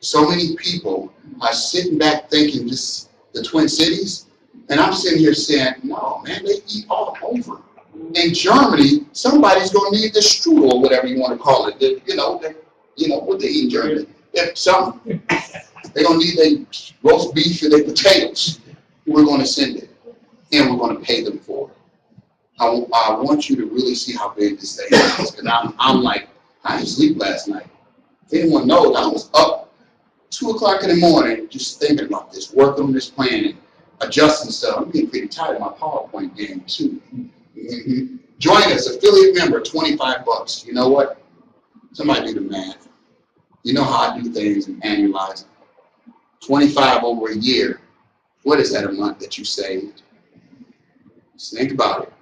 S4: So many people are sitting back thinking this, the Twin Cities, and I'm sitting here saying, no, man, they eat all over. In Germany, somebody's going to need the strudel or whatever you want to call it. You know what they eat in Germany. If something, they're going to need their roast beef and their potatoes. We're going to send it, and we're going to pay them for it. I want you to really see how big this thing is, because I'm like, I didn't sleep last night. If anyone knows, I was up 2 o'clock in the morning just thinking about this, working on this plan, and adjusting stuff. I'm getting pretty tired of my PowerPoint game too. Mm-hmm. Join us, affiliate member, $25. You know what? Somebody do the math. You know how I do things and annualize it. 25 over a year. What is that a month that you saved? Just think about it.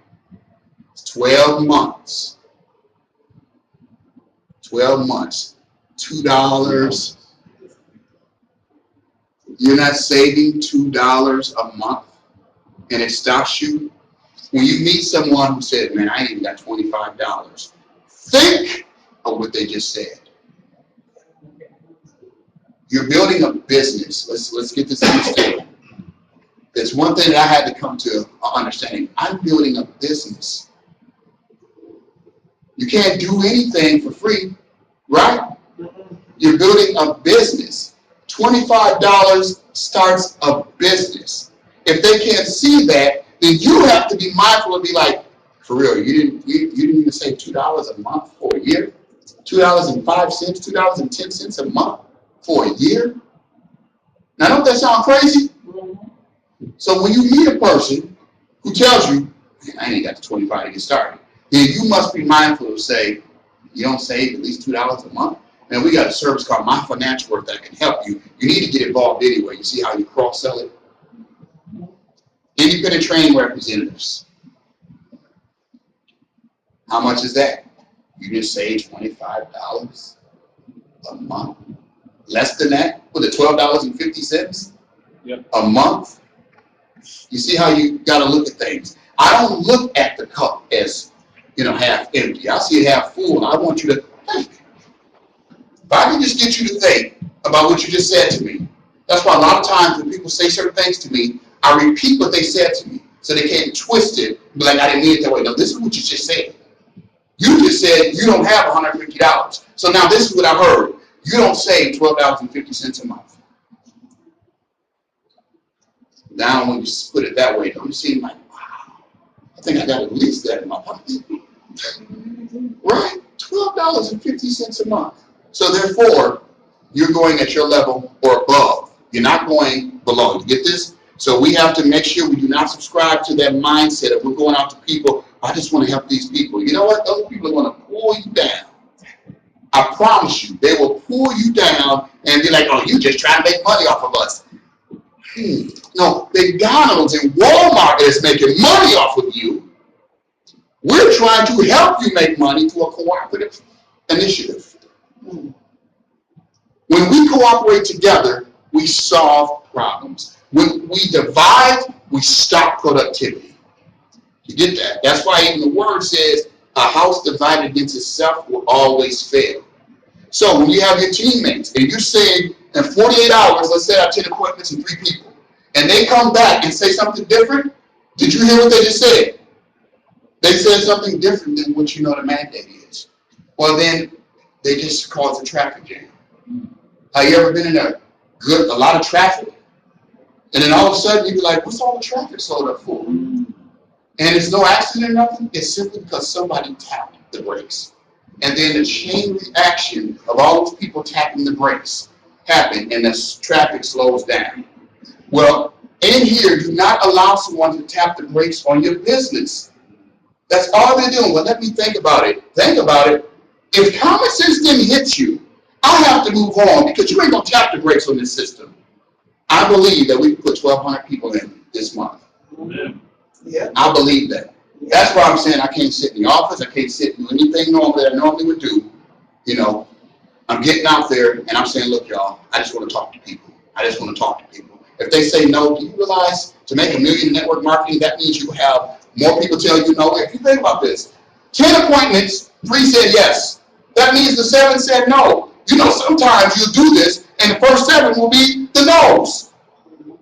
S4: 12 months. 12 months. $2. You're not saving $2 a month, and it stops you. When you meet someone who said, man, I ain't even got $25, think of what they just said. You're building a business. Let's get this understood. There's one thing that I had to come to understanding. I'm building a business. You can't do anything for free, right? You're building a business. $25 starts a business. If they can't see that, then you have to be mindful and be like, for real, you didn't even save $2 a month for a year? $2.05, $2.10 a month for a year? Now, don't that sound crazy? So when you meet a person who tells you, man, I ain't got the 25 to get started, then you must be mindful of say, you don't save at least $2 a month? And we got a service called My Financial Worth that can help you. You need to get involved anyway. You see how you cross-sell it? Independent training representatives. How much is that? You just save $25 a month. Less than that? With the $12.50 a month? You see how you got to look at things. I don't look at the cup as, half empty. I see it half full, and I want you to think. If I can just get you to think about what you just said to me, that's why a lot of times when people say certain things to me, I repeat what they said to me so they can't twist it and be like, I didn't mean it that way. No, this is what you just said. You just said you don't have $150. So now this is what I heard. You don't save $12.50 a month. Now when you put it that way, don't you seem like, wow, I think I got at least that in my pocket. Right? $12.50 a month. So therefore, you're going at your level or above. You're not going below. You get this? So we have to make sure we do not subscribe to that mindset of we're going out to people, I just want to help these people. You know what? Those people are going to pull you down. I promise you, they will pull you down and be like, oh, you just trying to make money off of us. No, McDonald's and Walmart is making money off of you. We're trying to help you make money through a cooperative initiative. When we cooperate together, we solve problems. When we divide, we stop productivity. You get that? That's why even the word says a house divided against itself will always fail. So when you have your teammates and you're saying in 48 hours, let's say I have 10 appointments and 3 people, and they come back and say something different, did you hear what they just said? They said something different than what you know the mandate is. Well, then they just cause a traffic jam. Have you ever been in a lot of traffic? And then all of a sudden you'd be like, what's all the traffic slowed up for? And it's no accident or nothing. It's simply because somebody tapped the brakes. and then the chain reaction of all those people tapping the brakes happen, and the traffic slows down. Well, in here, do not allow someone to tap the brakes on your business. That's all they're doing. Well, let me think about it. Think about it. If common sense didn't hit you, I have to move on because you ain't gonna tap the brakes on this system. I believe that we can put 1,200 people in this month.
S3: Yeah.
S4: I believe that. That's why I'm saying I can't sit in the office. I can't sit and do anything normal that I normally would do. You know, I'm getting out there and I'm saying, look, y'all, I just want to talk to people. I just want to talk to people. If they say no, do you realize to make $1 million in network marketing, that means you have more people tell you no? If you think about this, 10 appointments, 3 said yes. That means the 7 said no. You know, sometimes you do this and the first 7 will be the no's.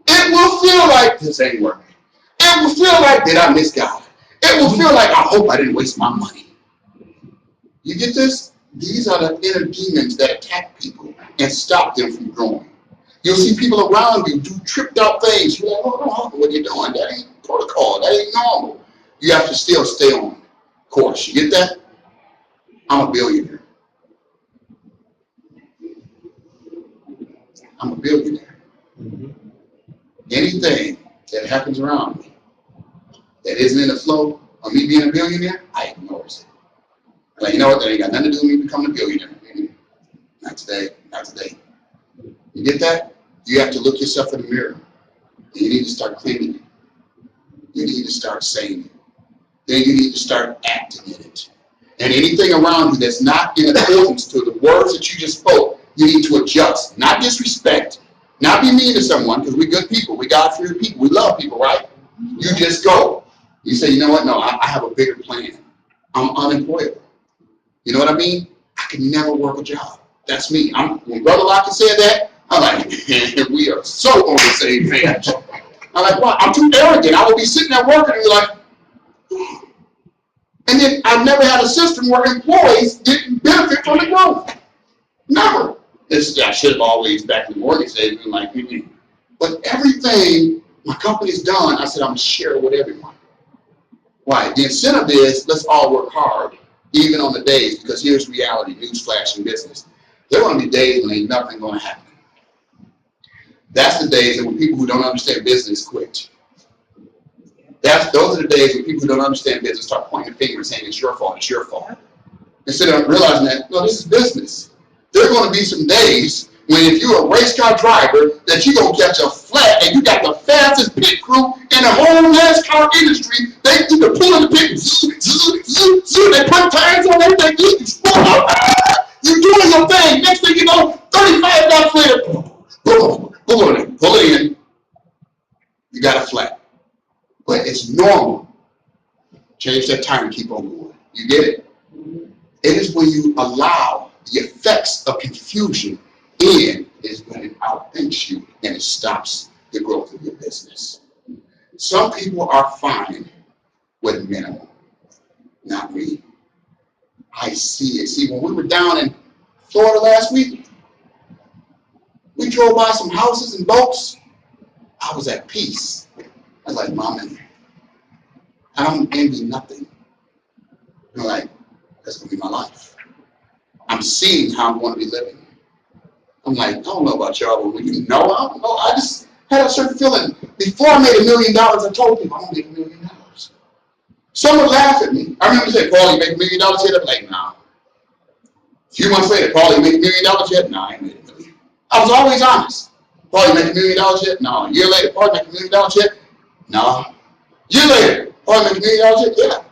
S4: It will feel like this ain't working. It will feel like, did I miss God? It will feel like, I hope I didn't waste my money. You get this? These are the inner demons that attack people and stop them from growing. You'll see people around you do tripped out things. You're like, oh, what are you doing? That ain't protocol. That ain't normal. You have to still stay on course. You get that? I'm a billionaire. I'm a billionaire. Anything that happens around me that isn't in the flow of me being a billionaire, I ignore it. I'm like, you know what? That ain't got nothing to do with me becoming a billionaire. Not today. Not today. You get that? You have to look yourself in the mirror. And you need to start cleaning it. You need to start saying it. Then you need to start acting in it. And anything around you that's not in accordance to the words that you just spoke, you need to adjust. Not disrespect. Not be mean to someone, because we're good people. We God-fearing people. We love people, right? You just go. You say, you know what? No, I have a bigger plan. I'm unemployable. You know what I mean? I can never work a job. That's me. When Brother Lockett said that, I'm like, we are so on the same page. I'm like, well, I'm too arrogant. I will be sitting there working and be like, and then I've never had a system where employees didn't benefit from the growth. Never. I should have always, back in the mortgage days, been like, but everything my company's done, I said, I'm going to share it with everyone. Why? The incentive is, let's all work hard, even on the days, because here's reality, newsflash in business. There are going to be days when ain't nothing going to happen. That's the days that when people who don't understand business quit. Those are the days when people who don't understand business start pointing the finger and saying, it's your fault, it's your fault. Instead of realizing that, no, this is business. There are going to be some days when if you're a race car driver, that you're going to catch a flat and you got the fastest pit crew in the whole NASCAR industry. They do the pull in the pit, they put tires on everything, you're doing your thing. Next thing you know, 35 laps later, pull it in, you got a flat. But it's normal. Change that time and keep on going. You get it? It is when you allow the effects of confusion in is when it outthinks you and it stops the growth of your business. Some people are fine with minimum. Not me. I see it. See, when we were down in Florida last week, we drove by some houses and boats. I was at peace. I was like, Mama, I don't envy nothing. I'm like, that's going to be my life. I'm seeing how I'm going to be living. I'm like, I don't know about y'all, but when you know, I don't know. I just had a certain feeling. Before I made $1 million, I told people I'm going to make $1 million. Some would laugh at me. I remember saying, Paul, you make $1 million yet? I'm like, nah. A few months later, Paul, you make $1 million yet? Nah, I ain't made $1 million. I was always honest. Paul, you make $1 million yet? No. A year later, Paul, you make $1 million yet? No. A year later, Paul, you make $1 million yet? Yeah.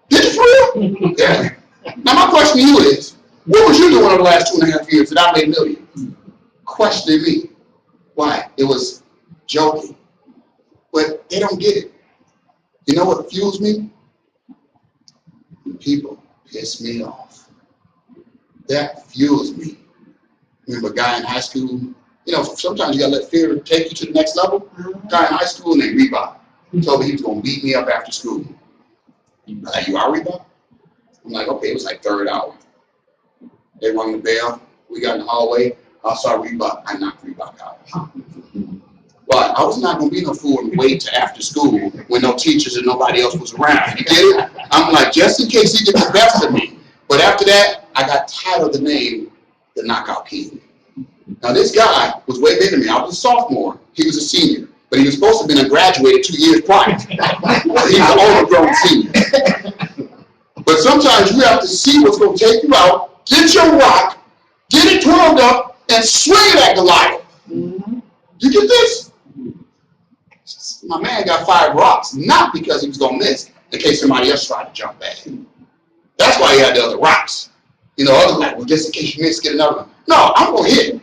S4: Did you for real? Yeah. Now my question to you is, what was you doing over the last 2.5 years that I made $1 million? Questioning me. Why? It was joking. But they don't get it. You know what fuels me? When people piss me off. That fuels me. Remember a guy in high school? You know, sometimes you gotta let fear take you to the next level. Guy in high school named Reebok. He told me he was gonna beat me up after school. I'm like, you are Reebok? I'm like, okay, it was like third hour. They rung the bell. We got in the hallway. I saw Reebok. I knocked Reebok out. Well, I was not going to be no fool and wait till after school when no teachers and nobody else was around. You get it? I'm like, just in case he gets the best of me, But after that, I got tired of the name, the Knockout King. Now this guy was way bigger than me. I was a sophomore. He was a senior. But he was supposed to have been a graduated 2 years prior. He was an overgrown senior. But sometimes you have to see what's going to take you out, get your rock, get it twirled up, and swing it at Goliath. You get this? My man got 5 rocks, not because he was going to miss, in case somebody else tried to jump back. That's why he had the other rocks. You know, others like, well, just in case you miss, get another one. No, I'm going to hit.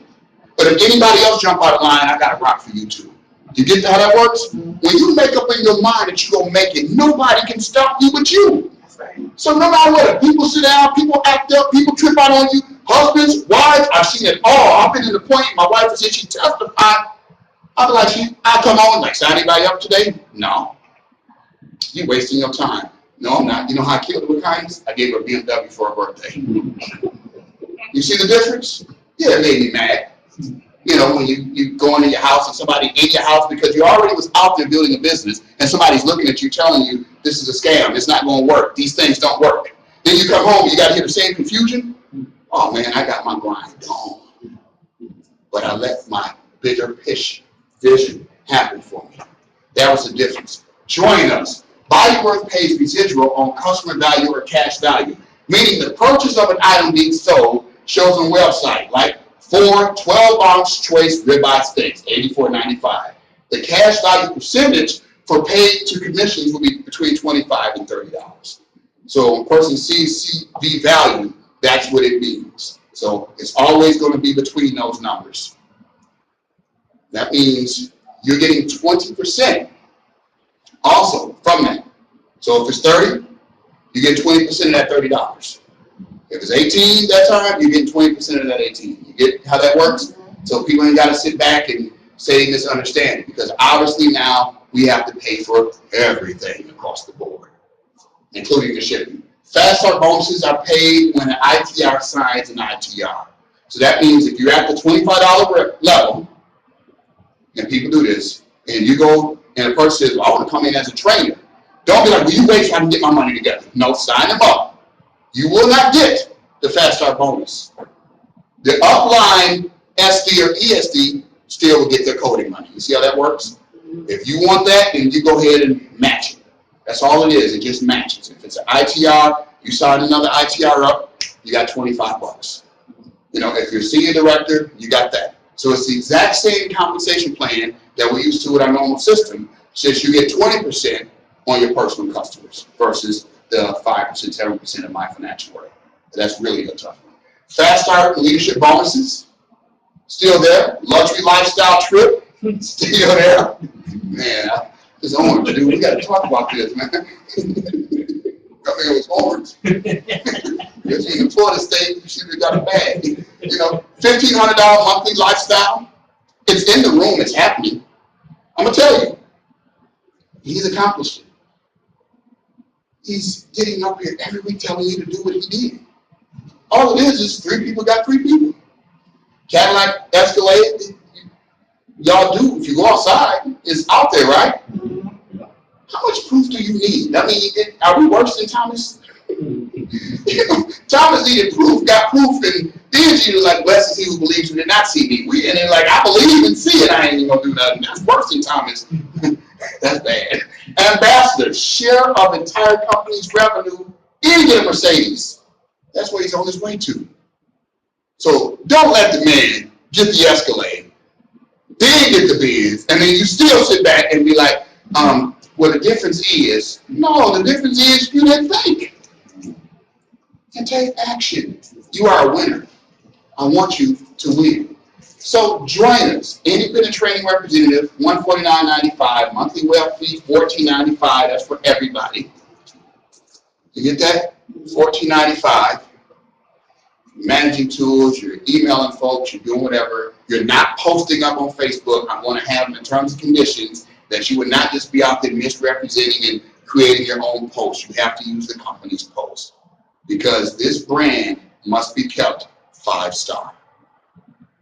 S4: But if anybody else jump out of line, I got a rock for you too. You get how that works? When you make up in your mind that you're going to make it, nobody can stop you but you. So no matter what, people sit down, people act up, people trip out on you, husbands, wives, I've seen it all. I've been to the point, my wife said she testified. I'm like, I come on, like, sign anybody up today? No. You're wasting your time. No, I'm not. You know how I killed her with kindness? I gave her a BMW for her birthday. You see the difference? Yeah, it made me mad. You know, when you go into your house and somebody in your house because you already was out there building a business and somebody's looking at you telling you this is a scam, it's not going to work, these things don't work. Then you come home, you got to hear the same confusion. Oh man, I got my grind on. But I let my bigger vision happen for me. That was the difference. Join us. Bodyworth pays residual on customer value or cash value, meaning the purchase of an item being sold shows on website, like 4 12-ounce choice ribeye steaks, $84.95. The cash value percentage for paid to commissions will be between $25 and $30. So when a person sees CV value, that's what it means. So it's always going to be between those numbers. That means you're getting 20% also from that. So if it's 30, you get 20% of that $30. If it's 18 that time, you get 20% of that 18. You get how that works? So people ain't got to sit back and say misunderstanding, because obviously now we have to pay for everything across the board, including the shipping. Fast start bonuses are paid when an ITR signs an ITR. So that means if you're at the $25 level, and people do this, and you go and a person says, well, I want to come in as a trainer. Don't be like, well, you wait so I can get my money together. No, sign them up. You will not get the fast start bonus. The upline SD or ESD still will get their coding money. You see how that works? If you want that, then you go ahead and match it. That's all it is. It just matches. If it's an ITR, you sign another ITR up, you got $25. You know, if you're senior director, you got that. So it's the exact same compensation plan that we're used to with our normal system, since you get 20% on your personal customers versus the 5%, 7% of my financial work. That's really a tough one. Fast start leadership bonuses, still there. Luxury lifestyle trip, still there. Man, it's orange, dude. We got to talk about this, man. I think it was orange. If you're in Florida State, you should have got a bag. You know, $1,500 monthly lifestyle. It's in the room. It's happening. I'm gonna tell you, he's accomplished it. He's getting up here every week telling you to do what he did. All it is 3 people got 3 people. Cadillac Escalade, y'all do, if you go outside, it's out there, right? How much proof do you need? I mean, are we worse than Thomas? Thomas needed proof, got proof, and then Jesus was like, blessed is he who believes who did not see me. And they're like, I believe and see it, I ain't even gonna do nothing. That's worse than Thomas. That's bad. Ambassador, share of entire company's revenue, and get a Mercedes. That's what he's on his way to. So don't let the man get the Escalade, then get the Benz, and then you still sit back and be like, well, the difference is, no, the difference is you didn't think. And take action. You are a winner. I want you to win. So join us. Independent training representative, $149.95. Monthly web fee, $14.95. That's for everybody. You get that? $14.95. Managing tools, you're emailing folks, you're doing whatever. You're not posting up on Facebook. I'm going to have them in terms and conditions that you would not just be out there misrepresenting and creating your own post. You have to use the company's post, because this brand must be kept 5-star.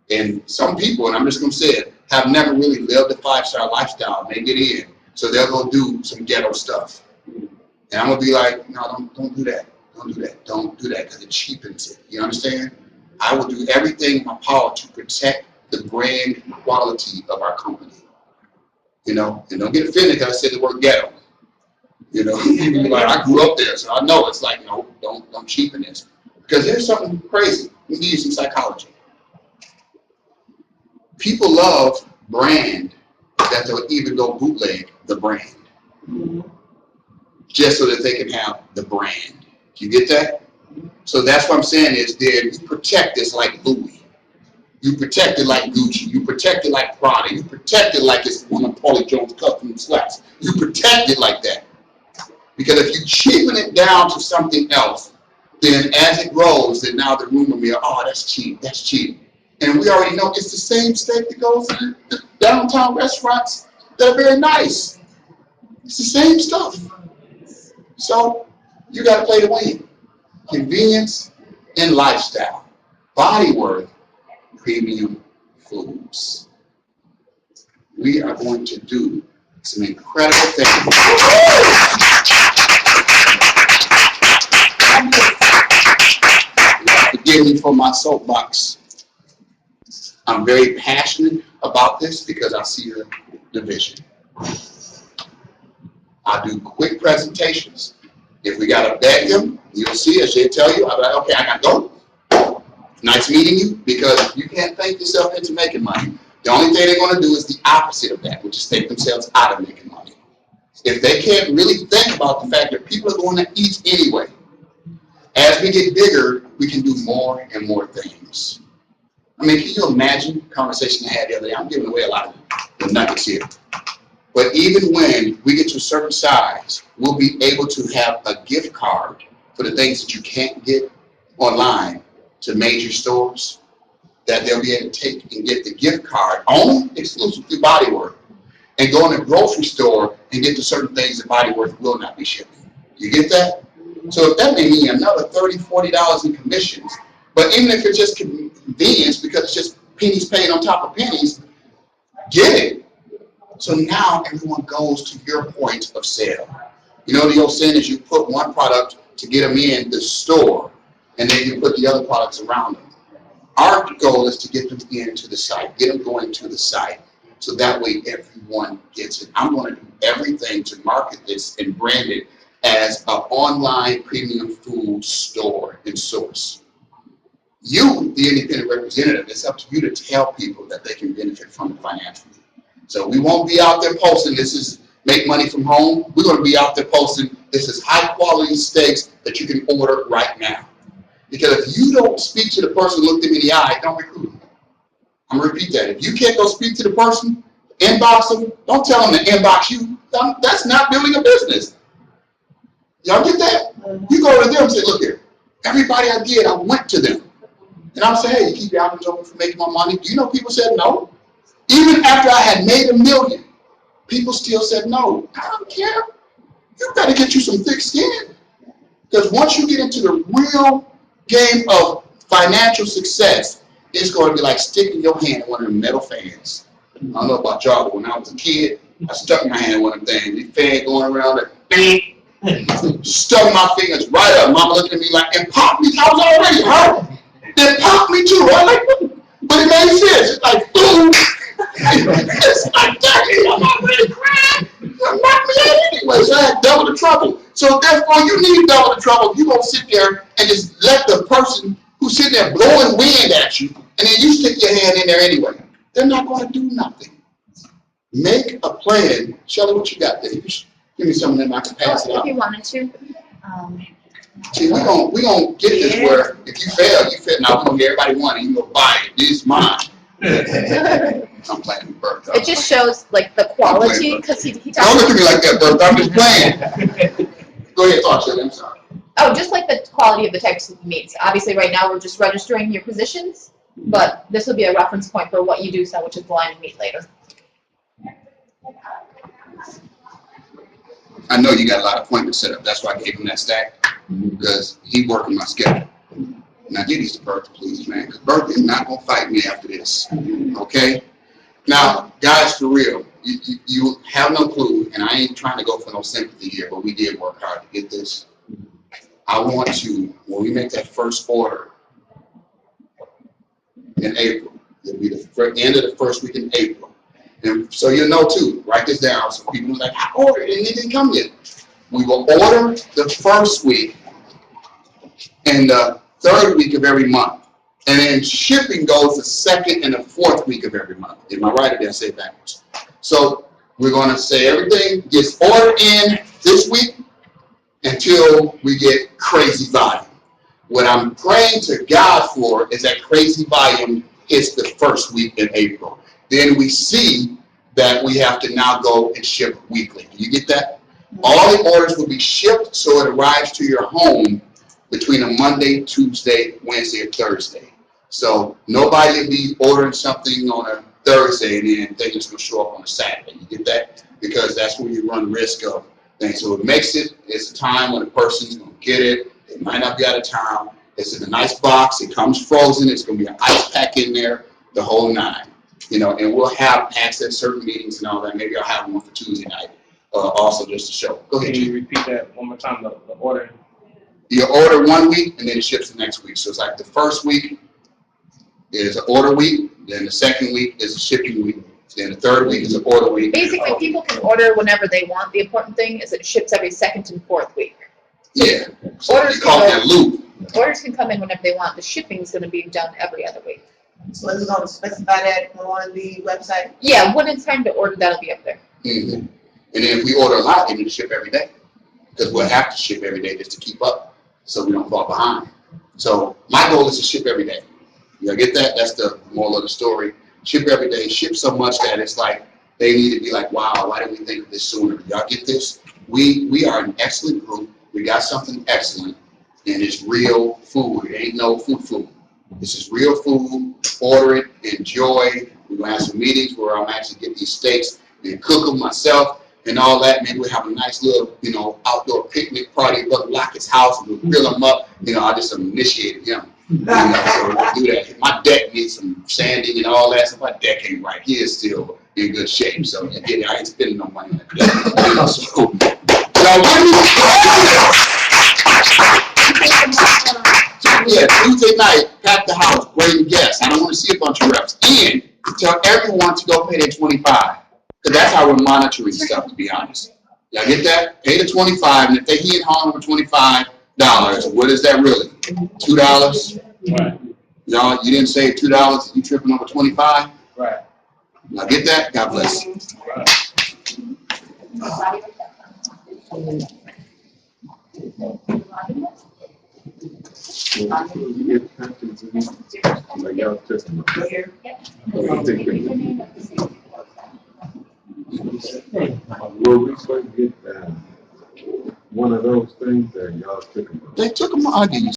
S4: And some people, and I'm just going to say it, have never really lived a 5-star lifestyle. They get in, so they'll go do some ghetto stuff. And I'm going to be like, no, don't do that. Don't do that. Don't do that because it cheapens it. You understand? I will do everything in my power to protect the brand quality of our company. You know, and don't get offended because I said the word ghetto. You know, like I grew up there, so I know it's like, no, don't cheapen this. Because here's something crazy. Let me give you some psychology. People love brand that they'll even go bootleg the brand. Just so that they can have the brand. You get that? So that's what I'm saying is there, you protect this like Louis. You protect it like Gucci. You protect it like Prada. You protect it like it's one of Paulie Jones custom slacks. You protect it like that. Because if you cheapen it down to something else, then as it grows, then now the rumor mill, oh, that's cheap, that's cheap. And we already know it's the same steak that goes in the downtown restaurants that are very nice. It's the same stuff. So you got to play to win. Convenience and lifestyle. Body Worth Premium Foods. We are going to do some incredible things. Forgive me for my soapbox. I'm very passionate about this because I see the vision. I do quick presentations. If we got to beg them, you'll see us. They'll tell you, I'll be like, okay, I got to go. Nice meeting you, because you can't think yourself into making money. The only thing they're going to do is the opposite of that, which is take themselves out of making money. If they can't really think about the fact that people are going to eat anyway, as we get bigger, we can do more and more things. I mean, can you imagine the conversation I had the other day? I'm giving away a lot of the nuggets here. But even when we get to a certain size, we'll be able to have a gift card for the things that you can't get online to major stores, that they'll be able to take and get the gift card only exclusive to Body Worth, and go in a grocery store and get to certain things that Body Worth will not be shipping. You get that? So if that may mean another $30, $40 in commissions, but even if it's just convenience because it's just pennies paid on top of pennies, get it. So now everyone goes to your point of sale. You know, the old saying is you put one product to get them in the store, and then you put the other products around them. Our goal is to get them into the site, get them going to the site, so that way everyone gets it. I'm going to do everything to market this and brand it as an online premium food store and source. You, the independent representative, it's up to you to tell people that they can benefit from it financially. So we won't be out there posting this is make money from home. We're going to be out there posting this is high quality steaks that you can order right now. Because if you don't speak to the person who looked at me in the eye, don't recruit them. I'm going to repeat that. If you can't go speak to the person, inbox them, don't tell them to inbox you. That's not building a business. Y'all get that? You go to them and say, look here, everybody I did, I went to them. And I'm saying, hey, you keep your options open for making more money. Do you know people said no? Even after I had made $1 million, people still said no. I don't care. You better get you some thick skin. Because once you get into the real game of financial success, it's going to be like sticking your hand in one of the metal fans. I don't know about y'all, but when I was a kid, I stuck my hand in one of them things. The fan going around like, bang, stuck my fingers right up. Mama looking at me like, and popped me. I was already hurt. Then popped me too. I like, but it made sense. It's like, boom. It's like, dang, I'm already crying. You knocked me out anyway, so I had double the trouble. So therefore, you need double the trouble. You won't sit there and just let the person who's sitting there blowing wind at you, and then you stick your hand in there anyway. They're not going to do nothing. Make a plan. Shelly, what you got there? Give me some of them. I can pass it out.
S1: If you wanted to.
S4: See, we're gonna get this where if you fail, you fail. Now we're gonna get everybody one and you go buy it. This is mine. I'm playing with Bertha.
S1: It just shows like the quality because he
S4: Don't
S1: talks.
S4: look at me like that, Bertha. I'm just playing. Go ahead, talk, Shelly. I'm sorry.
S1: Oh, just like the quality of the types of meats. Obviously, right now we're just registering your positions, but this will be a reference point for what you do sell, which is the line of meat later.
S4: I know you got a lot of appointments set up. That's why I gave him that stack, because he working my schedule. Now get these to Bertha, please, man, because Bertha is not gonna fight me after this. Okay? Now, guys, for real, you have no clue, and I ain't trying to go for no sympathy here, but we did work hard to get this. I want to, when we make that first order in April, it'll be the end of the first week in April. And so you'll know too, write this down so people are like, I ordered it and it didn't come yet. We will order the first week and the third week of every month. And then shipping goes the second and the fourth week of every month. Am I right or did I say it backwards? So we're going to say everything gets ordered in this week until we get crazy volume. What I'm praying to God for is that crazy volume hits the first week in April. Then we see that we have to now go and ship weekly. Do you get that? All the orders will be shipped so it arrives to your home between a Monday, Tuesday, Wednesday, or Thursday. So nobody will be ordering something on a Thursday and then think it's going to show up on a Saturday. You get that? Because that's where you run risk of things. So it makes it's a time when a person's going to get it. They might not be out of town. It's in a nice box. It comes frozen. It's going to be an ice pack in there, the whole nine. You know, and we'll have access certain meetings and all that. Maybe I'll have one for Tuesday night, also just to show. Go ahead,
S3: Can you
S4: Chief.
S3: repeat that one more time, the order?
S4: You order 1 week and then it ships the next week. So it's like the first week is an order week, then the second week is a shipping week, then the third week is an order week.
S1: Basically, people can order whenever they want. The important thing is it ships every second and fourth week.
S4: Yeah. So
S1: Orders
S4: you call
S1: can
S4: that loop.
S1: Orders can come in whenever they want. The shipping is going to be done every other week.
S5: So it's gonna specify that on the website?
S1: Yeah, when it's time to order, that'll be up there.
S4: Mm-hmm. And then if we order a lot, we need to ship every day. Because we'll have to ship every day just to keep up so we don't fall behind. So my goal is to ship every day. You get that? That's the moral of the story. Ship every day, ship so much that it's like they need to be like, wow, why didn't we think of this sooner? Y'all get this? We are an excellent group. We got something excellent, and it's real food. It ain't no food. This is real food. Order it, enjoy. We're gonna have some meetings where I'm actually get these steaks and cook them myself and all that. Maybe we'll have a nice little, outdoor picnic party at Brother Lockett's house, and we'll grill them up. I just initiated him. So we'll do that. My deck needs some sanding and all that, so my deck ain't right. He is still in good shape, so you get it. I ain't spending no money on that. So yeah, Tuesday night, pack the house, bring guests. I don't want to see a bunch of reps. And tell everyone to go pay their $25, because that's how we're monitoring stuff, to be honest. Y'all get that? Pay the $25, and if they hit home over $25, what is that really? $2?
S3: Right.
S4: Y'all, you didn't save $2, you tripping over 25?
S3: Right.
S4: Y'all get that? God bless you.
S3: Right.
S6: Were we supposed to get one of those things that y'all took them?
S4: They took them. I'll give you